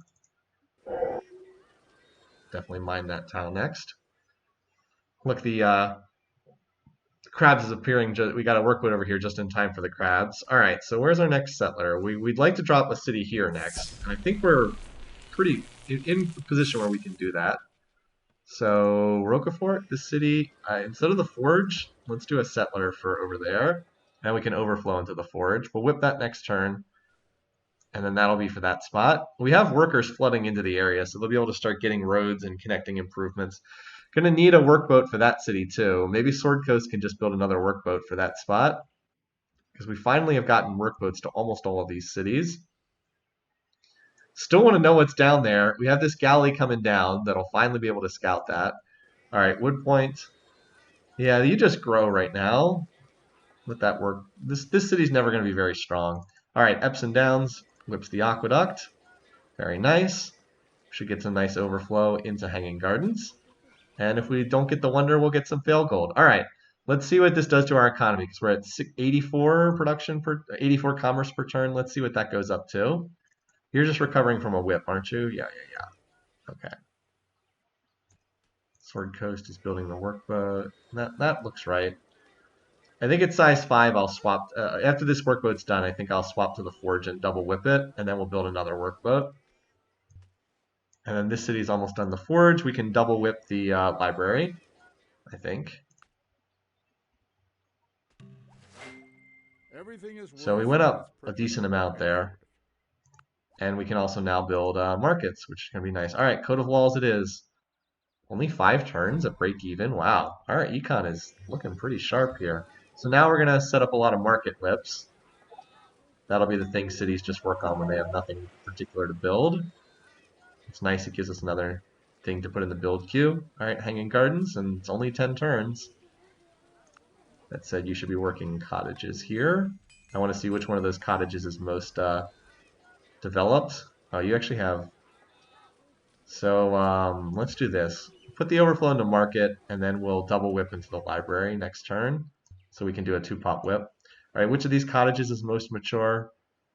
Definitely mine that tile next. Look, the crabs is appearing. We got a workload over here just in time for the crabs. All right, so where's our next settler? We'd like to drop a city here next, and I think we're pretty in a position where we can do that. So Roquefort, the city, instead of the forge, let's do a settler for over there. Now we can overflow into the forge. We'll whip that next turn, and then that'll be for that spot. We have workers flooding into the area, so they'll be able to start getting roads and connecting improvements. Gonna need a workboat for that city too. Maybe Sword Coast can just build another workboat for that spot, because we finally have gotten workboats to almost all of these cities. Still want to know what's down there. We have this galley coming down that'll finally be able to scout that. All right, Wood Point. Yeah, you just grow right now. Let that work. This city's never going to be very strong. All right, Epsom Downs whips the aqueduct. Very nice. Should get some nice overflow into Hanging Gardens. And if we don't get the Wonder, we'll get some fail gold. All right, let's see what this does to our economy, because we're at 84 production per 84 commerce per turn. Let's see what that goes up to. You're just recovering from a whip, aren't you? Yeah. Okay. Sword Coast is building the workboat. That looks right. I think it's size 5. I'll swap. After this workboat's done, I think I'll swap to the forge and double whip it, and then we'll build another workboat. And then this city's almost done the forge. We can double whip the library, I think. Everything is So we went up a decent amount there. And we can also now build markets, which is going to be nice. All right, Coat of Walls it is. Only 5 turns at break even. Wow. All right, econ is looking pretty sharp here. So now we're going to set up a lot of market whips. That'll be the thing cities just work on when they have nothing particular to build. It's nice, it gives us another thing to put in the build queue. All right, Hanging Gardens, and it's only 10 turns. That said, you should be working cottages here. I want to see which one of those cottages is most developed. Oh, you actually have... So let's do this. Put the overflow into market, and then we'll double whip into the library next turn. So we can do a 2-pop whip. All right, which of these cottages is most mature?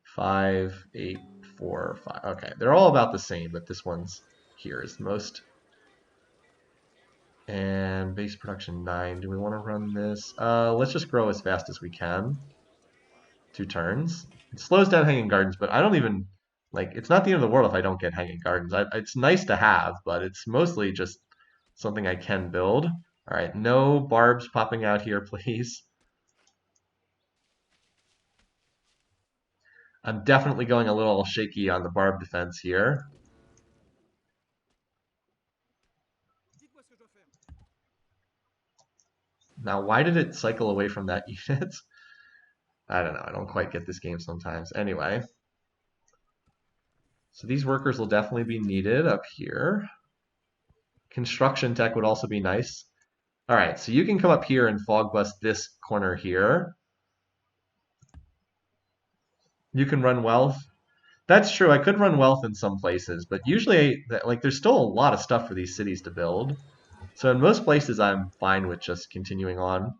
5, 8, 4, 5. Okay, they're all about the same, but this one's here is the most. And base production 9. Do we want to run this? Let's just grow as fast as we can. 2 turns. It slows down Hanging Gardens, but I don't even, like, it's not the end of the world if I don't get Hanging Gardens. It's nice to have, but it's mostly just something I can build. All right, no barbs popping out here, please. I'm definitely going a little shaky on the barb defense here. Now, why did it cycle away from that unit? I don't know. I don't quite get this game sometimes. Anyway. So these workers will definitely be needed up here. Construction tech would also be nice. All right, so you can come up here and fog bust this corner here. You can run wealth. That's true. I could run wealth in some places, but usually, like, there's still a lot of stuff for these cities to build. So in most places, I'm fine with just continuing on. All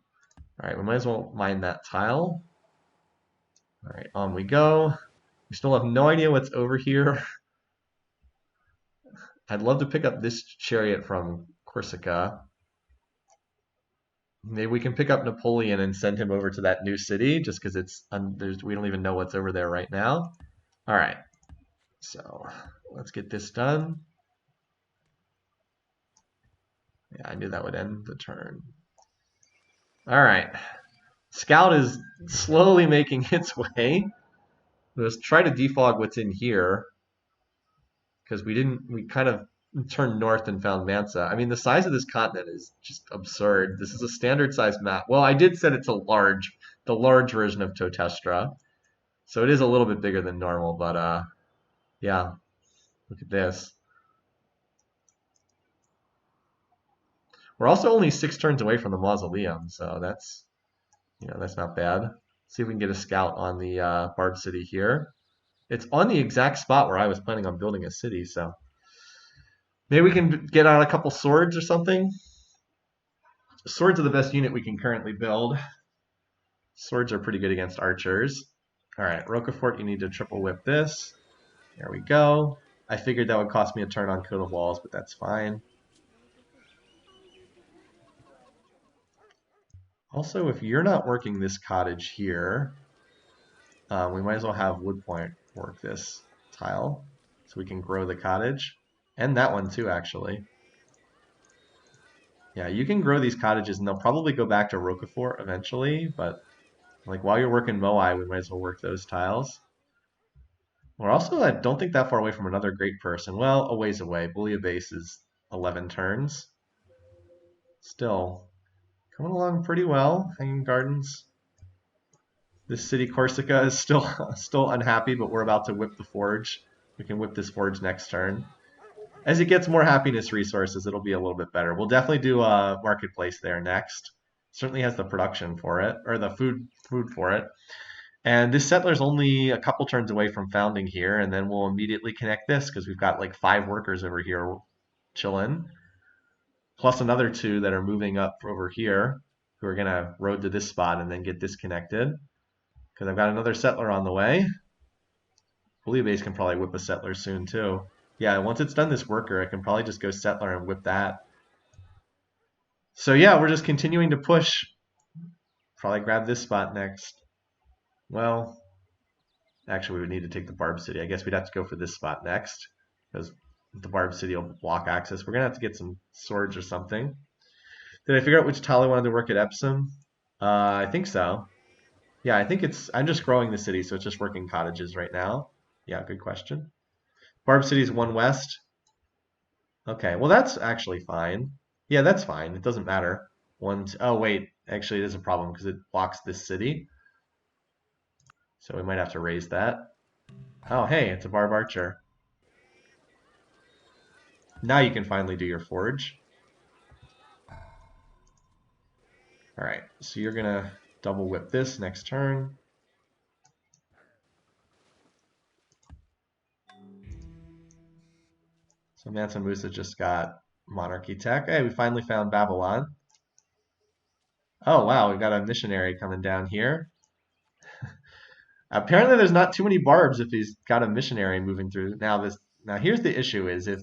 right, we might as well mine that tile. All right, on we go. We still have no idea what's over here. I'd love to pick up this chariot from Corsica. Maybe we can pick up Napoleon and send him over to that new city, just because we don't even know what's over there right now. All right, so let's get this done. Yeah, I knew that would end the turn. All right, Scout is slowly making its way. Let's try to defog what's in here, because we kind of turned north and found Mansa. I mean, the size of this continent is just absurd. This is a standard size map. Well, I did set it to large, the large version of Totestra. So it is a little bit bigger than normal, but yeah, look at this. We're also only 6 turns away from the mausoleum, so that's not bad. See if we can get a scout on the Barb City here. It's on the exact spot where I was planning on building a city, so maybe we can get out a couple swords or something. Swords are the best unit we can currently build. Swords are pretty good against archers. All right, Roquefort, you need to triple whip this. There we go. I figured that would cost me a turn on Coat of Walls, but that's fine. Also, if you're not working this cottage here, we might as well have Woodpoint work this tile so we can grow the cottage. And that one too, actually. Yeah, you can grow these cottages and they'll probably go back to Roquefort eventually, but Like while you're working Moai, we might as well work those tiles. We're also, I don't think that far away from another great person. Well, a ways away. Bouillabaisse is 11 turns. Still coming along pretty well. Hanging Gardens. This city, Corsica, is still unhappy, but we're about to whip the forge. We can whip this forge next turn. As it gets more happiness resources, it'll be a little bit better. We'll definitely do a marketplace there next. Certainly has the production for it, or the food for it. And this settler's only a couple turns away from founding here, and then we'll immediately connect this because we've got like 5 workers over here chilling, plus another 2 that are moving up over here who are gonna road to this spot and then get disconnected. Because I've got another settler on the way. Bouillabaisse can probably whip a settler soon too. Yeah, once it's done this worker, I can probably just go settler and whip that. So yeah, we're just continuing to push. Probably grab this spot next. Well, actually, we would need to take the Barb City. I guess we'd have to go for this spot next because the Barb City will block access. We're gonna have to get some swords or something. Did I figure out which tile I wanted to work at Epsom? I think so. Yeah, I think I'm just growing the city, so it's just working cottages right now. Yeah, good question. Barb City's 1 west. Okay, well that's actually fine. Yeah, that's fine. It doesn't matter. Oh wait, actually it is a problem because it blocks this city. So we might have to raise that. Oh hey, it's a Barb Archer. Now you can finally do your forge. Alright, so you're gonna double whip this next turn. So Mansa Musa just got Monarchy Tech. Hey, we finally found Babylon. Oh wow, we've got a missionary coming down here. Apparently there's not too many barbs if he's got a missionary moving through. Now here's the issue is if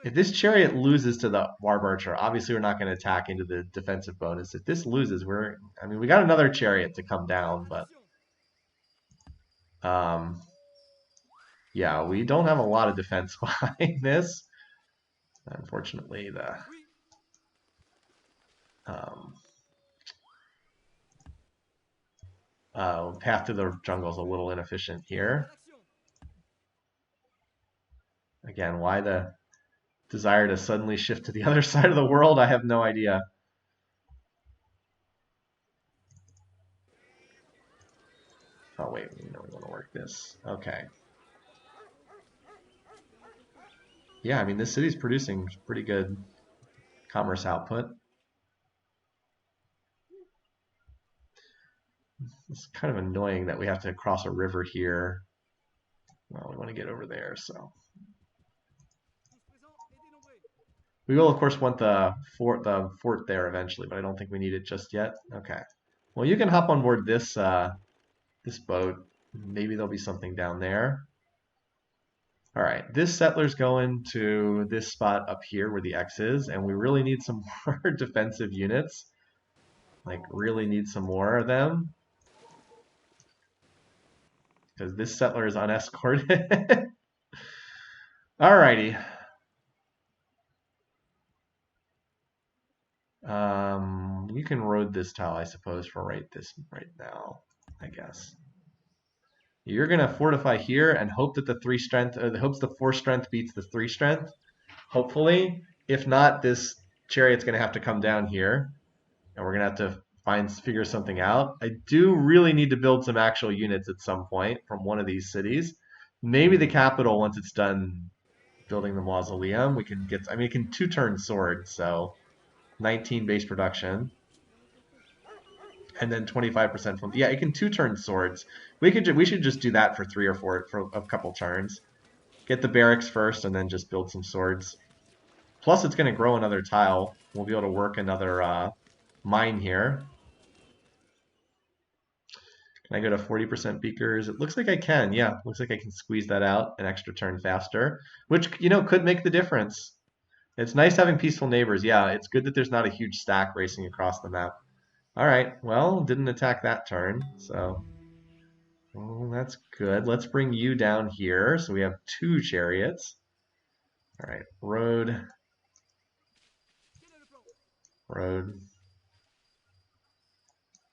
this chariot loses to the barb archer, obviously we're not going to attack into the defensive bonus. If this loses, we got another chariot to come down, but um yeah, we don't have a lot of defense behind this. Unfortunately, the um path to the jungle is a little inefficient here. Again, why the desire to suddenly shift to the other side of the world, I have no idea. Oh wait, we want to work this. Okay. Yeah, I mean this city's producing pretty good commerce output. It's kind of annoying that we have to cross a river here. Well, we want to get over there, so we will of course want the fort there eventually, but I don't think we need it just yet. Okay. Well, you can hop on board this boat. Maybe there'll be something down there. All right, this settler's going to this spot up here where the X is, and we really need some more defensive units. Like, really need some more of them. Because this settler is unescorted. Alrighty. You can road this tile, I suppose, for right now, I guess. You're gonna fortify here and hope that the 3 strength, hopes the 4 strength beats the 3 strength. Hopefully, if not, this chariot's gonna have to come down here, and we're gonna have to figure something out. I do really need to build some actual units at some point from one of these cities. Maybe the capital, once it's done building the mausoleum, we can get. I mean, it can 2-turn sword, so 19 base production, and then 25% from. Yeah, it can 2-turn swords. We should just do that for 3 or 4 for a couple turns. Get the barracks first, and then just build some swords. Plus, it's going to grow another tile. We'll be able to work another mine here. Can I go to 40% beakers? It looks like I can. Yeah, looks like I can squeeze that out an extra turn faster, which could make the difference. It's nice having peaceful neighbors. Yeah, it's good that there's not a huge stack racing across the map. All right, well, didn't attack that turn, so that's good. Let's bring you down here. So we have 2 chariots. All right, road, road,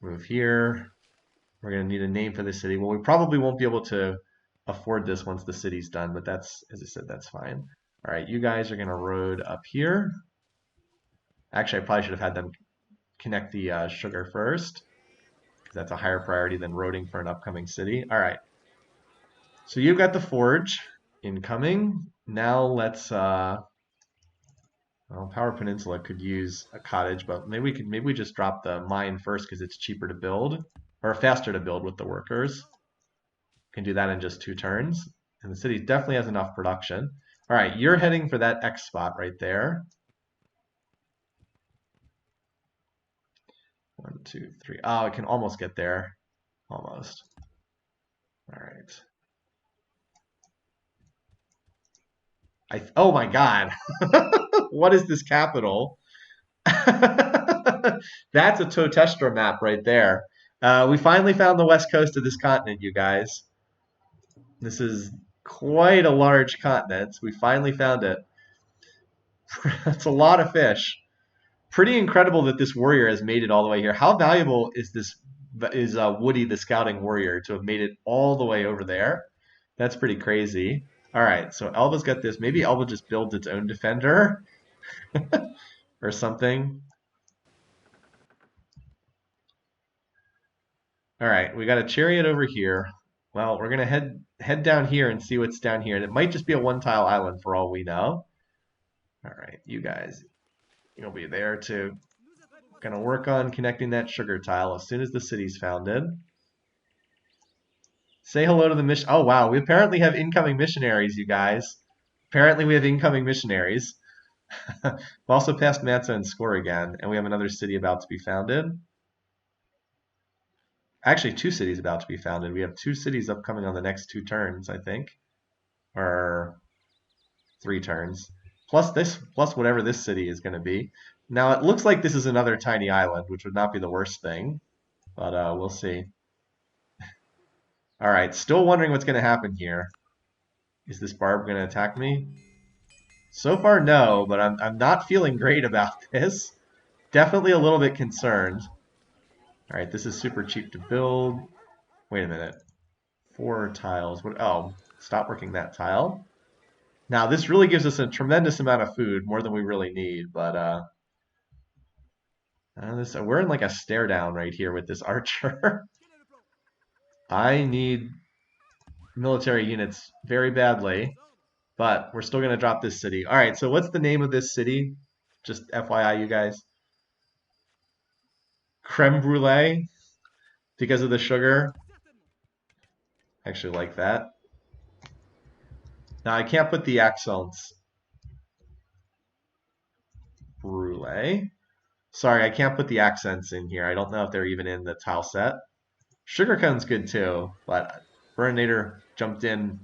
move here. We're going to need a name for the city. Well, we probably won't be able to afford this once the city's done, but that's, as I said, that's fine. All right, you guys are going to road up here. Actually, I probably should have had them connect the sugar first, because that's a higher priority than roading for an upcoming city. All right. So you've got the forge incoming. Now let's well, Power Peninsula could use a cottage, but maybe we just drop the mine first because it's cheaper to build or faster to build with the workers. Can do that in just 2 turns. And the city definitely has enough production. All right, you're heading for that X spot right there. 1, 2, 3. Oh, it can almost get there. Almost. All right. Oh my God. What is this capital? That's a Totestra map right there. We finally found the west coast of this continent, you guys. This is quite a large continent. We finally found it. That's a lot of fish. Pretty incredible that this warrior has made it all the way here. How valuable is this? Is Woody the scouting warrior to have made it all the way over there? That's pretty crazy. All right, so Elba's got this. Maybe Elba just builds its own defender or something. All right, we got a chariot over here. Well, we're gonna head down here and see what's down here, and it might just be a one-tile island for all we know. All right, you guys, you'll be there too. Gonna work on connecting that sugar tile as soon as the city's founded. Say hello to the mission. Oh wow, we apparently have incoming missionaries, you guys. Apparently we have incoming missionaries. We've also passed Matza and Score again, and we have another city about to be founded. Actually, 2 cities about to be founded. We have 2 cities upcoming on the next 2 turns, I think. Or 3 turns. Plus whatever this city is going to be. Now, it looks like this is another tiny island, which would not be the worst thing. But we'll see. All right, still wondering what's going to happen here. Is this barb going to attack me? So far, no, but I'm not feeling great about this. Definitely a little bit concerned. All right, this is super cheap to build. Wait a minute. 4 tiles. What? Oh, stop working that tile. Now, this really gives us a tremendous amount of food, more than we really need, but we're in like a stare down right here with this archer. I need military units very badly, but we're still going to drop this city. All right, so what's the name of this city? Just FYI, you guys. Creme brulee, because of the sugar. I actually like that. Now, I can't put the accents. Brulee. Sorry, I can't put the accents in here. I don't know if they're even in the tile set. Sugarcone's good too, but Burninator jumped in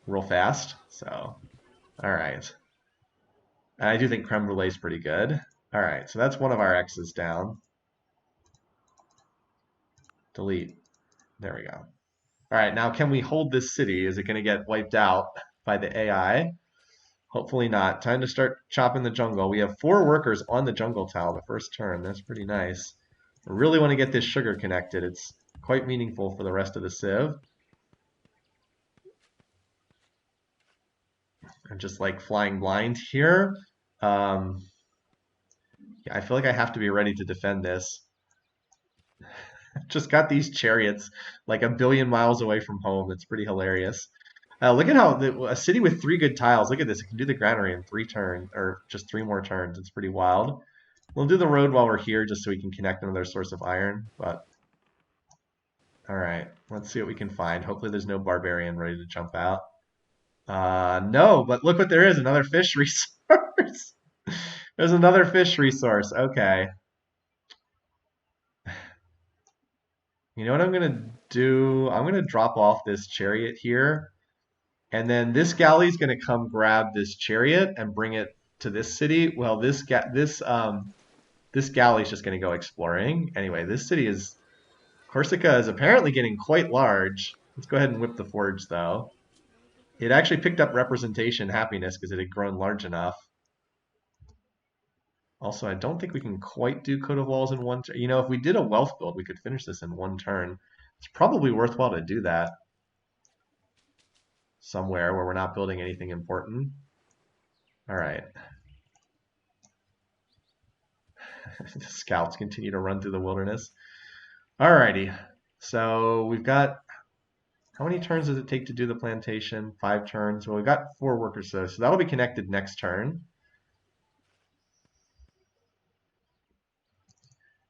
real fast, so all right. And I do think creme brulee is pretty good. All right, so that's one of our X's down. Delete. There we go. All right, now can we hold this city? Is it going to get wiped out by the AI? Hopefully not. Time to start chopping the jungle. We have 4 workers on the jungle tile the first turn. That's pretty nice. I really want to get this sugar connected. It's quite meaningful for the rest of the civ. I'm just like flying blind here. Yeah, I feel like I have to be ready to defend this. Just got these chariots like a billion miles away from home. It's pretty hilarious. Look at how a city with 3 good tiles. Look at this. It can do the granary in 3 turns, or just 3 more turns. It's pretty wild. We'll do the road while we're here just so we can connect another source of iron. But all right, let's see what we can find. Hopefully there's no barbarian ready to jump out. No, but look what there is. Another fish resource. There's another fish resource. Okay. You know what I'm going to do? I'm going to drop off this chariot here. And then this galley is going to come grab this chariot and bring it to this city. Well, this galley is just going to go exploring. Anyway, this city is Corsica is apparently getting quite large. Let's go ahead and whip the forge, though. It actually picked up representation happiness because it had grown large enough. Also, I don't think we can quite do coat of walls in one turn. You know, if we did a wealth build, we could finish this in one turn. It's probably worthwhile to do that somewhere where we're not building anything important. All right. The scouts continue to run through the wilderness. All righty. So we've got, how many turns does it take to do the plantation? 5 turns. Well, we've got 4 workers, so that'll be connected next turn.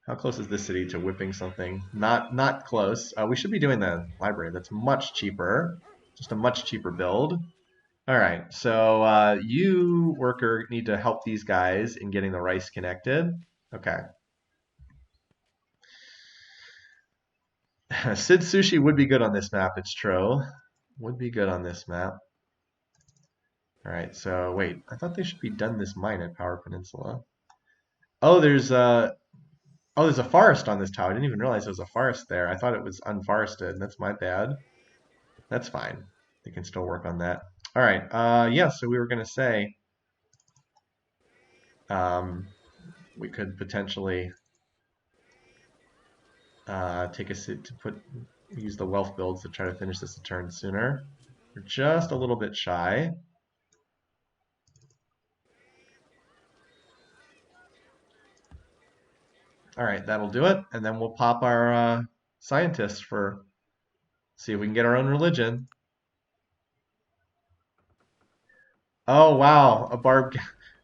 How close is this city to whipping something? Not close. We should be doing the library. That's much cheaper. Just a much cheaper build. All right, so you, worker, need to help these guys in getting the rice connected. Okay. Sid Sushi would be good on this map, it's true. Would be good on this map. All right, so wait, I thought they should be done this mine at Power Peninsula. Oh, there's a forest on this tower. I didn't even realize there was a forest there. I thought it was unforested. That's my bad. That's fine. They can still work on that. All right. Yeah. So we were gonna say, we could potentially take a sit to use the wealth builds to try to finish this a turn sooner. We're just a little bit shy. All right, that'll do it, and then we'll pop our scientists for see if we can get our own religion. Oh wow, a barb.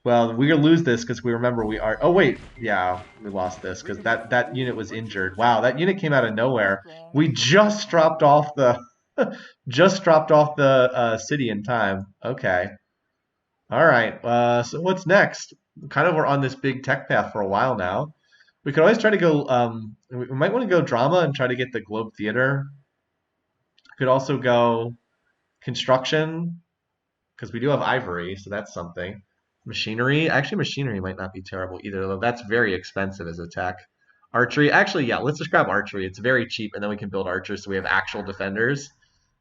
Well, we're gonna lose this because we remember we are. Oh wait, yeah, we lost this because that unit was injured. Wow, that unit came out of nowhere. We just dropped off the just dropped off the city in time. Okay, all right. So what's next? Kind of we're on this big tech path for a while now. We could always try to go. We might want to go drama and try to get the Globe Theater. Could also go construction because we do have ivory, so that's something. Machinery, actually, machinery might not be terrible either, though that's very expensive as a tech. Archery, actually, yeah, let's just grab archery. It's very cheap, and then we can build archers so we have actual defenders.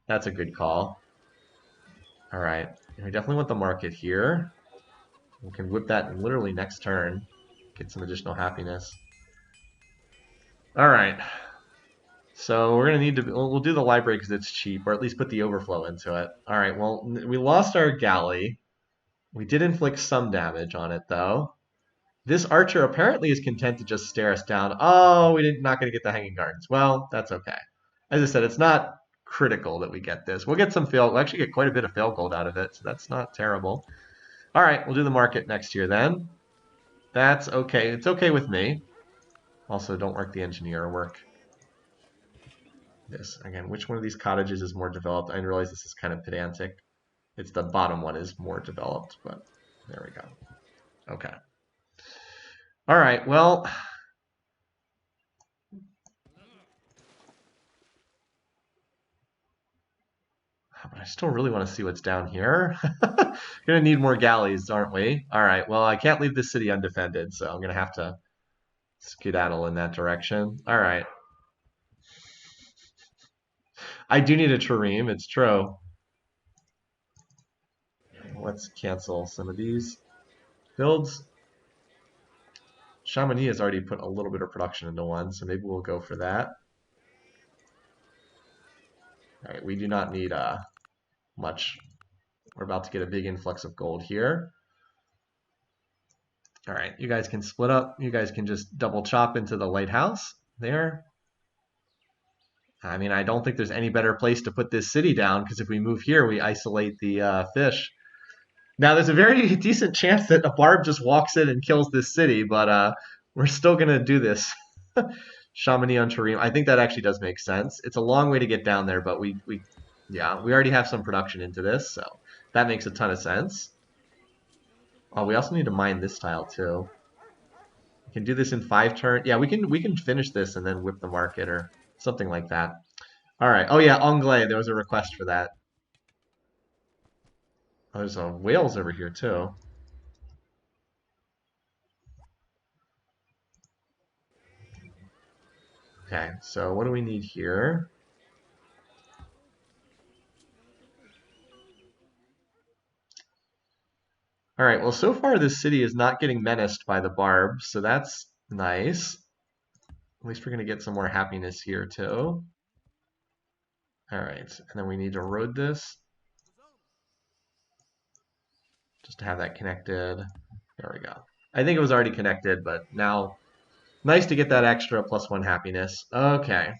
That's a good call. All right, we definitely want the market here. We can whip that literally next turn, get some additional happiness. All right, so we're gonna need to. We'll do the library because it's cheap, or at least put the overflow into it. All right, well, we lost our galley. We did inflict some damage on it, though. This archer apparently is content to just stare us down. Oh, not going to get the hanging gardens. Well, that's okay. As I said, it's not critical that we get this. We'll get some fail. We'll actually get quite a bit of fail gold out of it, so that's not terrible. All right, we'll do the market next year then. That's okay. It's okay with me. Also, don't work the engineer. Work this. Again, which one of these cottages is more developed? I realize this is kind of pedantic. It's the bottom one is more developed, but there we go. Okay. All right, well, but I still really want to see what's down here. Gonna need more galleys, aren't we? All right, well, I can't leave this city undefended, so I'm gonna have to skedaddle in that direction. All right. I do need a trireme, it's true. Let's cancel some of these builds. Chamonix has already put a little bit of production into one, so maybe we'll go for that. All right, we do not need much. We're about to get a big influx of gold here. All right, you guys can split up. You guys can just double chop into the lighthouse there. I mean, I don't think there's any better place to put this city down because if we move here, we isolate the fish. Now, there's a very decent chance that a barb just walks in and kills this city, but we're still going to do this. Chamonix on Tarim. I think that actually does make sense. It's a long way to get down there, but yeah, we already have some production into this, so that makes a ton of sense. Oh, we also need to mine this tile too. We can do this in 5 turns. Yeah, we can finish this and then whip the market or something like that. All right. Oh yeah, Anglais. There was a request for that. Oh, there's a whales over here too. Okay, so what do we need here? All right, well, so far this city is not getting menaced by the barbs, so that's nice. At least we're going to get some more happiness here, too. All right, and then we need to road this just to have that connected. There we go. I think it was already connected, but now nice to get that extra +1 happiness. Okay,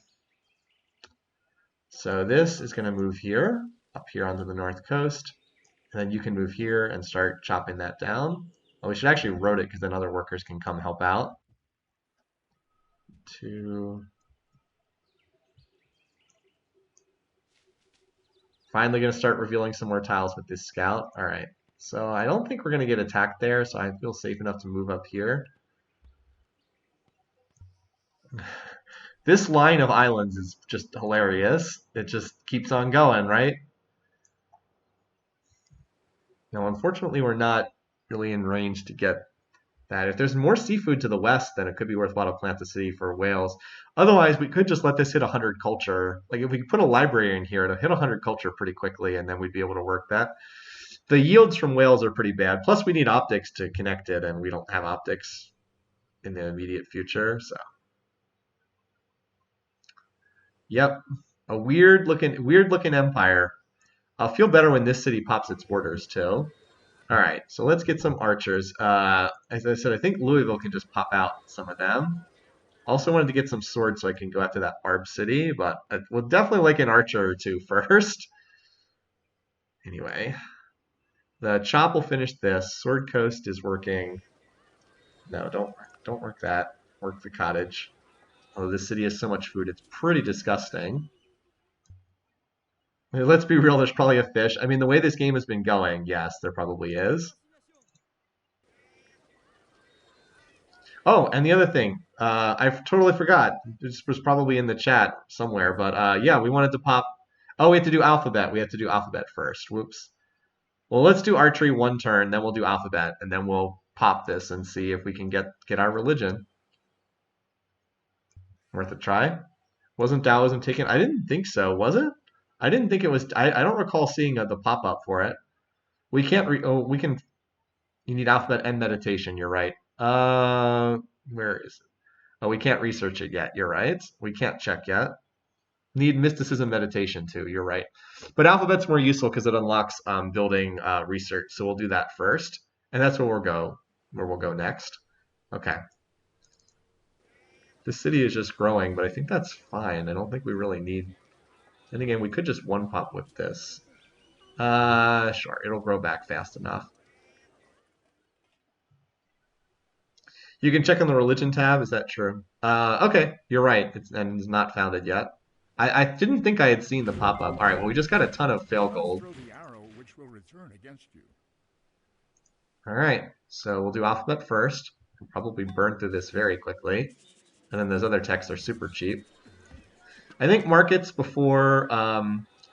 so this is going to move here, up here onto the north coast. And then you can move here and start chopping that down. Oh, we should actually road it because then other workers can come help out. Finally going to start revealing some more tiles with this scout. All right. So I don't think we're going to get attacked there, so I feel safe enough to move up here. This line of islands is just hilarious. It just keeps on going, right? Now, unfortunately, we're not really in range to get that. If there's more seafood to the west, then it could be worthwhile to plant the city for whales. Otherwise, we could just let this hit 100 culture. Like if we put a library in here, it'll hit 100 culture pretty quickly, and then we'd be able to work that. The yields from whales are pretty bad. Plus, we need optics to connect it, and we don't have optics in the immediate future. So, yep, a weird looking empire. I'll feel better when this city pops its borders too. All right, so let's get some archers. As I said, I think Louisville can just pop out some of them. Also wanted to get some swords so I can go after that barb city, but I would definitely like an archer or two first. Anyway, the chop will finish this. Sword Coast is working. No, don't work that. Work the cottage. Although this city has so much food, it's pretty disgusting. Let's be real, there's probably a fish. I mean, the way this game has been going, yes, there probably is. Oh, and the other thing, I totally forgot. This was probably in the chat somewhere, but yeah, we wanted to pop. Oh, we have to do alphabet. We have to do alphabet first. Whoops. Well, let's do archery one turn, then we'll do alphabet, and then we'll pop this and see if we can get our religion. Worth a try. Wasn't Taoism taken? I didn't think so. Was it? I didn't think it was. I don't recall seeing the pop up for it. We can't. Oh, we can. You need alphabet and meditation. You're right. Where is it? Oh, we can't research it yet. You're right. We can't check yet. Need mysticism meditation too. You're right. But alphabet's more useful because it unlocks building research. So we'll do that first, and that's where we'll go next. Okay. This city is just growing, but I think that's fine. I don't think we really need. And again, we could just one pop with this. Sure. It'll grow back fast enough. You can check on the religion tab. Is that true? Okay, you're right. It's not founded yet. I didn't think I had seen the pop-up. All right, well, we just got a ton of fail gold. Throw the arrow which will return against you. All right, so we'll do alphabet first. We'll probably burn through this very quickly. And then those other texts are super cheap. I think markets before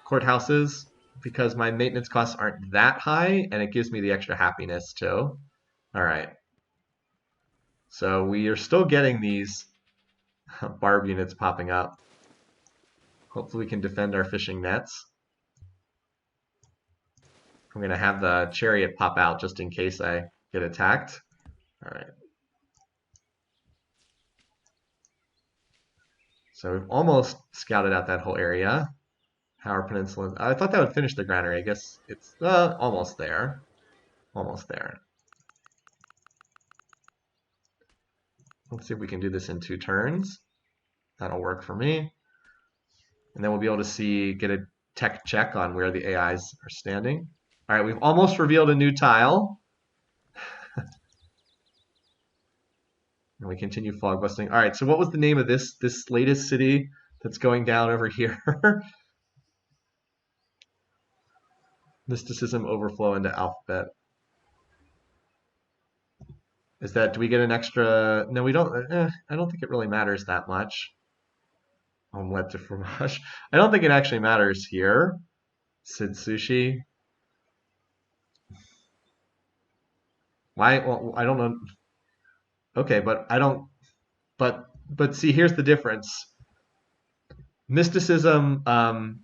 courthouses because my maintenance costs aren't that high, and it gives me the extra happiness too. All right. So we are still getting these barb units popping up. Hopefully we can defend our fishing nets. I'm going to have the chariot pop out just in case I get attacked. All right. So we've almost scouted out that whole area. Howard Peninsula. I thought that would finish the granary. I guess it's almost there. Almost there. Let's see if we can do this in 2 turns. That'll work for me. And then we'll be able to get a tech check on where the AIs are standing. All right, we've almost revealed a new tile. And we continue fog busting. All right, so what was the name of this latest city that's going down over here? Mysticism overflow into alphabet. Is that, do we get an extra? No, we don't. I don't think it really matters that much. Omelette de fromage. I don't think it actually matters here. Sid Sushi. Why? Well, I don't know. Okay, but I don't. But see, here's the difference. Mysticism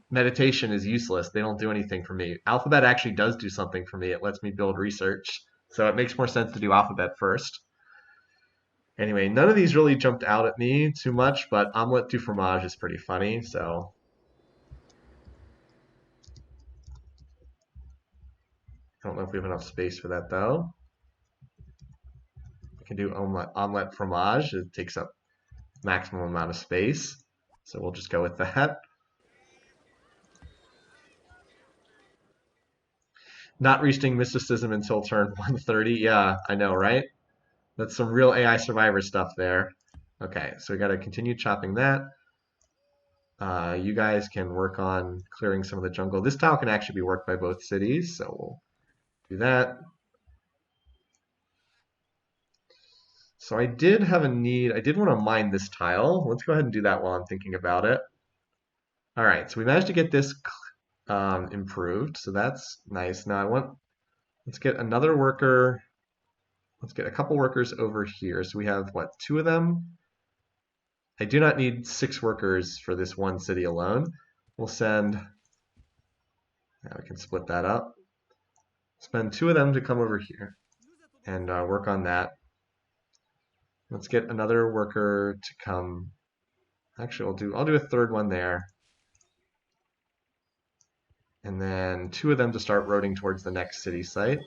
meditation is useless. They don't do anything for me. Alphabet actually does do something for me. It lets me build research. So it makes more sense to do alphabet first. Anyway, none of these really jumped out at me too much, but omelette du fromage is pretty funny, so I don't know if we have enough space for that though. We can do omelette fromage. It takes up maximum amount of space, so we'll just go with that. Not reaching mysticism until turn 130. Yeah, I know, right? That's some real AI survivor stuff there. Okay, so we got to continue chopping that. You guys can work on clearing some of the jungle. This tile can actually be worked by both cities, so we'll do that. So I did have a need. I did want to mine this tile. Let's go ahead and do that while I'm thinking about it. All right, so we managed to get this improved, so that's nice. Now let's get another worker. Let's get a couple workers over here. So we have, what, 2 of them? I do not need 6 workers for this one city alone. We'll send, now we can split that up. Spend 2 of them to come over here and work on that. Let's get another worker to come. Actually, I'll do a third one there. And then 2 of them to start roading towards the next city site.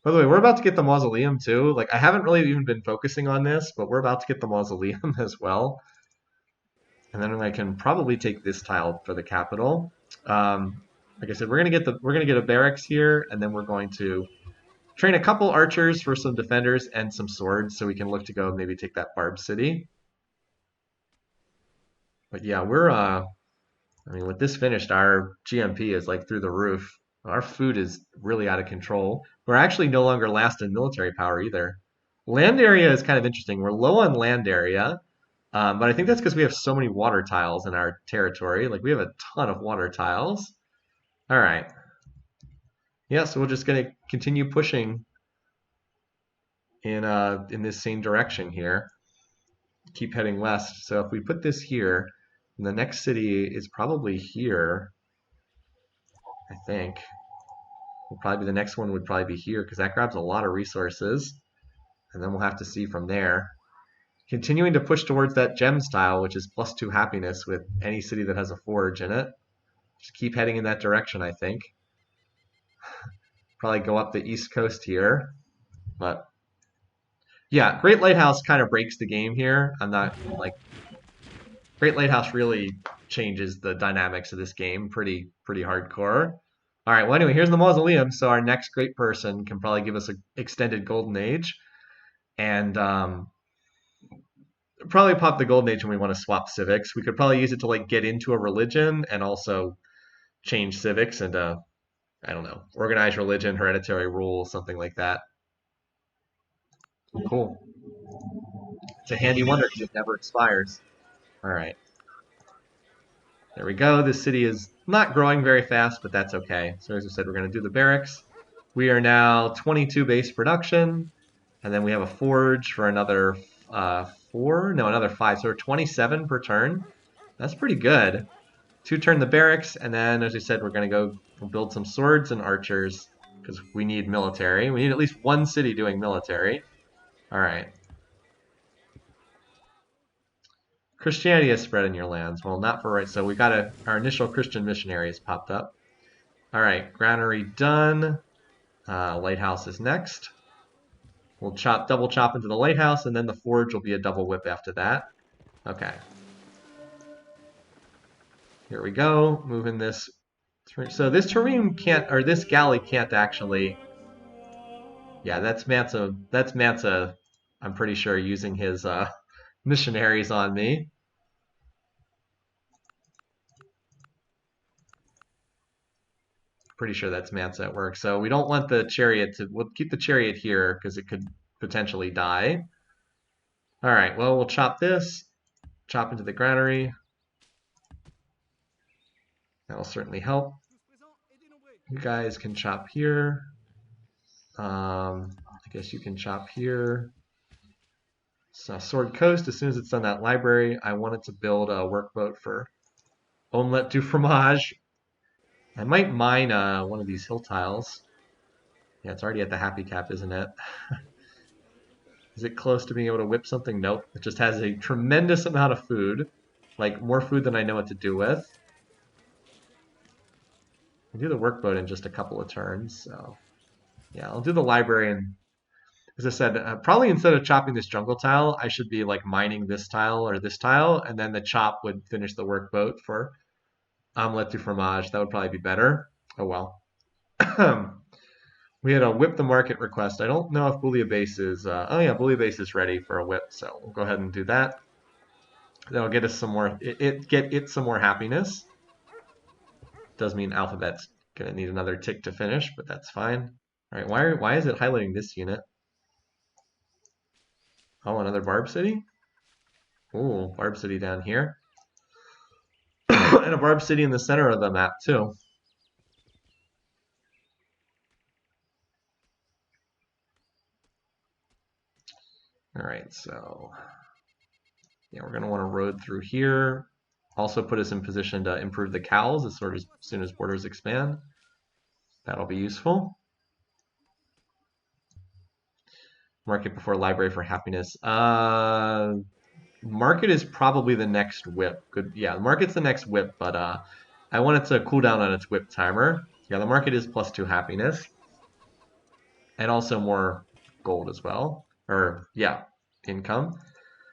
By the way, we're about to get the mausoleum too. Like, I haven't really even been focusing on this, but we're about to get the mausoleum as well. And then I can probably take this tile for the capital. Like I said, we're gonna get a barracks here, and then we're going to train a couple archers for some defenders and some swords, so we can look to go maybe take that Barb City. But yeah, I mean, with this finished, our GMP is like through the roof. Our food is really out of control. We're actually no longer last in military power either. Land area is kind of interesting. We're low on land area, but I think that's because we have so many water tiles in our territory. Like, we have a ton of water tiles. All right. Yeah, so we're just going to continue pushing in this same direction here. Keep heading west. So if we put this here, the next city is probably here, I think. The next one would probably be here because that grabs a lot of resources. And then we'll have to see from there. Continuing to push towards that gem style, which is +2 happiness with any city that has a forge in it. Just keep heading in that direction, I think. Probably go up the east coast here. But yeah, Great Lighthouse kind of breaks the game here. I'm not like Great Lighthouse really changes the dynamics of this game pretty hardcore. All right, well anyway, here's the mausoleum, so our next great person can probably give us an extended golden age, and probably pop the golden age when we want to swap civics. We could probably use it to like get into a religion and also change civics into, I don't know, organized religion, hereditary rule, something like that. Cool. It's a handy wonder because it never expires. All right. There we go. This city is not growing very fast, but that's okay. So as I said, we're going to do the barracks. We are now 22 base production, and then we have a forge for another 4. No, another 5. So we're 27 per turn. That's pretty good. 2 turn the barracks, and then as I said, we're going to go build some swords and archers because we need military. We need at least 1 city doing military. All right. Christianity has spread in your lands. Well, not for right. So we got our initial Christian missionaries popped up. All right, granary done. Lighthouse is next. We'll double chop into the lighthouse, and then the forge will be a double whip after that. Okay. Here we go. Moving this. So this terrain can't, or this galley can't actually. Yeah, that's Mansa. That's Mansa. I'm pretty sure using his missionaries on me. Pretty sure that's Mansa at work. So we don't want the chariot to. We'll keep the chariot here because it could potentially die. All right. Well, we'll chop this. Chop into the granary. That will certainly help. You guys can chop here. I guess you can chop here. So Sword Coast, as soon as it's done that library, I wanted to build a workboat for Omelette du Fromage. I might mine one of these hill tiles. Yeah, it's already at the happy cap, isn't it? Is it close to being able to whip something? Nope. It just has a tremendous amount of food. Like, more food than I know what to do with. I'll do the workboat in just a couple of turns, so... Yeah, I'll do the library, and as I said, probably instead of chopping this jungle tile, I should be like mining this tile or this tile, and then the chop would finish the workboat for omelette du fromage. That would probably be better. Oh well. We had a whip the market request. I don't know if Bouillabaisse is. Oh yeah, Bouillabaisse is ready for a whip, so we'll go ahead and do that. That'll get us some more. Get it some more happiness. Does mean Alphabet's gonna need another tick to finish, but that's fine. All right, why is it highlighting this unit? Oh, another Barb City. Ooh, Barb City down here, and a Barb City in the center of the map too. All right, so yeah, we're gonna want to road through here. Also put us in position to improve the cows as soon as borders expand. That'll be useful. Market before library for happiness. Market is probably the next whip. Good, yeah, market's the next whip, but I want it to cool down on its whip timer. Yeah, the market is +2 happiness, and also more gold as well. Or yeah, income.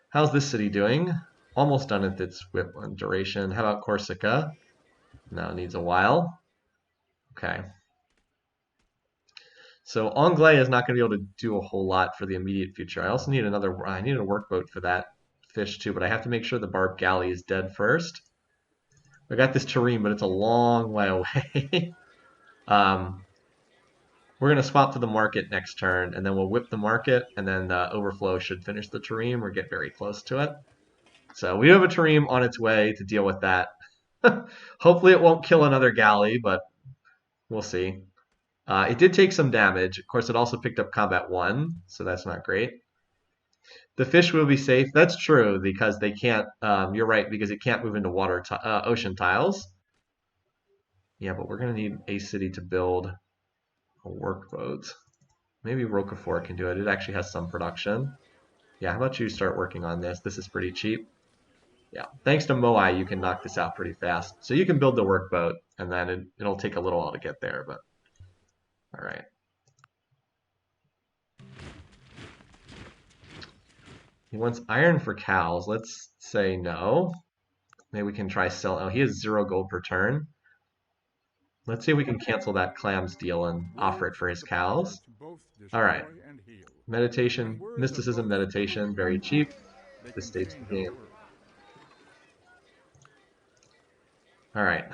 How's this city doing? Almost done with its whip on duration. How about Corsica? No, it needs a while. Okay. So Anglais is not going to be able to do a whole lot for the immediate future. I also need I need a workboat for that fish too, but I have to make sure the barb galley is dead first. I got this terrain, but it's a long way away. um, we're going to swap to the market next turn, and then we'll whip the market, and then the overflow should finish the terrain or get very close to it. So we have a terrain on its way to deal with that. Hopefully it won't kill another galley, but we'll see. It did take some damage. Of course, it also picked up combat 1, so that's not great. The fish will be safe. That's true because they can't. You're right because it can't move into ocean tiles. Yeah, but we're gonna need a city to build a workboat. Maybe Roquefort can do it. It actually has some production. Yeah, how about you start working on this? This is pretty cheap. Yeah, thanks to Moai, you can knock this out pretty fast. So you can build the workboat, and then it'll take a little while to get there, but all right. He wants iron for cows. Let's say no. Maybe we can try sell. Oh, he has 0 gold per turn. Let's see if we can cancel that clams deal and offer it for his cows. All right. Meditation, mysticism, meditation, very cheap. This states the game. All right.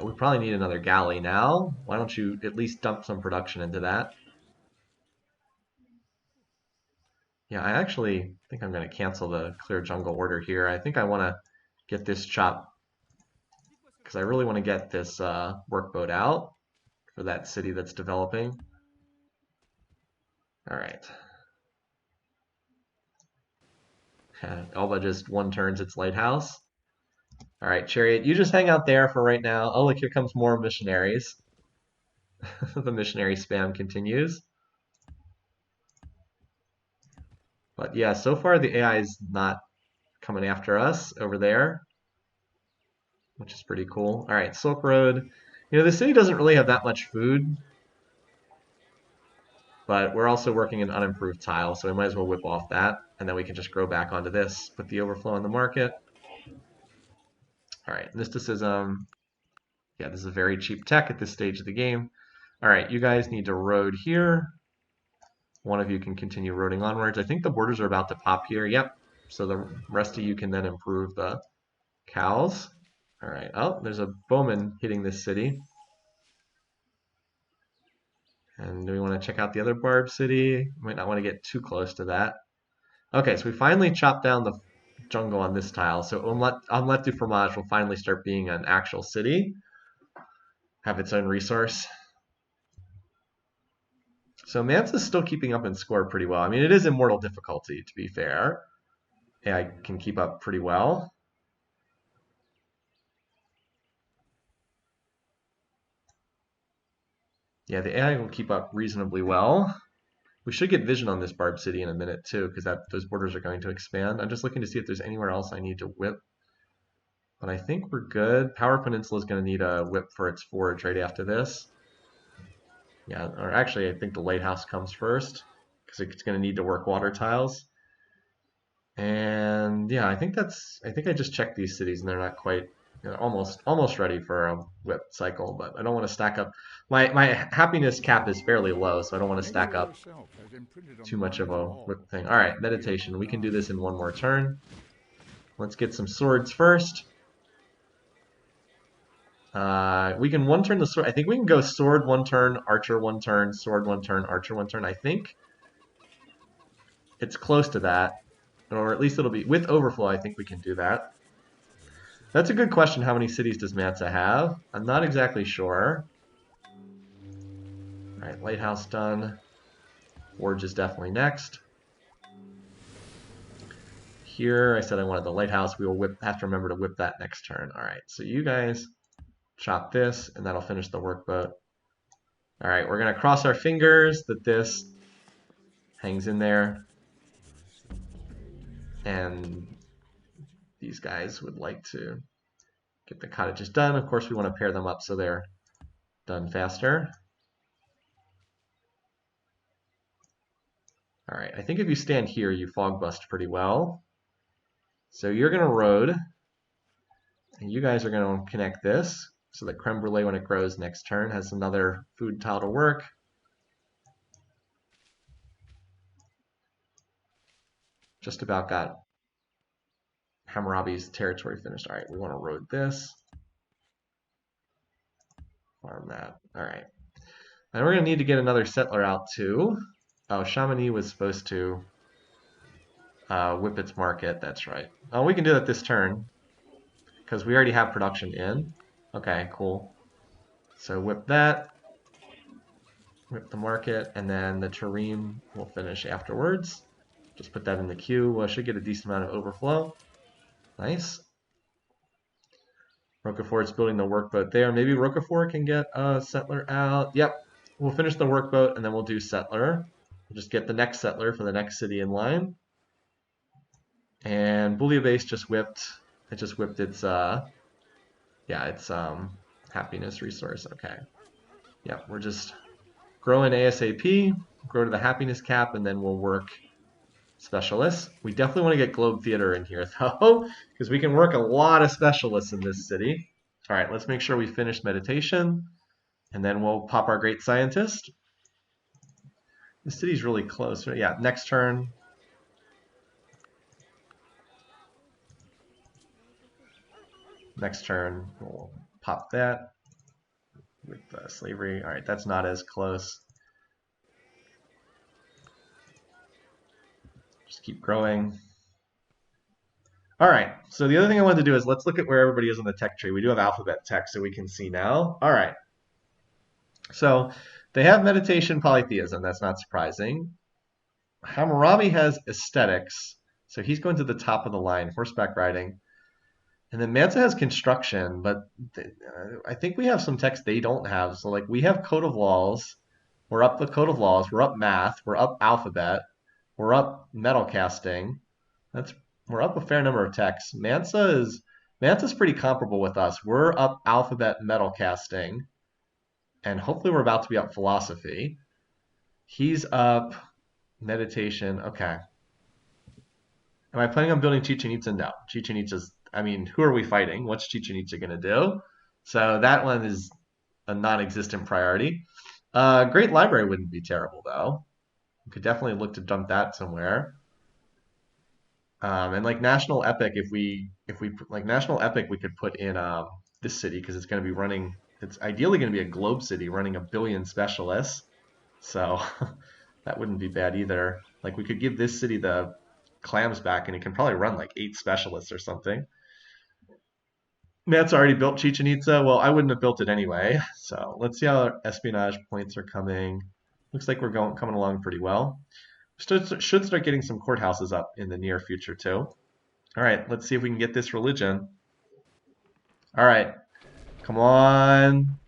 We probably need another galley now. Why don't you at least dump some production into that? Yeah, I actually think I'm going to cancel the clear jungle order here. I think I want to get this chop because I really want to get this workboat out for that city that's developing. All right. Alba just 1 turns its lighthouse. All right, Chariot, you just hang out there for right now. Oh, look, here comes more missionaries. The missionary spam continues. But yeah, so far the AI is not coming after us over there, which is pretty cool. All right, Silk Road. You know, the city doesn't really have that much food, but we're also working in unimproved tile, so we might as well whip off that, and then we can just grow back onto this, put the overflow in the market. All right, mysticism. Yeah, this is a very cheap tech at this stage of the game. All right, you guys need to road here. One of you can continue roading onwards. I think the borders are about to pop here. Yep. So the rest of you can then improve the cows. All right. Oh, there's a bowman hitting this city. And do we want to check out the other Barb city? Might not want to get too close to that. Okay, so we finally chopped down the jungle on this tile. So Omelette du Fromage will finally start being an actual city, have its own resource. So Mansa's still keeping up in score pretty well. I mean, it is immortal difficulty, to be fair. AI can keep up pretty well. Yeah, the AI will keep up reasonably well. We should get vision on this Barb City in a minute too, because those borders are going to expand. I'm just looking to see if there's anywhere else I need to whip. But I think we're good. Power Peninsula is going to need a whip for its forge right after this. Yeah, or actually, I think the lighthouse comes first, because it's going to need to work water tiles. And yeah, I think I just checked these cities and they're not quite, almost ready for a whip cycle, but I don't want to stack up. My happiness cap is fairly low, so I don't want to Nature stack up herself has imprinted on too the much of minds of a all whip thing. All that right, we are meditation. We can do not. this in one more turn. Let's get some swords first. We can one turn the sword. I think we can go sword one turn, archer one turn, sword one turn, archer one turn. I think it's close to that, or at least it'll be with overflow. I think we can do that. That's a good question. How many cities does Mansa have? I'm not exactly sure. All right, lighthouse done. Forge is definitely next. Here, I said I wanted the lighthouse. We will have to remember to whip that next turn. All right, so you guys chop this, and that'll finish the workboat. All right, we're gonna cross our fingers that this hangs in there, and these guys would like to get the cottages done. Of course, we want to pair them up so they're done faster. All right, I think if you stand here, you fog bust pretty well. So you're gonna road, and you guys are gonna connect this so that creme brulee, when it grows next turn, has another food tile to work. Just about got Hammurabi's territory finished. All right, we want to road this. Farm that. All right. And we're going to need to get another settler out too. Oh, Chamonix was supposed to whip its market. That's right. Oh, we can do that this turn because we already have production in. Okay, cool. So whip that. Whip the market, and then the terrene will finish afterwards. Just put that in the queue. Well, I should get a decent amount of overflow. Nice. Roquefort's building the workboat there. Maybe Roquefort can get a settler out. Yep. We'll finish the workboat and then we'll do settler. We'll just get the next settler for the next city in line. And Bouillabaisse just whipped. It just whipped its its happiness resource. Okay. Yeah, we're just growing ASAP, grow to the happiness cap, and then we'll work specialists. We definitely want to get Globe Theater in here though, because we can work a lot of specialists in this city. All right, let's make sure we finish meditation, and then we'll pop our great scientist. The city's really close. Yeah, next turn. Next turn, we'll pop that with slavery. All right, that's not as close. Just keep growing. All right, so the other thing I wanted to do is let's look at where everybody is on the tech tree. We do have alphabet tech, so we can see now. All right, so they have meditation polytheism. That's not surprising. Hammurabi has aesthetics, so he's going to the top of the line, horseback riding. And then Mansa has construction, but I think we have some text they don't have. So like we have code of laws, we're up the code of laws, we're up math, we're up alphabet, we're up metal casting. We're up a fair number of texts. Mansa's pretty comparable with us. We're up alphabet, metal casting, and hopefully we're about to be up philosophy. He's up meditation. Okay. Am I planning on building Chichen Itza? No. Chichen Itza's, I mean, who are we fighting? What's Chichen Itza going to do? So that one is a non-existent priority. Great Library wouldn't be terrible, though. We could definitely look to dump that somewhere. And like National Epic, if we like National Epic, we could put in this city because it's going to be running. It's ideally going to be a globe city running 1 billion specialists. So that wouldn't be bad either. Like we could give this city the clams back, and it can probably run like 8 specialists or something. Matt's already built Chichen Itza. Well, I wouldn't have built it anyway. So let's see how our espionage points are coming. Looks like we're coming along pretty well. Should start getting some courthouses up in the near future too. All right, let's see if we can get this religion. All right, come on.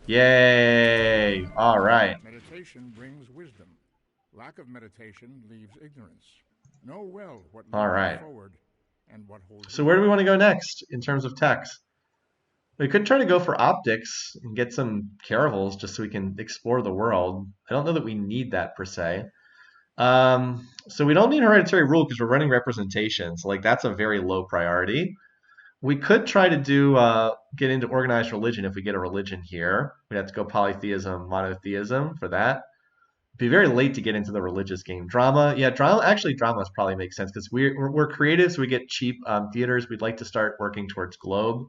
Yay! All right. Meditation brings wisdom. Lack of meditation leaves ignorance. Know well what All leads you right. forward and what holds you So where do we back. want to go next in terms of techs? We could try to go for optics and get some caravels just so we can explore the world. I don't know that we need that per se. So we don't need hereditary rule because we're running representation. So like that's a very low priority. We could try to do get into organized religion if we get a religion here. We'd have to go polytheism, monotheism for that. It'd be very late to get into the religious game. Drama, yeah, drama. Actually, dramas probably makes sense because we're creative, so we get cheap theaters. We'd like to start working towards globe,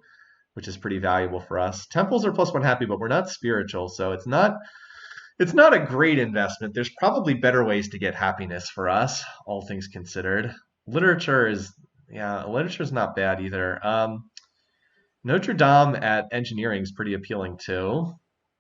which is pretty valuable for us. Temples are plus one happy, but we're not spiritual, so it's not a great investment. There's probably better ways to get happiness for us, all things considered. Literature is yeah, literature is not bad either. Notre Dame at engineering is pretty appealing too.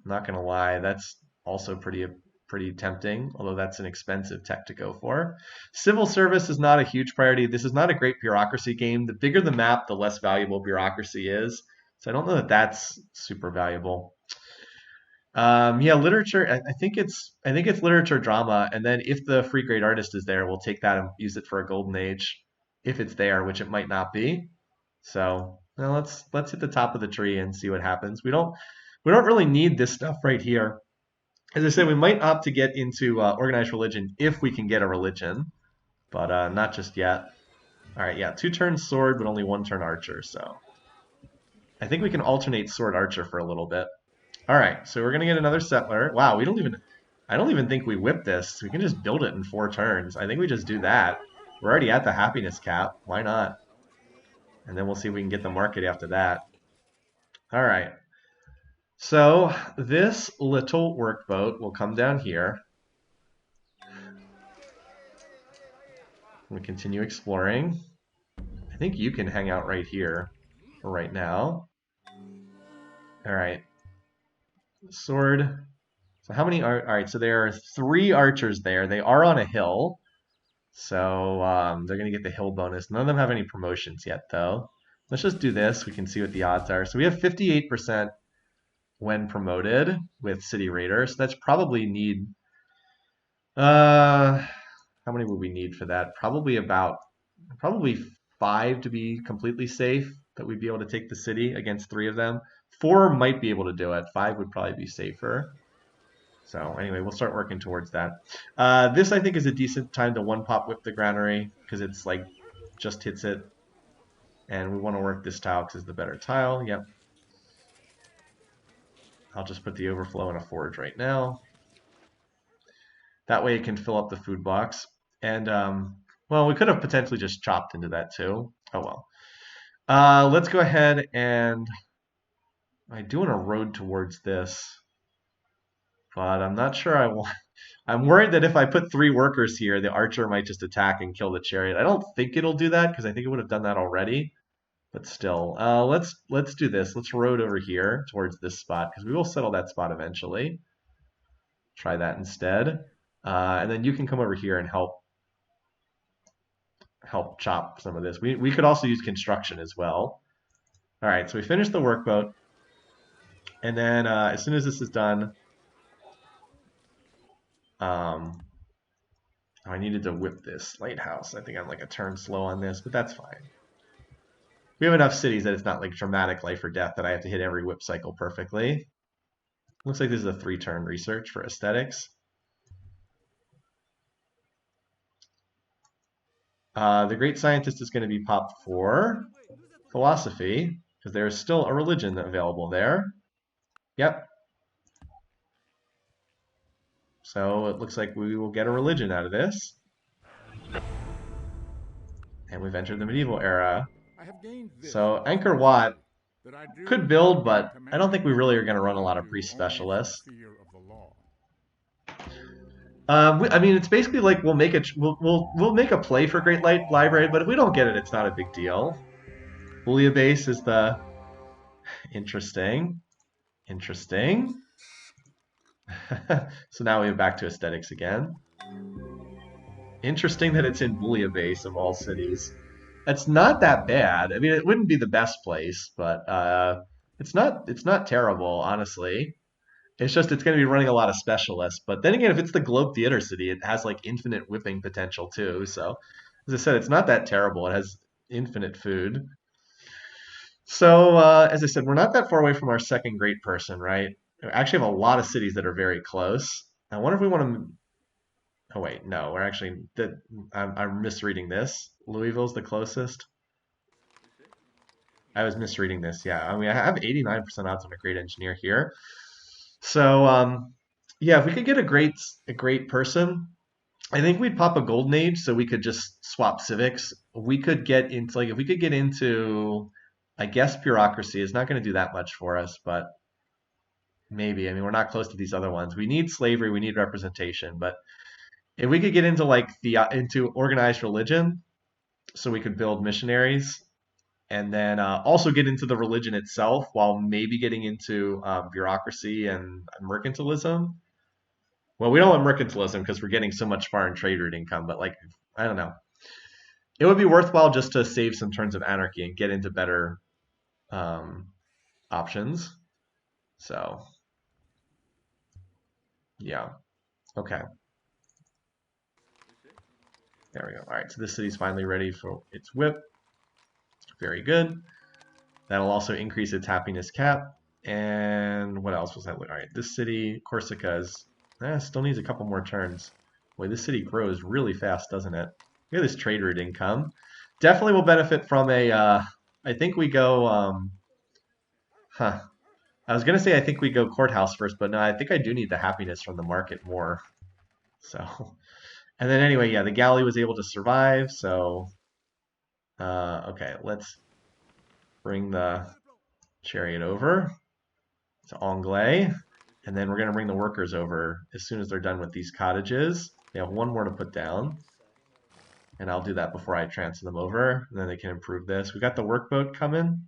I'm not gonna lie, that's also pretty tempting, although that's an expensive tech to go for. Civil service is not a huge priority. This is not a great bureaucracy game. The bigger the map, the less valuable bureaucracy is. So I don't know that that's super valuable. Yeah, literature. I think it's literature drama, and then if the free grade artist is there, we'll take that and use it for a golden age, if it's there, which it might not be. So now let's hit the top of the tree and see what happens. We don't really need this stuff right here. As I said, we might opt to get into organized religion if we can get a religion, but not just yet. All right, yeah, 2 turns sword, but only 1 turn archer. So I think we can alternate sword archer for a little bit. All right, so we're gonna get another settler. Wow, I don't even think we whip this. We can just build it in 4 turns. I think we just do that. We're already at the happiness cap. Why not? And then we'll see if we can get the market after that. All right. So this little workboat will come down here. We continue exploring. I think you can hang out right here for right now. All right. Sword. So how many are, all right, so there are 3 archers there. They are on a hill. So they're going to get the hill bonus. None of them have any promotions yet, though. Let's just do this. We can see what the odds are. So we have 58% when promoted with City Raider. So that's probably need. How many would we need for that? Probably 5 to be completely safe. That we'd be able to take the city against 3 of them. 4 might be able to do it. 5 would probably be safer. So anyway, we'll start working towards that. This I think is a decent time to 1-pop whip the granary because it's like just hits it. And we want to work this tile because it's the better tile. Yep. I'll just put the overflow in a forge right now. That way it can fill up the food box. And, well, we could have potentially just chopped into that too. Oh well. Let's go ahead and I'm doing a road towards this, but I'm not sure I want. I'm worried that if I put 3 workers here, the archer might just attack and kill the chariot. I don't think it'll do that because I think it would have done that already. But still, let's do this. Let's road over here towards this spot because we will settle that spot eventually. Try that instead, and then you can come over here and help chop some of this. We could also use construction as well. All right, so we finished the workboat, and then as soon as this is done, oh, I needed to whip this lighthouse. I think I'm like a turn slow on this, but that's fine. We have enough cities that it's not like dramatic life or death that I have to hit every whip cycle perfectly. Looks like this is a 3-turn research for aesthetics. The great scientist is going to be popped for philosophy because there is still a religion available there. Yep. So it looks like we will get a religion out of this. And we've entered the medieval era. I have gained this So Angkor understanding, Wat that I do could not build, need but I don't think we commanding, really are going to run a but lot of do priest only from specialists. fear of the law. I mean, it's basically like we'll make a play for Great Light Library, but if we don't get it, it's not a big deal. Bouillabaisse is the interesting, interesting. So now we're back to aesthetics again. Interesting that it's in Bouillabaisse of all cities. It's not that bad. I mean, it wouldn't be the best place, but it's not terrible, honestly. It's just it's going to be running a lot of specialists. But then again, if it's the Globe Theater City, it has like infinite whipping potential too. So as I said, it's not that terrible. It has infinite food. So as I said, we're not that far away from our second great person, right? We actually have a lot of cities that are very close. I wonder if we want to. Oh wait, no, we're actually that I'm misreading this. Louisville's the closest. I was misreading this. Yeah, I mean I have 89% odds on a great engineer here. So yeah, if we could get a great person, I think we'd pop a golden age so we could just swap civics. We could get into like if we could get into I guess bureaucracy is not going to do that much for us, but maybe. I mean, we're not close to these other ones. We need slavery, we need representation, but if we could get into like the into organized religion, so we could build missionaries, and then also get into the religion itself, while maybe getting into bureaucracy and mercantilism. Well, we don't want mercantilism because we're getting so much foreign trade route income, but like I don't know, it would be worthwhile just to save some turns of anarchy and get into better um, options. So yeah, okay, there we go. All right, so this city's finally ready for its whip. Very good. That'll also increase its happiness cap. And what else was that? All right, this city, Corsica, still needs a couple more turns. Boy, this city grows really fast, doesn't it? Look at this trade route income. Definitely will benefit from a. I think we go. Huh. I was gonna say I think we go courthouse first, but no, I think I do need the happiness from the market more. So, and then anyway, yeah, the galley was able to survive. So, okay, let's bring the chariot over to Anglais. And then we're going to bring the workers over as soon as they're done with these cottages. They have one more to put down. And I'll do that before I transfer them over. And then they can improve this. We got the workboat coming.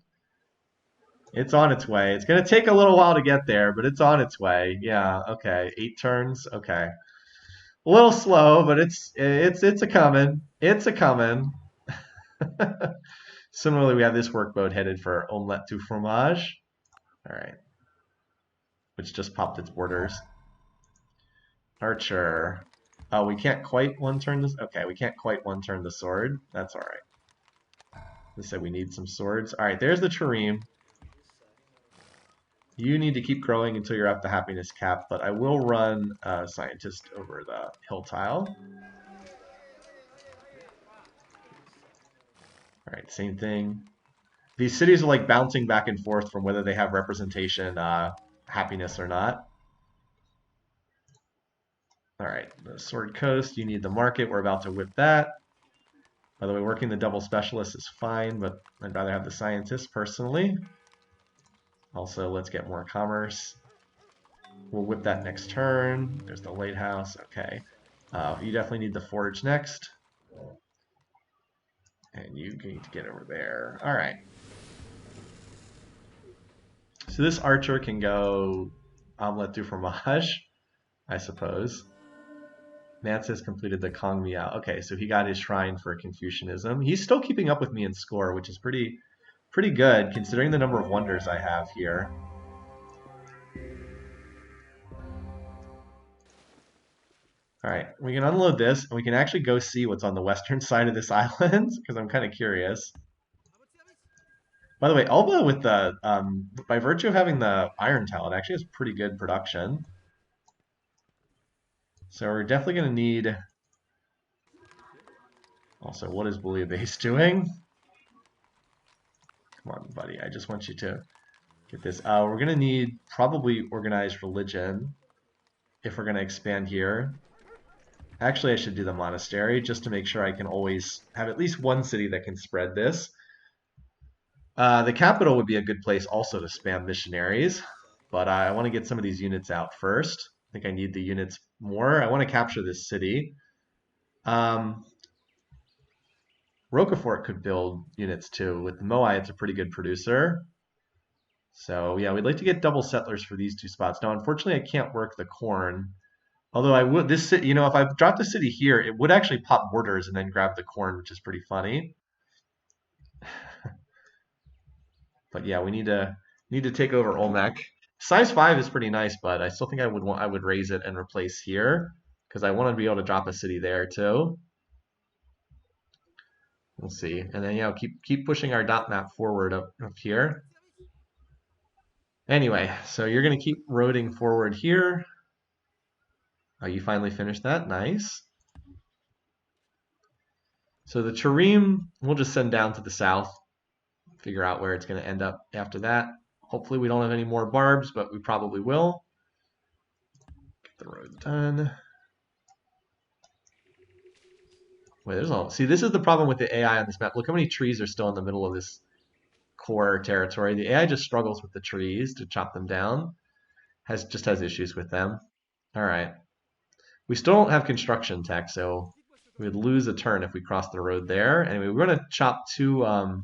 It's on its way. It's going to take a little while to get there, but it's on its way. Yeah, okay. 8 turns. Okay. A little slow, but it's a coming. It's a coming. Similarly, we have this workboat headed for Omelette du Fromage. All right. Which just popped its borders. Archer. Oh, we can't quite one turn this. Okay, we can't quite one turn the sword. That's all right. They said we need some swords. All right, there's the Trireme. You need to keep growing until you're at the happiness cap, but I will run a scientist over the hill tile. All right, same thing. These cities are like bouncing back and forth from whether they have representation, happiness or not. All right, the Sword Coast, you need the market. We're about to whip that. By the way, working the double specialist is fine, but I'd rather have the scientist personally. Also, let's get more commerce. We'll whip that next turn. There's the lighthouse. Okay. You definitely need the forge next. And you need to get over there. All right. So this archer can go omelette du fromage, I suppose. Mansis completed the Kong Miao. Okay, so he got his shrine for Confucianism. He's still keeping up with me in score, which is pretty good considering the number of wonders I have here. All right, we can unload this, and we can actually go see what's on the western side of this island, because I'm kind of curious. By the way, Elba with the, by virtue of having the iron talent, actually has pretty good production. So we're definitely going to need, also, what is Bouillabaisse doing? Come on, buddy, I just want you to get this. We're going to need probably organized religion if we're going to expand here. Actually, I should do the monastery just to make sure I can always have at least one city that can spread this. The capital would be a good place also to spam missionaries, but I want to get some of these units out first. I think I need the units more. I want to capture this city. Roquefort could build units too. With Moai, it's a pretty good producer. So yeah, we'd like to get double settlers for these two spots. Now, unfortunately, I can't work the corn. Although I would, this city, if I dropped the city here, it would actually pop borders and then grab the corn, which is pretty funny. But yeah, we need to take over Olmec. Size 5 is pretty nice, but I still think I would raise it and replace here because I want to be able to drop a city there too. We'll see. And then keep pushing our dot map forward up here. Anyway, so you're going to keep roading forward here. Oh, you finally finished that. Nice. So the Tarim we'll just send down to the south. Figure out where it's going to end up after that. Hopefully we don't have any more barbs, but we probably will. Get the road done. Wait, there's all. See, this is the problem with the AI on this map. Look how many trees are still in the middle of this core territory. The AI just struggles with the trees to chop them down. Just has issues with them. All right. We still don't have construction tech, so we would lose a turn if we crossed the road there. Anyway, we're going to chop two of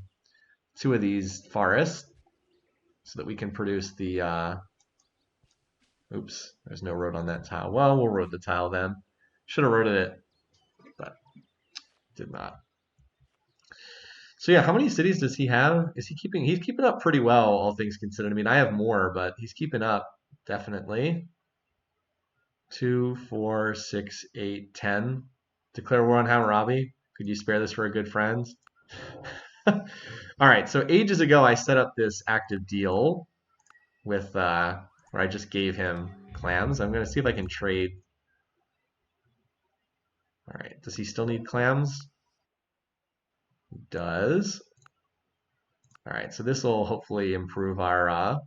these forests so that we can produce the. Oops, there's no road on that tile. Well, we'll road the tile then. Should have roaded it, but did not. So yeah, how many cities does he have? Is he keeping? He's keeping up pretty well, all things considered. I mean, I have more, but he's keeping up definitely. 2, 4, 6, 8, 10. Declare war on Hammurabi. Could you spare this for a good friend? All right. So ages ago, I set up this active deal with where I just gave him clams. I'm going to see if I can trade. All right. Does he still need clams? He does. All right. So this will hopefully improve our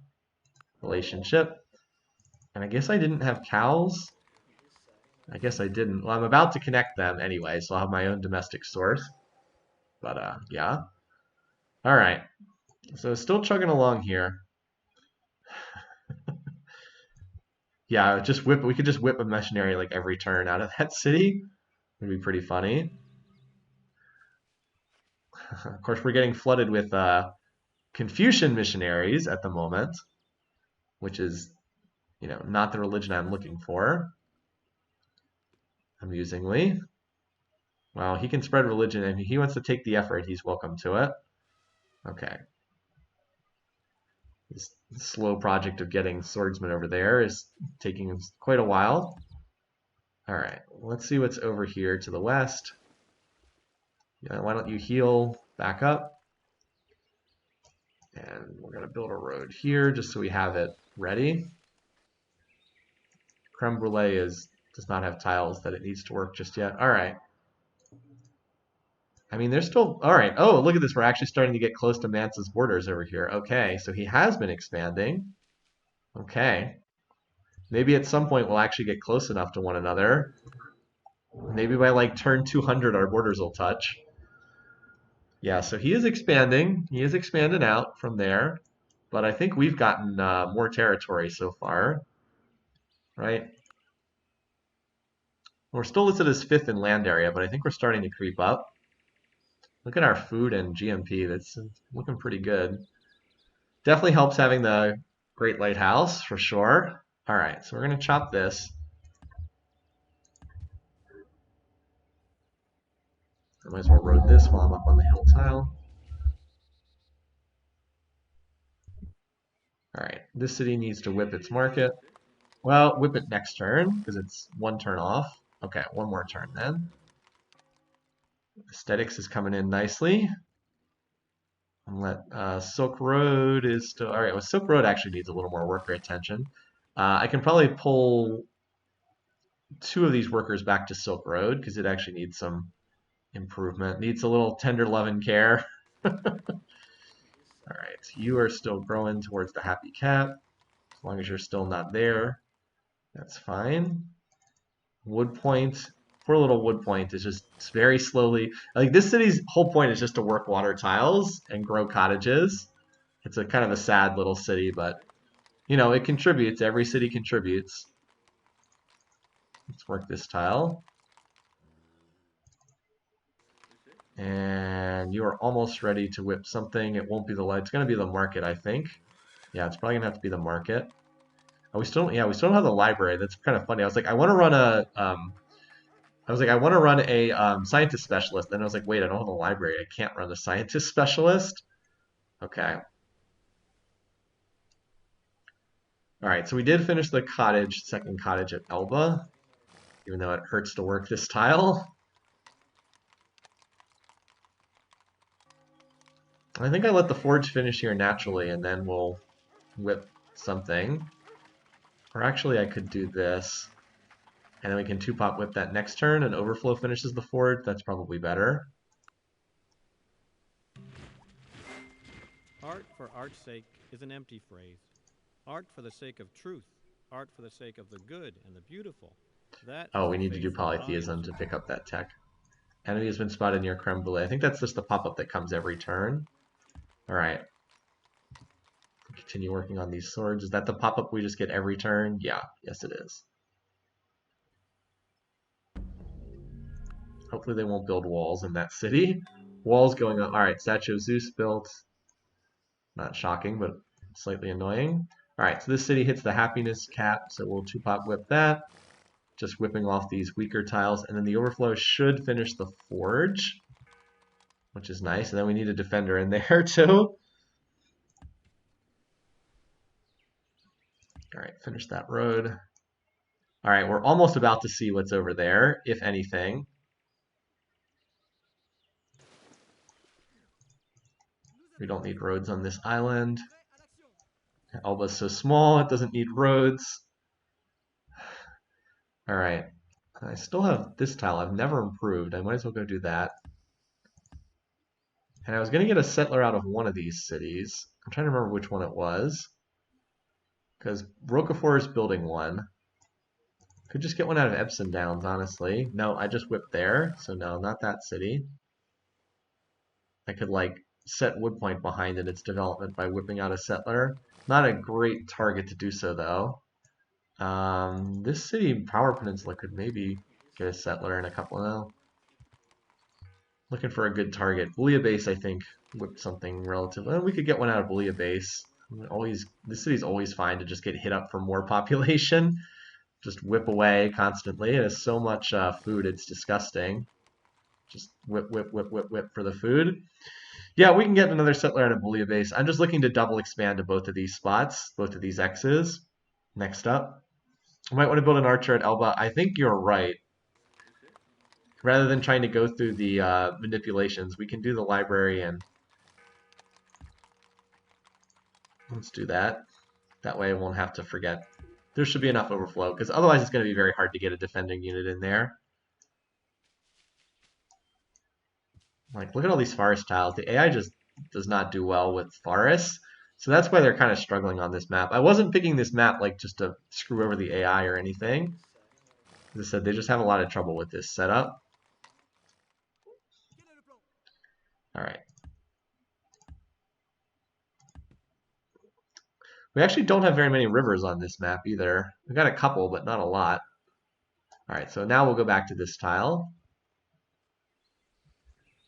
relationship. And I guess I didn't have cows. I guess I didn't. Well, I'm about to connect them anyway, so I'll have my own domestic source. But yeah. All right. So still chugging along here. Yeah, just whip. We could just whip a missionary like every turn out of that city. It'd be pretty funny. Of course, we're getting flooded with Confucian missionaries at the moment, which is, not the religion I'm looking for. Amusingly, well, he can spread religion, and if he wants to take the effort, he's welcome to it. Okay. This slow project of getting swordsmen over there is taking quite a while. All right, let's see what's over here to the west. Why don't you heal back up? And we're going to build a road here just so we have it ready. Creme Brulee does not have tiles that it needs to work just yet. All right. I mean, there's still, all right. Oh, look at this. We're actually starting to get close to Mansa's borders over here. Okay, so he has been expanding. Okay. Maybe at some point we'll actually get close enough to one another. Maybe by like turn 200 our borders will touch. Yeah, so he is expanding. He is expanded out from there. But I think we've gotten more territory so far. Right? We're still listed as 5th in land area, but I think we're starting to creep up. Look at our food and GMP. That's looking pretty good. Definitely helps having the Great Lighthouse for sure. All right, so we're going to chop this. I might as well road this while I'm up on the hill tile. All right, this city needs to whip its market. Well, whip it next turn because it's one turn off. Okay, one more turn then. Aesthetics is coming in nicely. And let Silk Road is still all right. Well, Silk Road actually needs a little more worker attention. I can probably pull 2 of these workers back to Silk Road because it actually needs some improvement. Needs a little tender love and care. All right, you are still growing towards the happy cap. As long as you're still not there, that's fine. Wood Point, poor little Wood Point is just very slowly. Like this city's whole point is just to work water tiles and grow cottages. It's a kind of a sad little city, but it contributes. Every city contributes. Let's work this tile. And you are almost ready to whip something. It won't be the light. It's going to be the market, I think. Yeah, it's probably going to have to be the market. Oh, we still don't have the library. That's kind of funny. I was like, I want to run a scientist specialist. Then I was like, wait, I don't have a library. I can't run a scientist specialist. Okay. All right, so we did finish the cottage, second cottage at Elba, even though it hurts to work this tile. I think I let the forge finish here naturally, and then we'll whip something. Or actually, I could do this, and then we can two-pop whip that next turn, and overflow finishes the forge. That's probably better. Art for art's sake is an empty phrase. Art for the sake of truth, art for the sake of the good and the beautiful. That Oh, is we the need to do faith that polytheism binds. to pick up that tech. Enemy has been spotted near creme brulee. I think that's just the pop-up that comes every turn. All right. Continue working on these swords. Is that the pop-up we just get every turn? Yeah, yes it is. Hopefully they won't build walls in that city. Walls going on. All right, Statue of Zeus built. Not shocking, but slightly annoying. All right, so this city hits the happiness cap, so we'll two-pop whip that. Just whipping off these weaker tiles, and then the overflow should finish the forge, which is nice. And then we need a defender in there too. All right, finish that road. All right, we're almost about to see what's over there, if anything. We don't need roads on this island. Elba's so small, it doesn't need roads. All right, I still have this tile. I've never improved. I might as well go do that. And I was going to get a settler out of one of these cities. I'm trying to remember which one it was. Because Roquefort is building one. Could just get one out of Epsom Downs, honestly. No, I just whipped there. So no, not that city. I could like set Woodpoint behind in its development by whipping out a settler. Not a great target to do so though. This city, Power Peninsula, could maybe get a settler in a couple now. Looking for a good target. Bouillabaisse, I think, whipped something relatively. Well, we could get one out of Bouillabaisse. This city's always fine to just get hit up for more population. Just whip away constantly. It has so much food, it's disgusting. Just whip, whip, whip, whip, whip for the food. Yeah, we can get another settler out of Bouillabaisse. I'm just looking to double expand to both of these spots, both of these X's. Next up. I might want to build an archer at Elba. I think you're right. Rather than trying to go through the manipulations, we can do the library and let's do that. That way I won't have to forget. There should be enough overflow, because otherwise it's going to be very hard to get a defending unit in there. Like, look at all these forest tiles. The AI just does not do well with forests. So that's why they're kind of struggling on this map. I wasn't picking this map like just to screw over the AI or anything. As I said, they just have a lot of trouble with this setup. All right. We actually don't have very many rivers on this map either. We've got a couple, but not a lot. All right, so now we'll go back to this tile.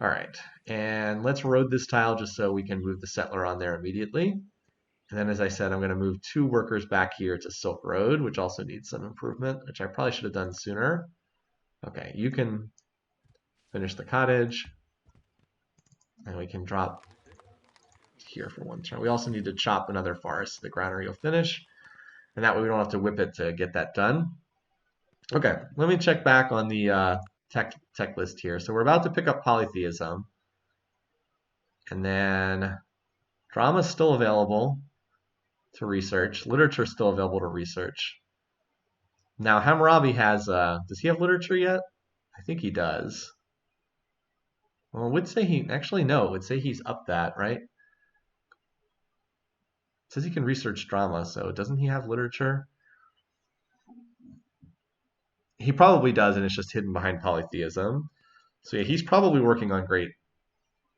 All right, and let's road this tile just so we can move the settler on there immediately. And then, as I said, I'm going to move 2 workers back here to Silk Road, which also needs some improvement, which I probably should have done sooner. Okay, you can finish the cottage, and we can drop here for 1 turn. We also need to chop another forest so the granary will finish, and that way we don't have to whip it to get that done. Okay, let me check back on the tech list here. So we're about to pick up polytheism, and then drama is still available to research. Literature is still available to research. Now Hammurabi has, does he have literature yet? I think he does. Well, it would say he, actually no, it would say he's up that, right? It says he can research drama, so doesn't he have literature? He probably does, and it's just hidden behind polytheism. So yeah, he's probably working on great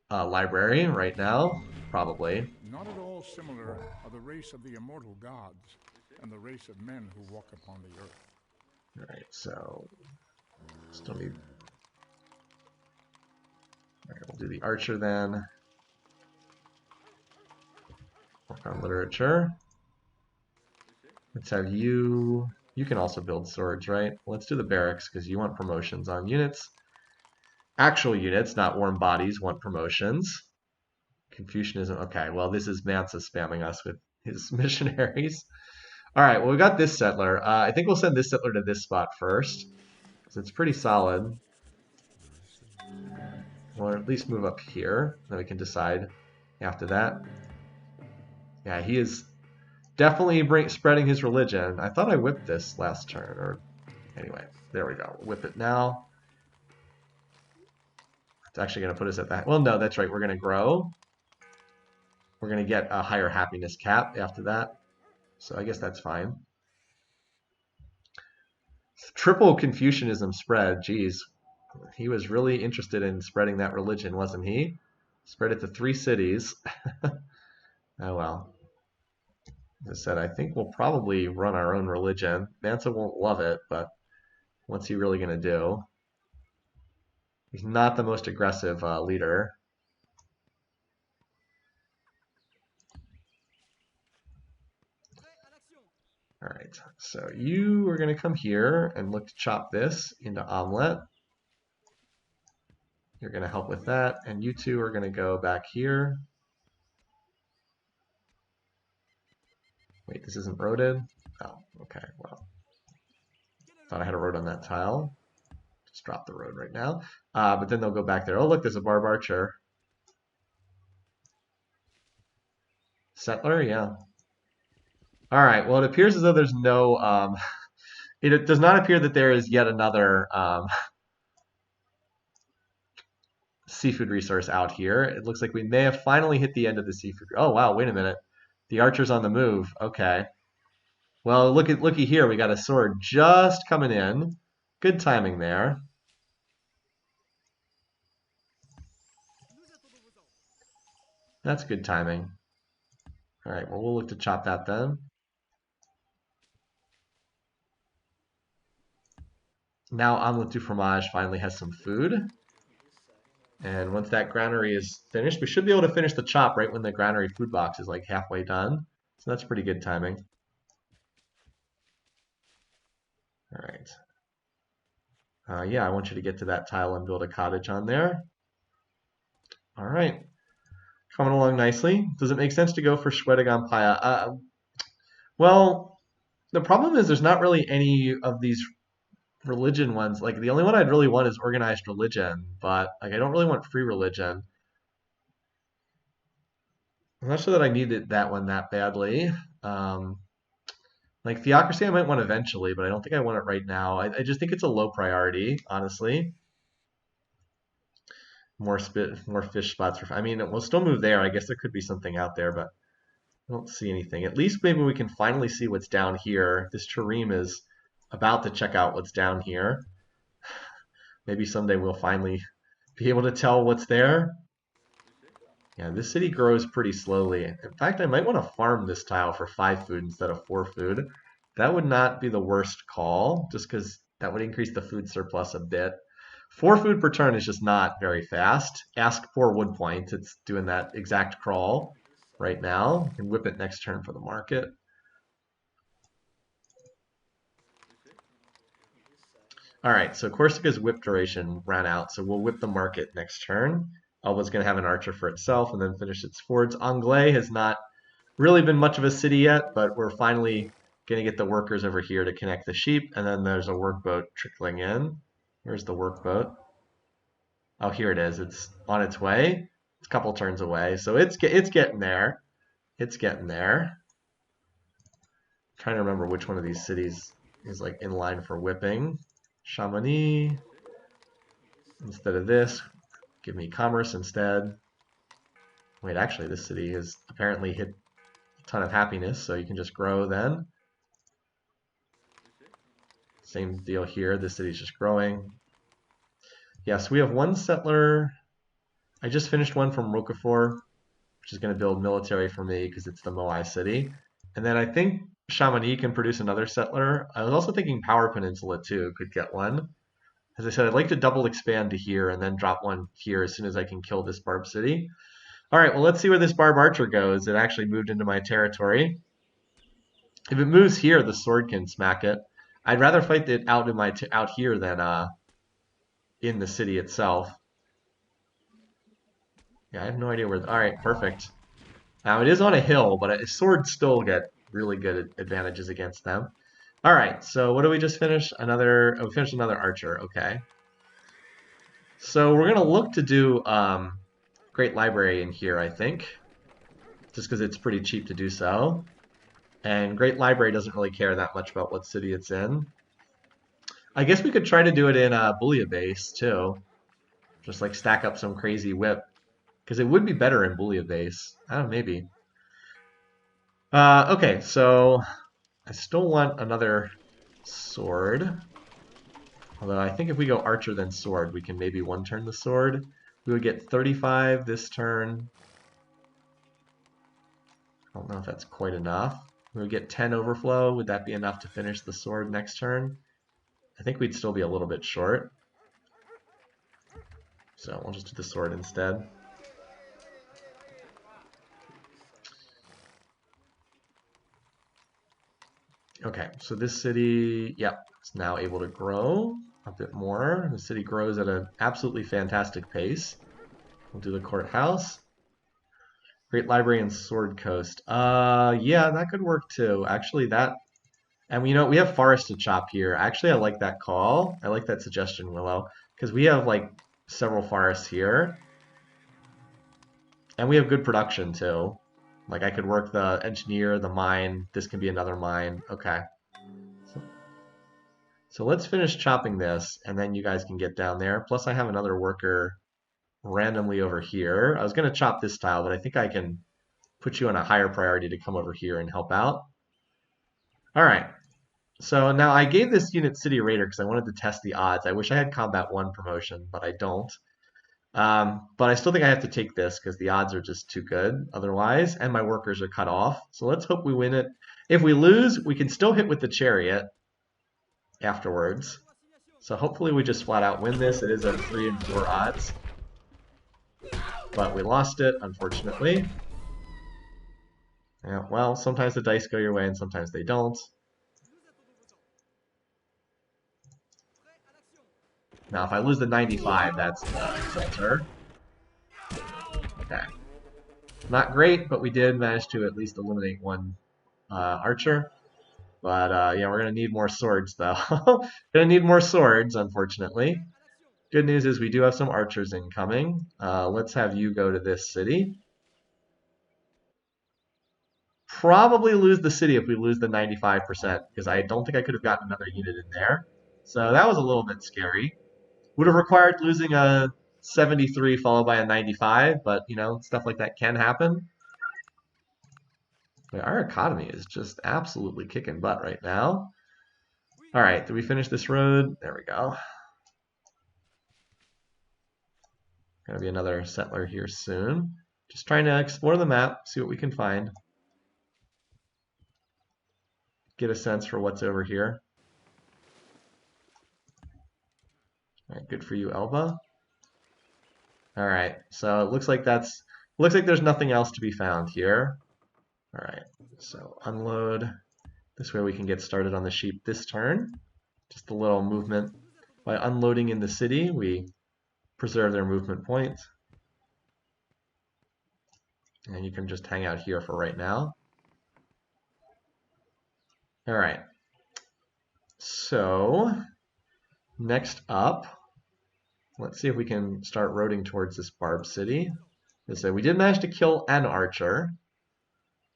library right now, probably. Not at all similar are the race of the immortal gods and the race of men who walk upon the earth. All right, so still need. All right, we'll do the archer then. Work on literature. Let's have you. You can also build swords, right? Let's do the barracks because you want promotions on units. Actual units, not warm bodies, want promotions. Confucianism. Okay, well, this is Mansa spamming us with his missionaries. All right, well, we got this settler. I think we'll send this settler to this spot first, because it's pretty solid. Or at least move up here, then we can decide after that. Yeah, he is definitely spreading his religion. I thought I whipped this last turn, or anyway, there we go. Whip it now. It's actually going to put us at that. Well, no, that's right. We're going to grow. We're going to get a higher happiness cap after that. So I guess that's fine. Triple Confucianism spread. Geez, he was really interested in spreading that religion, wasn't he? Spread it to 3 cities. Oh well. As I said, I think we'll probably run our own religion. Mansa won't love it, but what's he really going to do? He's not the most aggressive leader. All right, so you are going to come here and look to chop this into omelet. You're going to help with that, and you two are going to go back here. Wait, this isn't roaded? Oh, okay, well. Thought I had a road on that tile. Just drop the road right now. But then they'll go back there. Oh, look, there's a barb archer. Settler, yeah. All right, well, it appears as though there's no... it does not appear that there is yet another seafood resource out here. It looks like we may have finally hit the end of the seafood. Oh, wow, wait a minute. The archer's on the move. Okay. Well, looky here. We got a sword just coming in. Good timing there. That's good timing. All right, well, we'll look to chop that then. Now Omelette du Fromage finally has some food. And once that granary is finished, we should be able to finish the chop right when the granary food box is like halfway done. So that's pretty good timing. All right. Yeah, I want you to get to that tile and build a cottage on there. All right. Coming along nicely. Does it make sense to go for Shwedagon Paya? Well, the problem is there's not really any of these religion ones. Like the only one I'd really want is organized religion, but like I don't really want free religion. I'm not sure that I needed that one that badly. Like theocracy I might want eventually, but I don't think I want it right now. I just think it's a low priority, honestly. More fish spots for. I mean, we'll still move there. I guess there could be something out there, but I don't see anything. At least maybe we can finally see what's down here. This Tarim is about to check out what's down here. Maybe someday we'll finally be able to tell what's there. Yeah, this city grows pretty slowly. In fact, I might want to farm this tile for 5 food instead of 4 food. That would not be the worst call, just because that would increase the food surplus a bit. 4 food per turn is just not very fast. Ask for wood point. It's doing that exact crawl right now. You can whip it next turn for the market. All right, so Corsica's whip duration ran out, so we'll whip the market next turn. Alba's going to have an archer for itself and then finish its fords. Anglais has not really been much of a city yet, but we're finally going to get the workers over here to connect the sheep, and then there's a workboat trickling in. Where's the workboat? Oh, here it is. It's on its way. It's a couple turns away, so it's getting there. It's getting there. I'm trying to remember which one of these cities is like in line for whipping. Chamonix. Instead of this, give me commerce instead. Wait, actually, this city has apparently hit a ton of happiness, so you can just grow then. Same deal here. This city's just growing. Yes, we have one settler. I just finished one from Roquefort, which is going to build military for me because it's the Moai city. And then I think Chamonix can produce another settler. I was also thinking Power Peninsula too could get one. As I said, I'd like to double expand to here and then drop one here as soon as I can kill this Barb City. All right, well, let's see where this Barb Archer goes. It actually moved into my territory. If it moves here, the sword can smack it. I'd rather fight it out in out here than in the city itself. Yeah, I have no idea where. All right, perfect. Now it is on a hill, but a sword still get really good advantages against them. All right, so what do we just finish? We finished another archer. Okay. So we're gonna look to do Great Library in here, I think, just because it's pretty cheap to do so. And Great Library doesn't really care that much about what city it's in. I guess we could try to do it in Bullia base too. Just like stack up some crazy whip. Because it would be better in Bullia base. I don't know, maybe. Okay, so I still want another sword. Although I think if we go archer then sword, we can maybe one turn the sword. We would get 35 this turn. I don't know if that's quite enough. We would get 10 overflow. Would that be enough to finish the sword next turn? I think we'd still be a little bit short. So we'll just do the sword instead. Okay, so this city, yep, is now able to grow a bit more. The city grows at an absolutely fantastic pace. We'll do the courthouse. Great Library and Sword Coast. Yeah, that could work too. Actually, and you know, we have forest to chop here. Actually, I like that call. I like that suggestion, Willow, because we have like several forests here. And we have good production too. Like I could work the engineer, the mine. This can be another mine. Okay. So let's finish chopping this, and then you guys can get down there. Plus, I have another worker randomly over here. I was going to chop this tile, but I think I can put you on a higher priority to come over here and help out. All right. So now I gave this unit City Raider because I wanted to test the odds. I wish I had Combat 1 promotion, but I don't. But I still think I have to take this because the odds are just too good otherwise, and my workers are cut off. So let's hope we win it. If we lose, we can still hit with the chariot afterwards. So hopefully we just flat out win this. It is a 3 and 4 odds. But we lost it, unfortunately. Yeah, well, sometimes the dice go your way and sometimes they don't. Now, if I lose the 95, that's the filter. Okay. Not great, but we did manage to at least eliminate one archer. But yeah, we're going to need more swords, though. Going to need more swords, unfortunately. Good news is we do have some archers incoming. Let's have you go to this city. Probably lose the city if we lose the 95%, because I don't think I could have gotten another unit in there. So that was a little bit scary. Would have required losing a 73 followed by a 95, but, you know, stuff like that can happen. But our economy is just absolutely kicking butt right now. All right, did we finish this road? There we go. Gonna be another settler here soon. Just trying to explore the map, see what we can find. Get a sense for what's over here. All right, good for you, Elba. All right, so it looks like there's nothing else to be found here. All right, so unload. This way we can get started on the sheep this turn. Just a little movement. By unloading in the city, we preserve their movement points. And you can just hang out here for right now. All right. So next up, let's see if we can start roading towards this Barb City. So we did manage to kill an archer.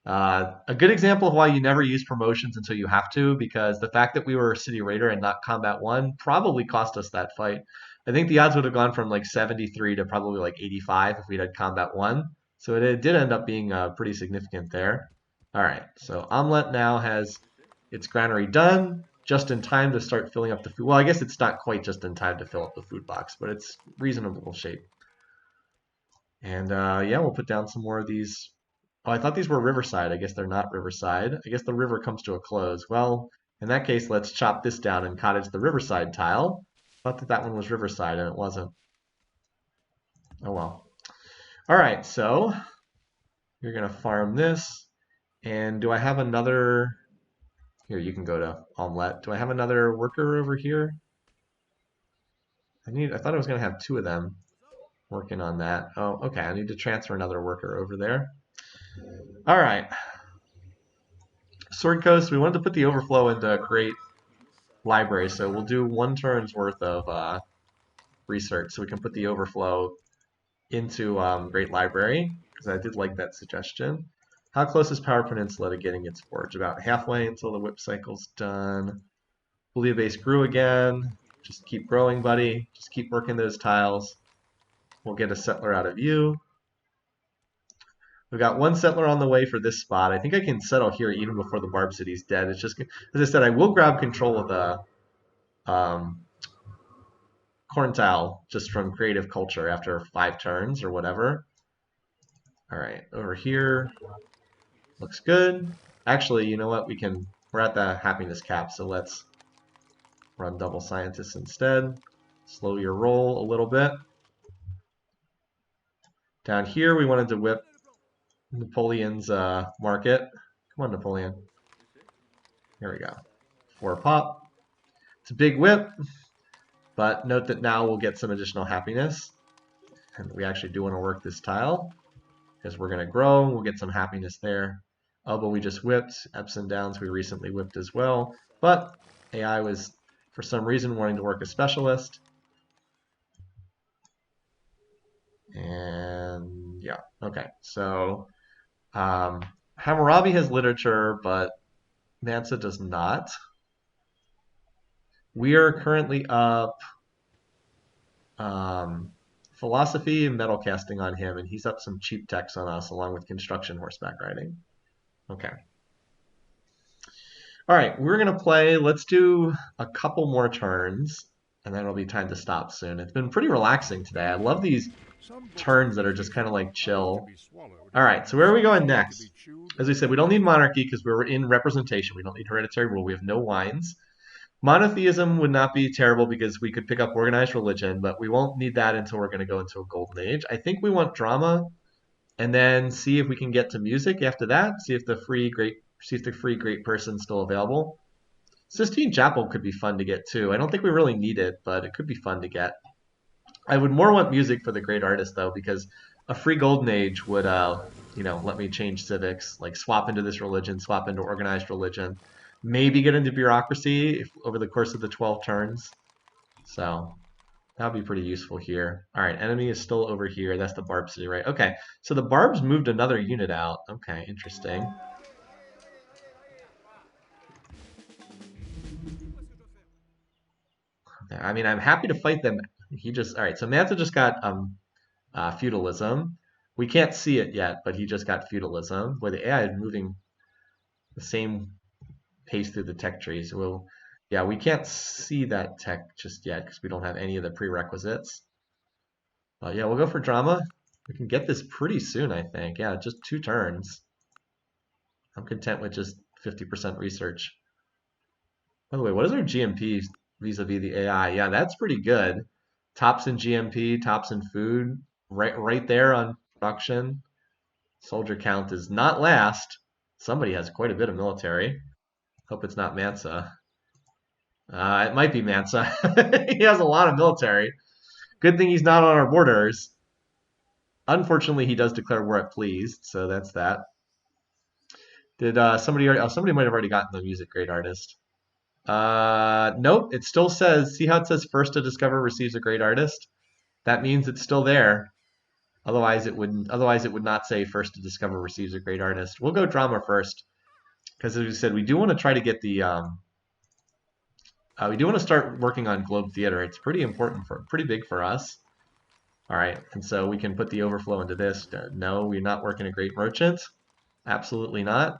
A good example of why you never use promotions until you have to, because the fact that we were City Raider and not Combat 1 probably cost us that fight. I think the odds would have gone from like 73 to probably like 85 if we'd had Combat 1. So it did end up being pretty significant there. All right, so Omelette now has its granary done, just in time to start filling up the food. Well, I guess it's not quite just in time to fill up the food box, but it's reasonable shape. And yeah, we'll put down some more of these. Oh, I thought these were Riverside. I guess they're not Riverside. I guess the river comes to a close. Well, in that case, let's chop this down and cottage the Riverside tile. Thought that that one was Riverside, and it wasn't. Oh well. All right, so you're going to farm this. And do I have another... Here, you can go to Omelette. Do I have another worker over here? I thought I was going to have 2 of them working on that. Oh, okay. I need to transfer another worker over there. All right. Sword Coast, we wanted to put the overflow into Great Library, so we'll do 1 turn's worth of research, so we can put the overflow into Great Library, because I did like that suggestion. How close is Power Peninsula to getting its forge? About halfway until the whip cycle's done. Believe base grew again. Just keep growing, buddy. Just keep working those tiles. We'll get a settler out of you. We've got 1 settler on the way for this spot. I think I can settle here even before the Barb City's dead. It's just, as I said, I will grab control of the corn tile just from creative culture after 5 turns or whatever. All right, over here. Looks good. Actually, you know what? We're at the happiness cap, so let's run double scientists instead. Slow your roll a little bit. Down here, we wanted to whip Napoleon's market. Come on, Napoleon. Here we go. 4 pop. It's a big whip, but note that now we'll get some additional happiness. And we actually do want to work this tile because we're going to grow. We'll get some happiness there. Elbow we just whipped. Ups and downs we recently whipped as well. But AI was, for some reason, wanting to work a specialist. And yeah, okay. So Hammurabi has literature, but Mansa does not. We are currently up philosophy and metal casting on him, and he's up some cheap techs on us, along with construction horseback riding. Okay. All right, we're going to play. Let's do a couple more turns, and then it'll be time to stop soon. It's been pretty relaxing today. I love these turns that are just kind of like chill. All right, so where are we going next? As we said, we don't need monarchy because we're in representation. We don't need hereditary rule. We have no wines. Monotheism would not be terrible because we could pick up organized religion, but we won't need that until we're going to go into a golden age. I think we want drama, and then see if we can get to music after that. See if the free great person's still available. Sistine Chapel could be fun to get too. I don't think we really need it, but it could be fun to get. I would more want music for the great artist though, because a free golden age would, let me change civics, like swap into this religion, swap into organized religion, maybe get into bureaucracy over the course of the 12 turns. So that would be pretty useful here. All right, enemy is still over here. That's the Barb City, right? Okay, so the Barbs moved another unit out. Okay, interesting. I mean, I'm happy to fight them. All right, so Manta just got feudalism. We can't see it yet, but he just got feudalism. Where the AI is moving the same pace through the tech trees. Well, yeah, we can't see that tech just yet because we don't have any of the prerequisites. But yeah, we'll go for drama. We can get this pretty soon, I think. Yeah, just 2 turns. I'm content with just 50% research. By the way, what is our GMP vis-a-vis the AI? Yeah, that's pretty good. Tops in GMP, tops in food, right there on production. Soldier count is not last. Somebody has quite a bit of military. Hope it's not Mansa. It might be Mansa. He has a lot of military. Good thing he's not on our borders. Unfortunately, he does declare war at pleased, so that's that. Did somebody already? Oh, somebody might have already gotten the music great artist. Nope. It still says. See how it says first to discover receives a great artist? That means it's still there. Otherwise, it wouldn't. Otherwise, it would not say first to discover receives a great artist. We'll go drama first, because as we said, we do want to try to get the. We do want to start working on Globe Theater. It's pretty important pretty big for us. All right, and so we can put the overflow into this. No, we're not working a great merchant. Absolutely not.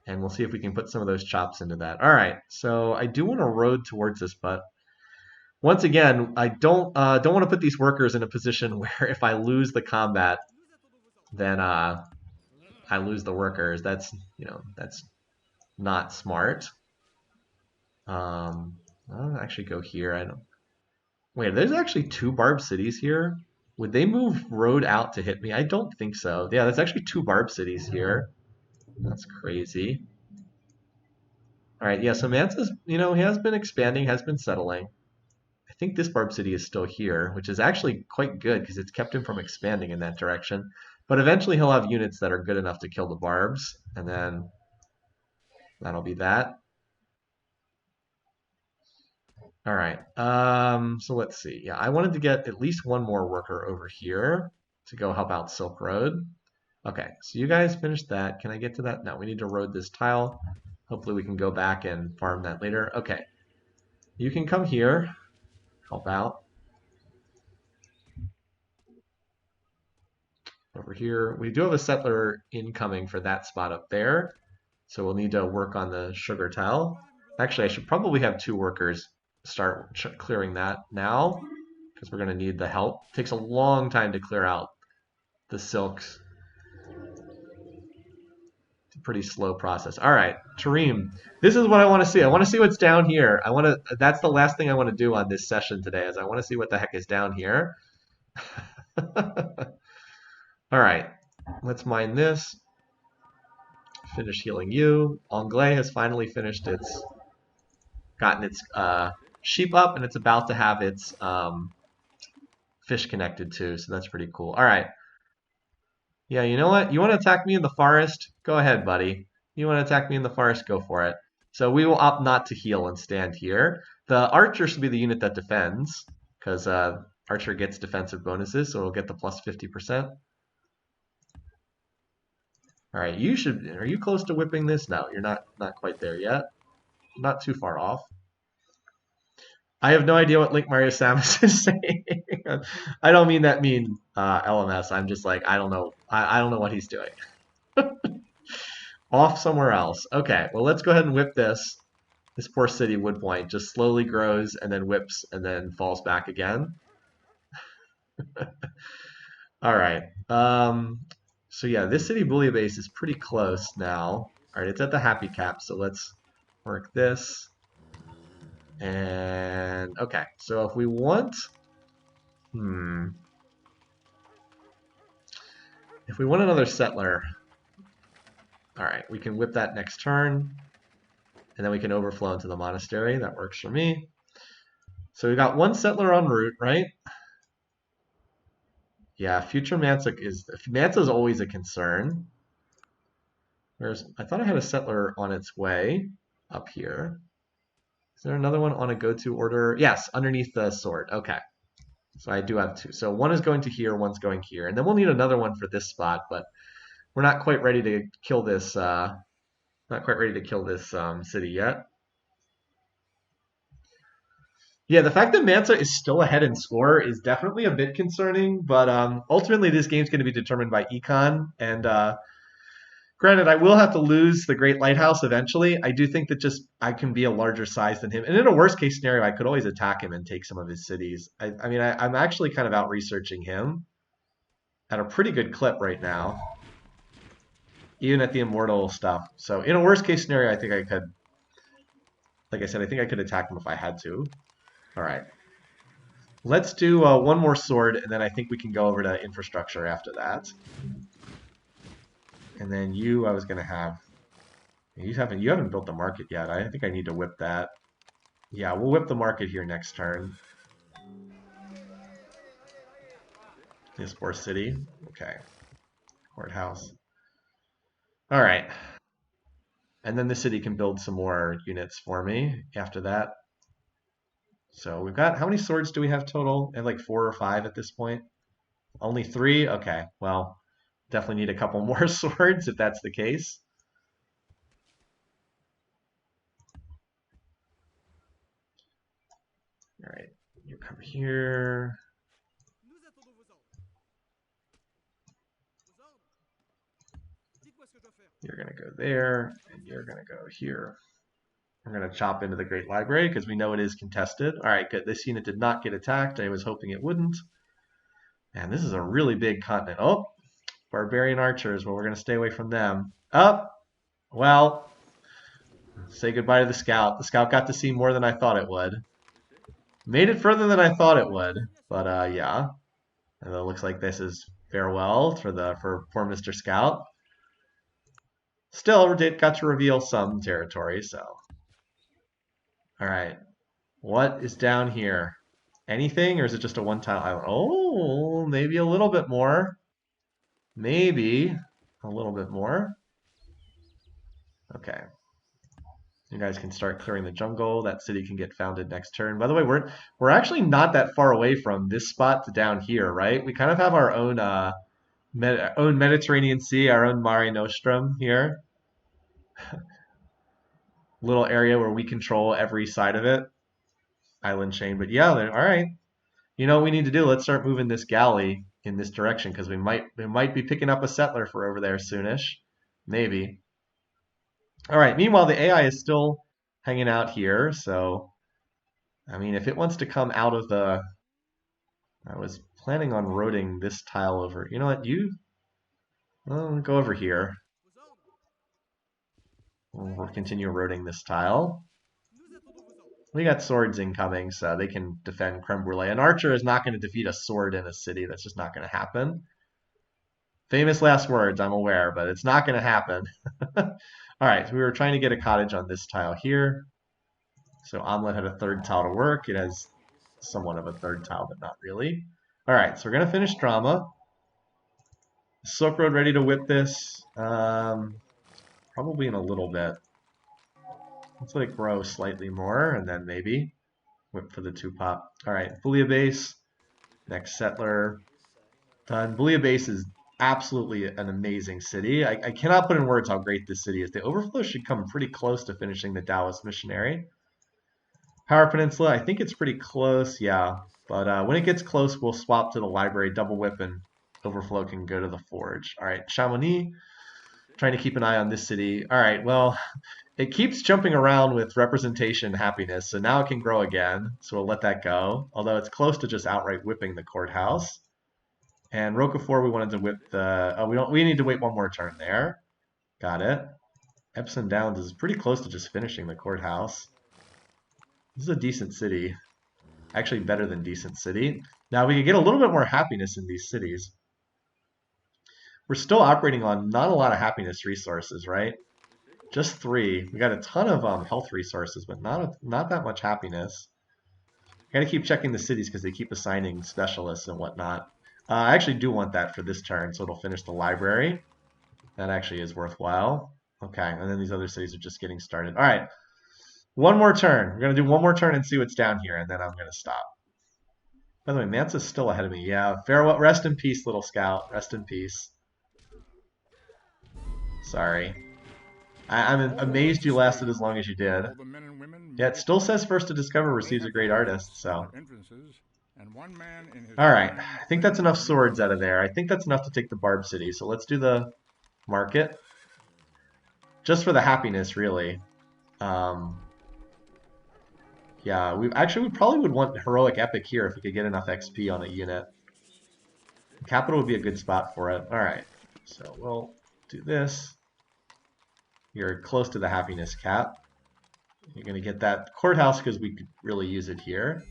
And we'll see if we can put some of those chops into that. All right, so I do want to road towards this, but once again, I don't want to put these workers in a position where if I lose the combat, then I lose the workers. That's that's not smart. I'll actually go here. I don't. Wait, there's actually 2 Barb cities here. Would they move road out to hit me? I don't think so. Yeah, there's actually 2 Barb cities here. That's crazy. All right, yeah, so Mansa's, he has been expanding, has been settling. I think this Barb city is still here, which is actually quite good because it's kept him from expanding in that direction. But eventually he'll have units that are good enough to kill the Barbs, and then That'll be that. All right. So let's see. Yeah, I wanted to get at least one more worker over here to go help out Silk Road. Okay, so you guys finished that. Can I get to that? No, we need to road this tile. Hopefully we can go back and farm that later. Okay. You can come here, help out. Over here. We do have a settler incoming for that spot up there. So we'll need to work on the sugar tile. Actually, I should probably have 2 workers start clearing that now, because we're going to need the help. It takes a long time to clear out the silks. It's a pretty slow process. All right, Tareem, this is what I want to see. I want to see what's down here. That's the last thing I want to do on this session today, is I want to see what the heck is down here. All right, let's mine this. Finish healing you. Anglais has finally finished gotten its sheep up, and it's about to have its fish connected too, so that's pretty cool. All right. Yeah, you know what? You want to attack me in the forest? Go ahead, buddy. You want to attack me in the forest? Go for it. So we will opt not to heal and stand here. The archer should be the unit that defends, because archer gets defensive bonuses, so we'll get the plus 50%. All right, are you close to whipping this? No, you're not quite there yet. Not too far off. I have no idea what Link Mario Samus is saying. I don't mean that mean LMS. I'm just like, I don't know. I don't know what he's doing. Off somewhere else. Okay, well, let's go ahead and whip this. This poor city, Woodpoint, just slowly grows and then whips and then falls back again. All right. So yeah, this city bouillabaisse is pretty close now. All right, it's at the happy cap, so let's work this. And okay, so if we want, if we want another settler, all right, we can whip that next turn, and then we can overflow into the monastery. That works for me. So we got 1 settler en route, right? Yeah, future Mansa is always a concern. I thought I had a settler on its way up here. Is there another one on a go-to order? Yes, underneath the sword. Okay. So I do have 2. So 1 is going to here, 1's going here. And then we'll need another one for this spot, but we're not quite ready to kill this city yet. Yeah, the fact that Mansa is still ahead in score is definitely a bit concerning, but ultimately this game's going to be determined by econ, and granted, I will have to lose the Great Lighthouse eventually. I do think that just I can be a larger size than him. And in a worst case scenario, I could always attack him and take some of his cities. I'm actually kind of out researching him at a pretty good clip right now, even at the immortal stuff. So in a worst case scenario, I think I could, like I said, I think I could attack him if I had to. All right. Let's do 1 more sword, and then I think we can go over to infrastructure after that. And then I was going to have... You haven't built the market yet. I think I need to whip that. Yeah, we'll whip the market here next turn. This poor city. Okay. Courthouse. All right. And then the city can build some more units for me after that. So we've got, how many swords do we have total? I have like 4 or 5 at this point. Only 3? Okay, well, definitely need a couple more swords if that's the case. All right, you come here. You're going to go there, and you're going to go here. We're going to chop into the Great Library because we know it is contested. All right, good. This unit did not get attacked. I was hoping it wouldn't. Man, this is a really big continent. Oh, barbarian archers. Well, we're going to stay away from them. Up. Well, say goodbye to the scout. The scout got to see more than I thought it would. Made it further than I thought it would. But yeah. And it looks like this is farewell for poor Mr. Scout. Still, got to reveal some territory, so. All right. What is down here? Anything, or is it just a one-tile island? Oh, maybe a little bit more. Maybe a little bit more. Okay. You guys can start clearing the jungle. That city can get founded next turn. By the way, we're actually not that far away from this spot to down here, right? We kind of have our own own Mediterranean Sea, our own Mare Nostrum here. Little area where we control every side of it. Island chain. But yeah, all right. You know what we need to do? Let's start moving this galley in this direction because we might be picking up a settler for over there soonish. Maybe. All right. Meanwhile, the AI is still hanging out here. So, I mean, if it wants to come out of the... I was planning on roading this tile over. You know what? Go over here. We'll continue eroding this tile. We got swords incoming, so they can defend Creme Brulee. An archer is not going to defeat a sword in a city. That's just not going to happen. Famous last words, I'm aware, but it's not going to happen. All right, so we were trying to get a cottage on this tile here. So Omelette had a third tile to work. It has somewhat of a third tile, but not really. All right, so we're going to finish drama. Silk Road ready to whip this. Probably in a little bit. Let's let it grow slightly more, and then maybe whip for the 2-pop. All right, Bouillabaisse, next settler. Done. Bouillabaisse is absolutely an amazing city. I cannot put in words how great this city is. The overflow should come pretty close to finishing the Taoist missionary. Power Peninsula, I think it's pretty close, yeah. But when it gets close, we'll swap to the library, double whip, and overflow can go to the forge. All right, Chamonix, trying to keep an eye on this city. All right, well, it keeps jumping around with representation happiness, so now it can grow again, so we'll let that go. Although it's close to just outright whipping the courthouse. And Roquefort, we wanted to whip the... Oh, we need to wait one more turn there. Got it. Epsom Downs is pretty close to just finishing the courthouse. This is a decent city. Actually better than decent city. Now we can get a little bit more happiness in these cities. We're still operating on not a lot of happiness resources, right? Just 3. We got a ton of health resources, but not that much happiness. Gotta keep checking the cities because they keep assigning specialists and whatnot. I actually do want that for this turn, so it'll finish the library. That actually is worthwhile. Okay, and then these other cities are just getting started. All right, one more turn. We're going to do one more turn and see what's down here, and then I'm going to stop. By the way, Mansa's still ahead of me. Yeah, farewell. Rest in peace, little scout. Rest in peace. Sorry. I'm amazed you lasted as long as you did. Yeah, it still says first to discover receives a great artist, so... Alright, I think that's enough swords out of there. I think that's enough to take the Barb City, so let's do the market. Just for the happiness, really. Yeah, we probably would want Heroic Epic here if we could get enough XP on a unit. Capital would be a good spot for it. Alright, so we'll do this. You're close to the happiness cap. You're going to get that courthouse because we could really use it here.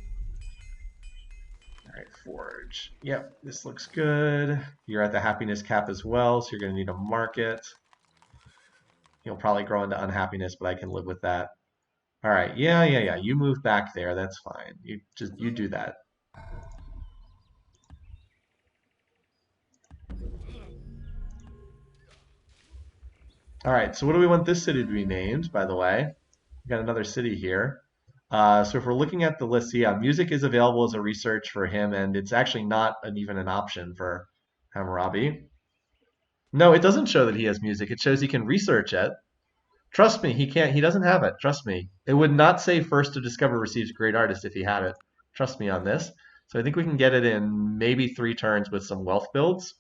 All right, forge. Yep, this looks good. You're at the happiness cap as well, so you're going to need a market. You'll probably grow into unhappiness, but I can live with that. All right, yeah. You move back there. That's fine. You do that. All right, so what do we want this city to be named, by the way? We've got another city here. So if we're looking at the list, yeah, music is available as a research for him, and it's actually not even an option for Hammurabi. No, it doesn't show that he has music. It shows he can research it. Trust me, he doesn't have it. Trust me. It would not say first to discover receives great artist if he had it. Trust me on this. So I think we can get it in maybe 3 turns with some wealth builds.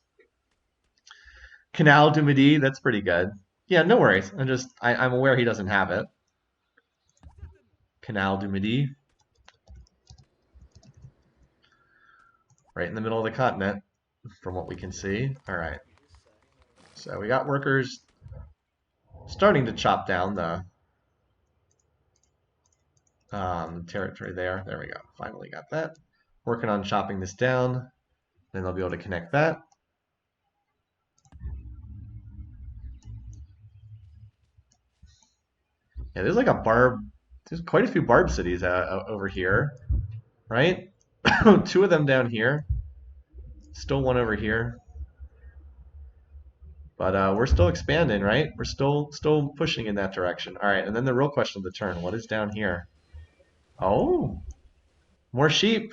Canal du Midi, that's pretty good. Yeah, no worries. I'm aware he doesn't have it. Canal du Midi. Right in the middle of the continent, from what we can see. All right. So we got workers starting to chop down the territory there. There we go. Finally got that. Working on chopping this down. Then they'll be able to connect that. Yeah, there's like a barb. There's quite a few barb cities over here, right? 2 of them down here. Still one over here. But we're still expanding, right? We're still pushing in that direction. All right, and then the real question of the turn: what is down here? Oh, more sheep.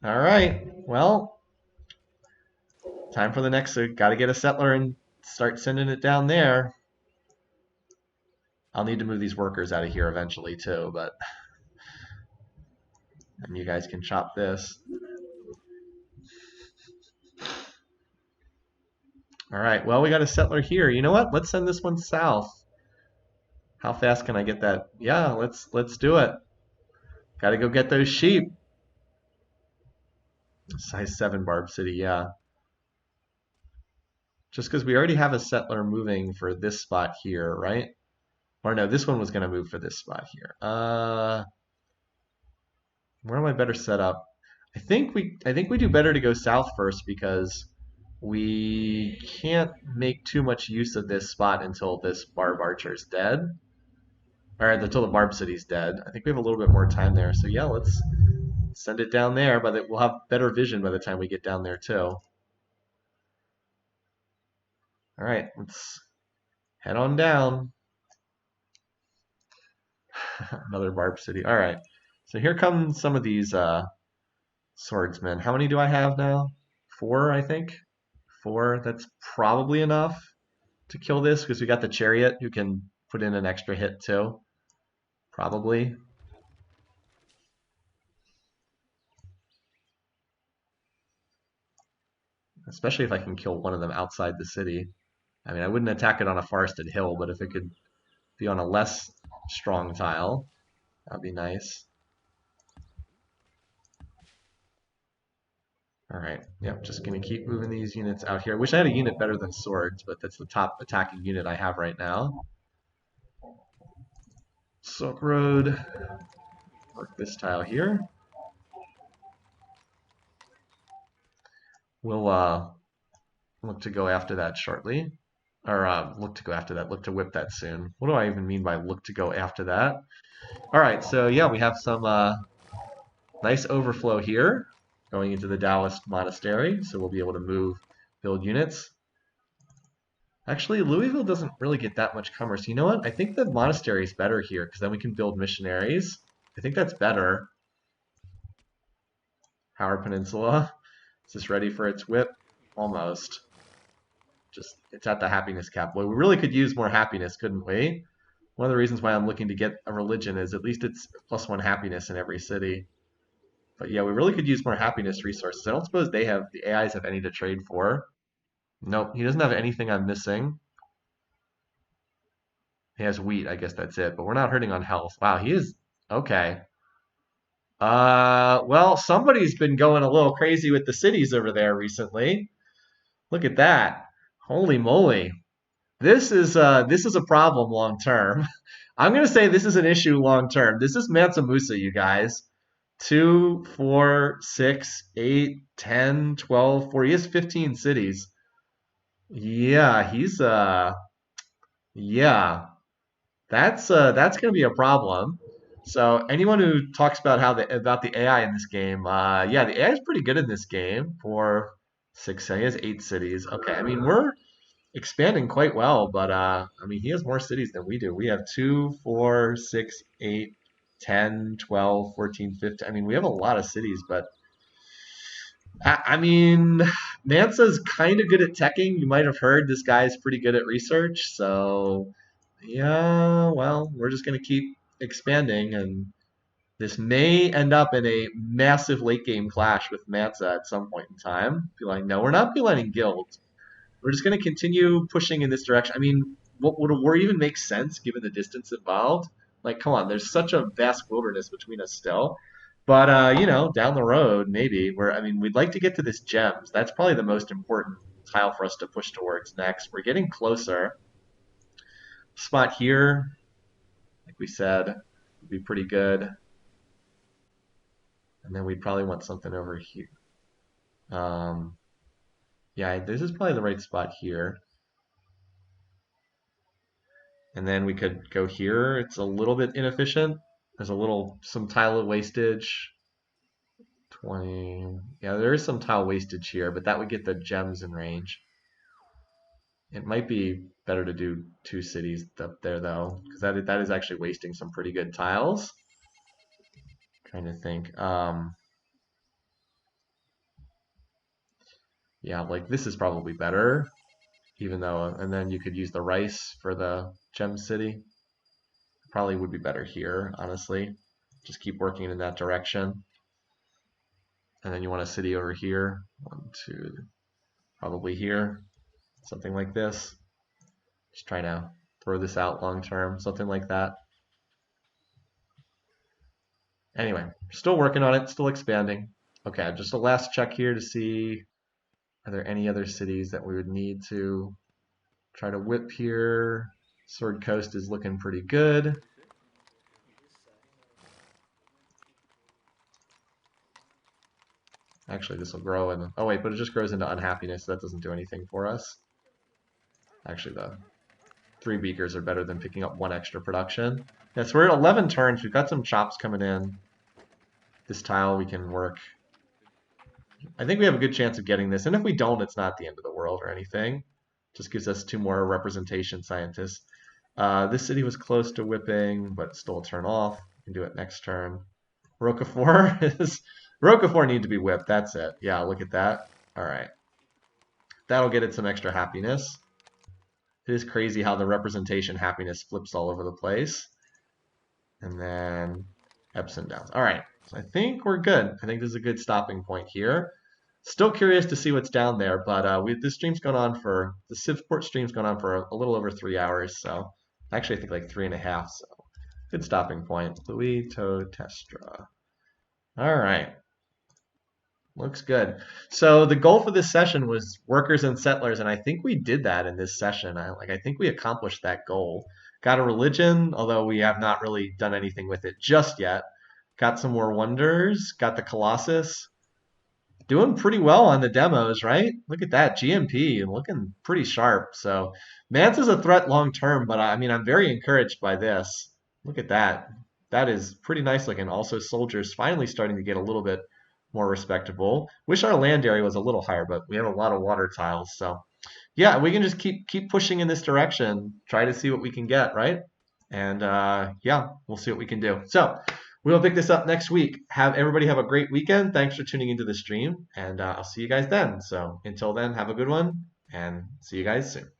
All right. Well, time for the next. So got to get a settler and start sending it down there. I'll need to move these workers out of here eventually too, but and you guys can chop this. All right. Well, we got a settler here. You know what? Let's send this one south. How fast can I get that? Yeah, let's do it. Got to go get those sheep. Size 7 Barb City, yeah. Just because we already have a settler moving for this spot here, right? Or no, this one was going to move for this spot here. Where am I better set up? I think we do better to go south first because we can't make too much use of this spot until this Barb Archer's dead. Or until the Barb City's dead. I think we have a little bit more time there. So yeah, let's send it down there, but we'll have better vision by the time we get down there too. All right, let's head on down. Another Barb City. All right, so here come some of these swordsmen. How many do I have now? 4, I think. 4. That's probably enough to kill this because we got the chariot who can put in an extra hit too. Probably. Especially if I can kill one of them outside the city. I mean, I wouldn't attack it on a forested hill, but if it could be on a less strong tile, that'd be nice. All right, yeah, just gonna keep moving these units out here. I wish I had a unit better than swords, but that's the top attacking unit I have right now. Silk Road, work this tile here. We'll look to go after that shortly. Or look to go after that, look to whip that soon. What do I even mean by look to go after that? All right, so yeah, we have some nice overflow here going into the Taoist monastery, so we'll be able to build units. Actually, Louisville doesn't really get that much commerce. You know what? I think the monastery is better here because then we can build missionaries. I think that's better. Howard Peninsula. Is this ready for its whip? Almost. Just, it's at the happiness cap. Well, we really could use more happiness, couldn't we? One of the reasons why I'm looking to get a religion is at least it's +1 happiness in every city. But yeah, we really could use more happiness resources. I don't suppose the AIs have any to trade for. Nope, he doesn't have anything I'm missing. He has wheat, I guess that's it. But we're not hurting on health. Wow, he is okay. Well, somebody's been going a little crazy with the cities over there recently. Look at that. Holy moly. This is a problem long term. I'm gonna say this is an issue long term. This is Mansa Musa, you guys. 2, 4, 6, 8, 10, 12, 4. He has 15 cities. Yeah, yeah. That's gonna be a problem. So anyone who talks about about the AI in this game, yeah, the AI is pretty good in this game for 6. He has 8 cities. Okay, I mean we're expanding quite well, but I mean he has more cities than we do. We have 2, 4, 6, 8, 10, 12, 14, 15. I mean we have a lot of cities, but I mean Mansa's kind of good at teching. You might have heard this guy's pretty good at research, so yeah, well, we're just going to keep expanding, and this may end up in a massive late game clash with Mansa at some point in time. Be no, we're not beelining guilds. We're just going to continue pushing in this direction. I mean, would a war even make sense given the distance involved? Like, come on, there's such a vast wilderness between us still. But you know, down the road, maybe. I mean, we'd like to get to this gems. That's probably the most important tile for us to push towards next. We're getting closer. Spot here, like we said, would be pretty good. And then we'd probably want something over here. Yeah, this is probably the right spot here. And then we could go here. It's a little bit inefficient. There's some tile wastage. 20. Yeah, there is some tile wastage here, but that would get the gems in range. It might be better to do 2 cities up there though, because that is actually wasting some pretty good tiles. Trying to think. Yeah, like this is probably better, even though, and then you could use the rice for the gem city. Probably would be better here, honestly. Just keep working in that direction. And then you want a city over here. 1, 2, probably here. Something like this. Just trying to throw this out long term, something like that. Anyway, still working on it, still expanding. Okay, just a last check here to see, are there any other cities that we would need to try to whip here? Sword Coast is looking pretty good. Actually, this will grow in, oh wait, but it just grows into unhappiness, so that doesn't do anything for us. Actually, the 3 beakers are better than picking up 1 extra production. Yeah, so we're at 11 turns. We've got some chops coming in. This tile we can work. I think we have a good chance of getting this, and if we don't, it's not the end of the world or anything. Just gives us 2 more representation scientists. This city was close to whipping, but still a turn off. We can do it next turn. Roquefort is... Roquefort need to be whipped. That's it. Yeah, look at that. All right. That'll get it some extra happiness. It is crazy how the representation happiness flips all over the place. And then Epsom Downs. All right. So I think we're good. I think this is a good stopping point here. Still curious to see what's down there, but this stream's gone on for, the Civport stream's gone on for a little over 3 hours. So actually, I think like 3.5. So good stopping point. Louis Totestra. All right. Looks good. So the goal for this session was workers and settlers, and I think we did that in this session. I think we accomplished that goal. Got a religion, although we have not really done anything with it just yet. Got some more wonders. Got the Colossus. Doing pretty well on the demos, right? Look at that, GMP looking pretty sharp. So Mance is a threat long term, but I mean I'm very encouraged by this. Look at that. That is pretty nice looking. Also, soldiers finally starting to get a little bit more respectable. Wish our land area was a little higher, but we have a lot of water tiles. So yeah, we can just keep pushing in this direction. Try to see what we can get, right? And yeah, we'll see what we can do. So we'll pick this up next week. Everybody have a great weekend. Thanks for tuning into the stream, and I'll see you guys then. So until then, have a good one, and see you guys soon.